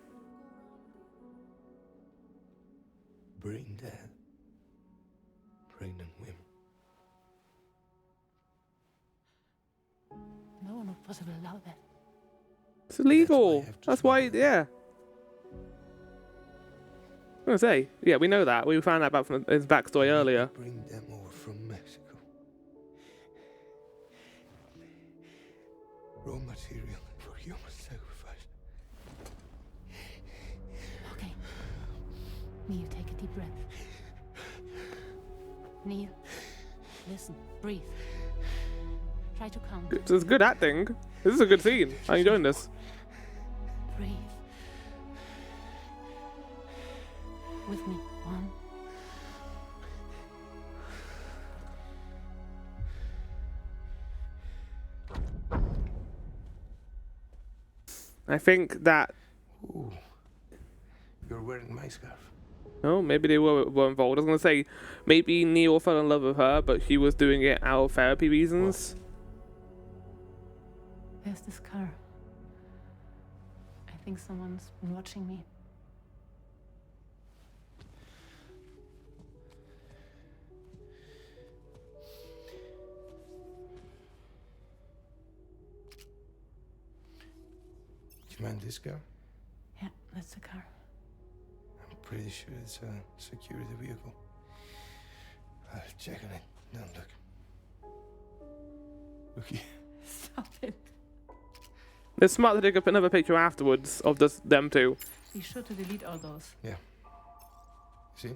Brain dead. Pregnant women. No one would possibly allow that. It's illegal. That's why, yeah. I'm gonna say, yeah, we know that. We found out about from his backstory earlier. Bring them over from Mexico. Raw material for human sacrifice. Okay. Neil, take a deep breath. Neil, listen, breathe. Try to count. It's good acting. This is a good scene. I'm enjoying this. Breathe. With me. 1. I think that. Ooh, you're wearing my scarf. Oh, maybe they were involved. I was gonna say, maybe Neil fell in love with her, but she was doing it out of therapy reasons. There's this car. I think someone's been watching me. Do you mind this car? Yeah, that's the car. I'm pretty sure it's a security vehicle. I'll check on it. Now look. Look here. Stop it. It's smart to take up another picture afterwards of just them two. Be sure to delete all those. Yeah. See?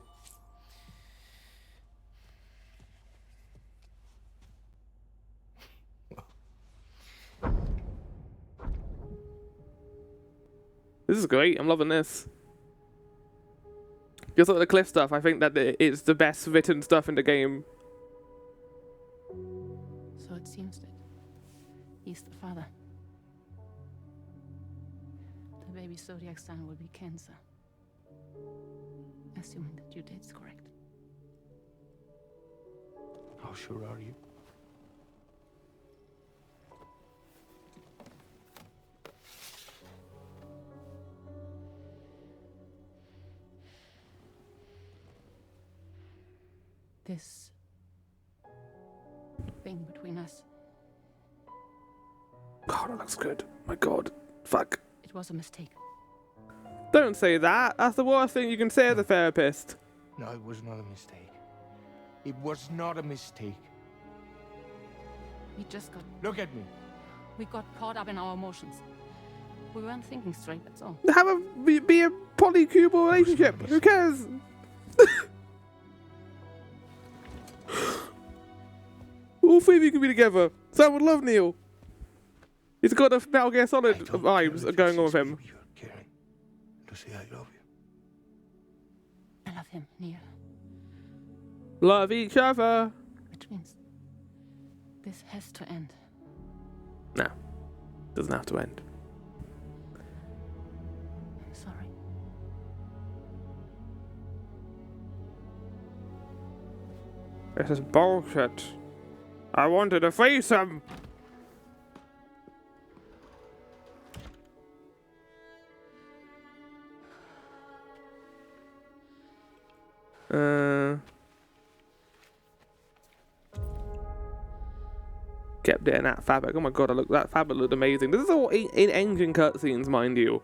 This is great. I'm loving this. Just like the cliff stuff, I think that it's the best written stuff in the game. So it seems that he's the father. The baby's zodiac sign will be Cancer. Assuming that due date's correct. How sure are you? This thing between us. God, that looks good. My God. Fuck. It was a mistake. Don't say that. That's the worst thing you can say as a therapist. No, it was not a mistake. It was not a mistake. We just got... Look at me. We got caught up in our emotions. We weren't thinking straight, that's all. Have a be a polycubal relationship. Who cares? All three of you can be together. Sam would love Neil. He's got a Metal Gear Solid vibes going on with him. To say I love you. I love him, Neil. Love each other. Which means this has to end. No. Doesn't have to end. I'm sorry. This is bullshit. I wanted to face him. Kept getting that fabric. Oh my god, that fabric looked amazing. This is all in-engine cutscenes, mind you.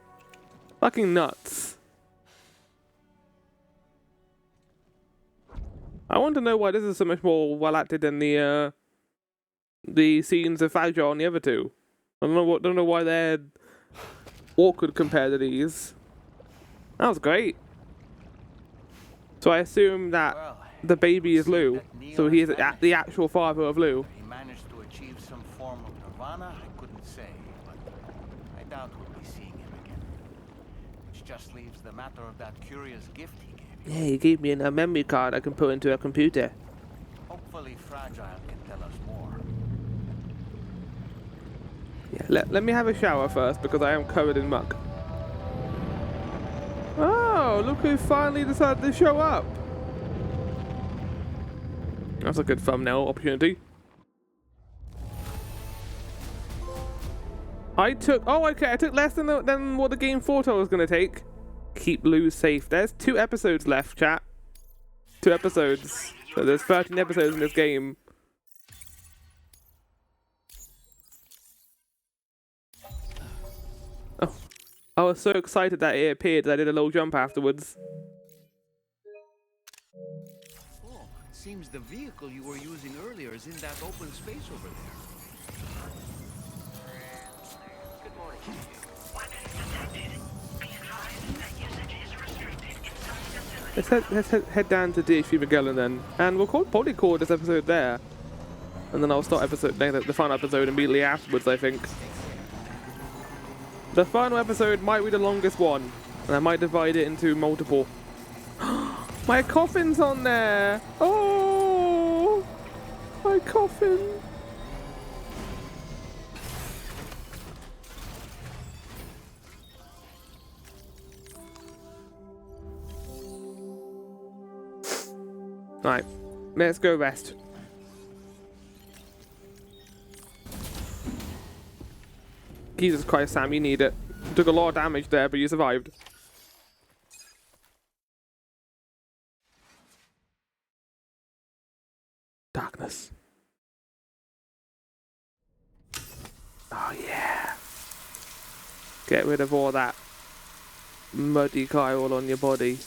Fucking nuts. I want to know why this is so much more well acted than the scenes of Fragile and the other two. I don't know why they're awkward compared to these. That was great. So I assume that the baby is Lou. So he is the actual father of Lou. He managed to achieve some form of nirvana, I couldn't say, but I doubt we'll be seeing him again. just leaves the matter of that curious gift he gave Yeah, he gave me a memory card I can put into a computer. you. Hopefully Fragile can tell us more. Yeah, let me have a shower first because I am covered in muck. Oh, look who finally decided to show up. That's a good thumbnail opportunity. I took less than what the game thought I was going to take. Keep Lou safe. There's 2 episodes left, chat. 2 episodes. So there's 13 episodes in this game. Oh, I was so excited that it appeared that I did a little jump afterwards. Oh, seems the vehicle you were using earlier is in that open space over there. Good morning. Let's head down to DHV Magellan then, and we'll probably call this episode there, and then I'll start the final episode immediately afterwards. I think the final episode might be the longest one, and I might divide it into multiple. My coffin's on there. Oh, my coffin. Right, let's go rest. Jesus Christ, Sam, you need it. You took a lot of damage there, but you survived. Darkness. Oh yeah. Get rid of all that muddy chiral on your body.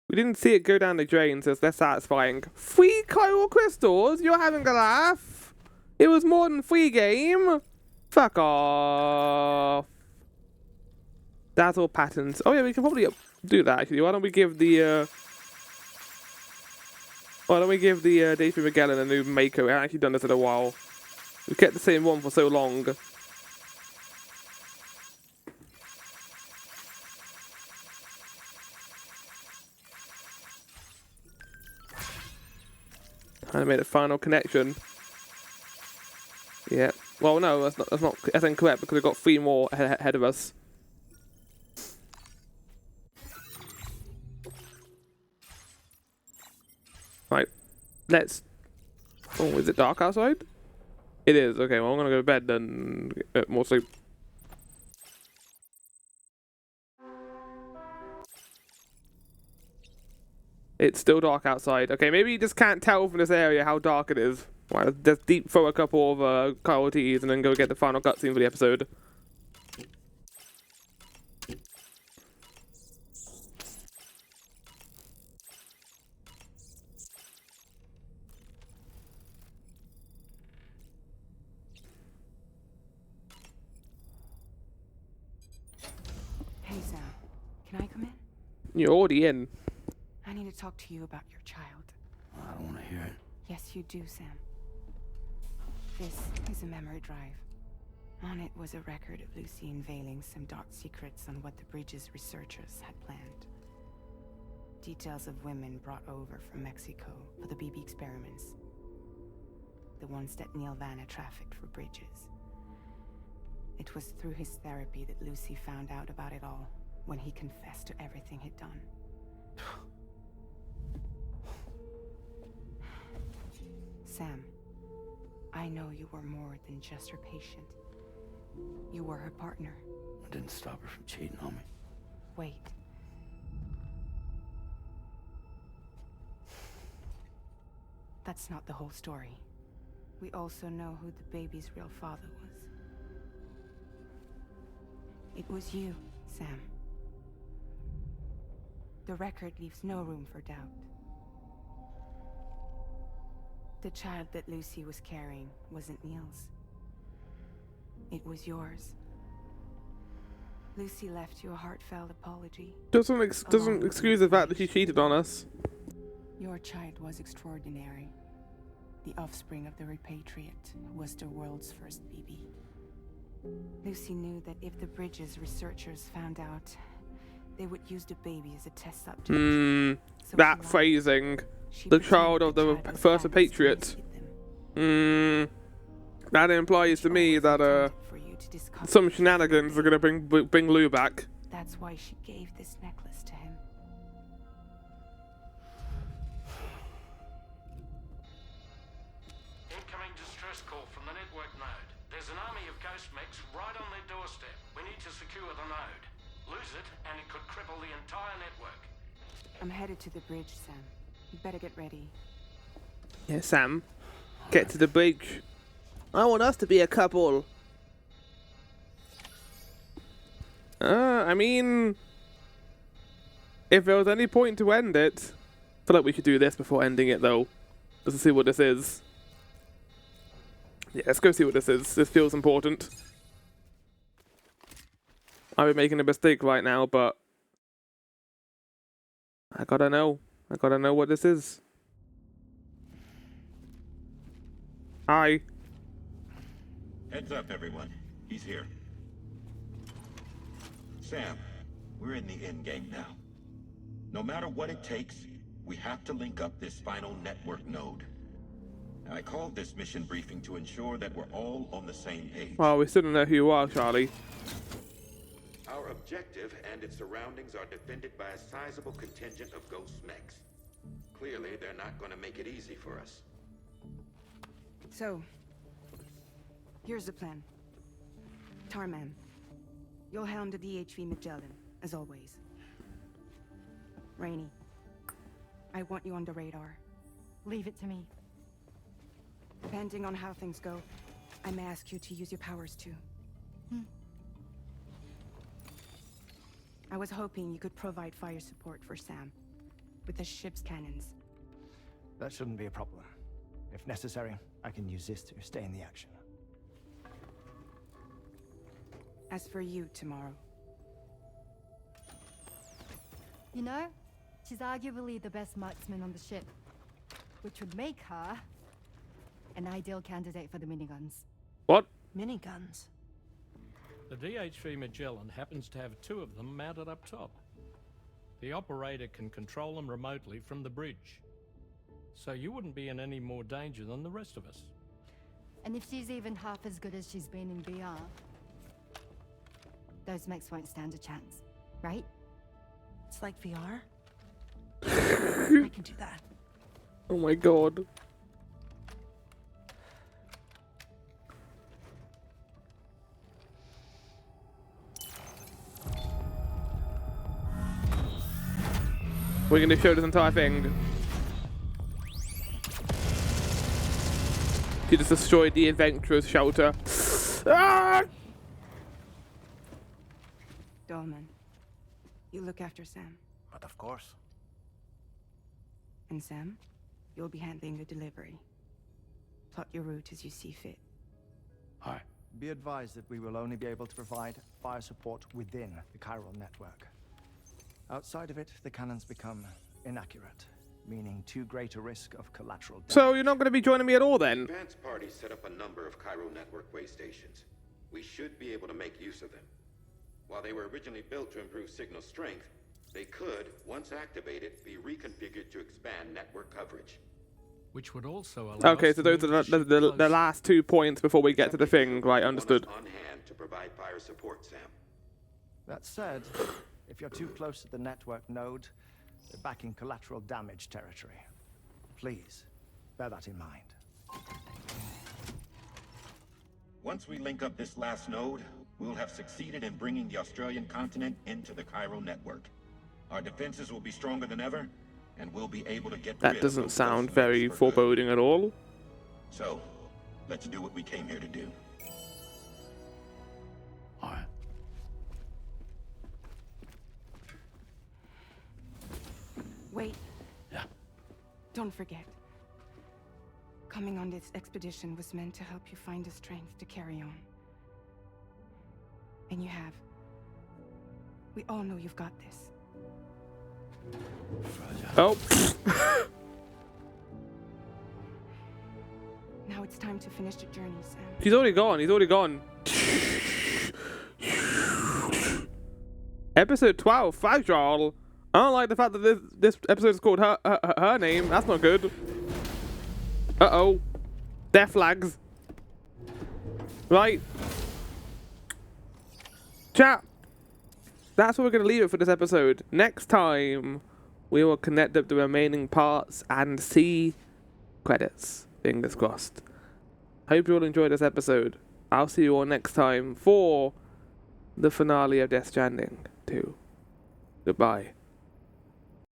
We didn't see it go down the drain, so it's less satisfying. 3 chiral crystals? You're having a laugh? It was more than 3 game? Fuck off. Dazzle patterns. Oh yeah, we can probably do that actually. Why don't we give the DHV Magellan a new maker? We haven't actually done this in a while. We've kept the same one for so long. I made a final connection. Yeah. Well, no, that's incorrect because we've got 3 more ahead of us. Right. Let's. Oh, is it dark outside? It is. Okay. Well, I'm gonna go to bed then. Get more sleep. It's still dark outside. Okay, maybe you just can't tell from this area how dark it is. Right, let's deep throw a couple of coyotes and then go get the final cutscene for the episode. Hey, Sam. Can I come in? You're already in. I need to talk to you about your child. I don't want to hear it. Yes, you do, Sam. This is a memory drive. On it was a record of Lucy unveiling some dark secrets on what the Bridges researchers had planned. Details of women brought over from Mexico for the BB experiments. The ones that Neil Vanna trafficked for Bridges. It was through his therapy that Lucy found out about it all, when he confessed to everything he'd done. Sam, I know you were more than just her patient. You were her partner. I didn't stop her from cheating on me. Wait. That's not the whole story. We also know who the baby's real father was. It was you, Sam. The record leaves no room for doubt. The child that Lucy was carrying wasn't Neil's. It was yours. Lucy left you a heartfelt apology. Doesn't excuse the fact that she cheated on us. Your child was extraordinary. The offspring of the repatriate was the world's first BB. Lucy knew that if the Bridges researchers found out, they would use the baby as a test subject. So that phrasing. The child of the first repatriate. That implies to me that some shenanigans are gonna bring Lou back. That's why she gave this necklace to him. Incoming distress call from the network node. There's an army of ghost mechs right on their doorstep. We need to secure the node. Lose it, and it could cripple the entire network. I'm headed to the bridge, Sam. You better get ready. Yeah, Sam. Get to the bridge. I want us to be a couple. I mean, if there was any point to end it, I feel like we should do this before ending it, though. Let's see what this is. Yeah, let's go see what this is. This feels important. I'll be making a mistake right now, but I gotta know. I gotta know what this is. Hi. Heads up, everyone. He's here. Sam, we're in the end game now. No matter what it takes, we have to link up this final network node. I called this mission briefing to ensure that we're all on the same page. Well, we still don't know who you are, Charlie. Our objective and its surroundings are defended by a sizable contingent of ghost mechs. Clearly, they're not going to make it easy for us. So, here's the plan. Tarman, you'll helm the DHV Magellan, as always. Rainey, I want you on the radar. Leave it to me. Depending on how things go, I may ask you to use your powers too. I was hoping you could provide fire support for Sam, with the ship's cannons. That shouldn't be a problem. If necessary, I can use this to stay in the action. As for you, tomorrow. You know, she's arguably the best marksman on the ship, which would make her an ideal candidate for the miniguns. What? Miniguns? The DHV Magellan happens to have 2 of them mounted up top. The operator can control them remotely from the bridge. So you wouldn't be in any more danger than the rest of us. And if she's even half as good as she's been in VR, those mechs won't stand a chance, right? It's like VR? I can do that. Oh my god. We're going to show this entire thing. He just destroyed the adventurer's shelter. Ah! Dolman, you look after Sam. But of course. And Sam, you'll be handling the delivery. Plot your route as you see fit. Hi. Be advised that we will only be able to provide fire support within the chiral network. Outside of it, the cannons become inaccurate, meaning too great a risk of collateral damage. So you're not going to be joining me at all then? Advanced parties set up a number of chiral network way stations. We should be able to make use of them. While they were originally built to improve signal strength, they could, once activated, be reconfigured to expand network coverage. Which would also allow okay, so those are the last 2 points before we get to the thing, right? Understood. On hand to provide fire support, Sam. That said, if you're too close to the network node, you're back in collateral damage territory. Please, bear that in mind. Once we link up this last node, we'll have succeeded in bringing the Australian continent into the chiral network. Our defenses will be stronger than ever, and we'll be able to get rid That of doesn't those sound ghost very mechs for good. foreboding at all. So, let's do what we came here to do. Alright. Wait. Yeah. Don't forget. Coming on this expedition was meant to help you find the strength to carry on. And you have. We all know you've got this. Oh. it's time to finish the journey, Sam. He's already gone. He's already gone. Episode 12, Fragile. I don't like the fact that this episode is called her name. That's not good. Uh-oh. Death flags. Right. Chat. That's where we're going to leave it for this episode. Next time, we will connect up the remaining parts and see credits. Fingers crossed. Hope you all enjoyed this episode. I'll see you all next time for the finale of Death Stranding 2. Goodbye.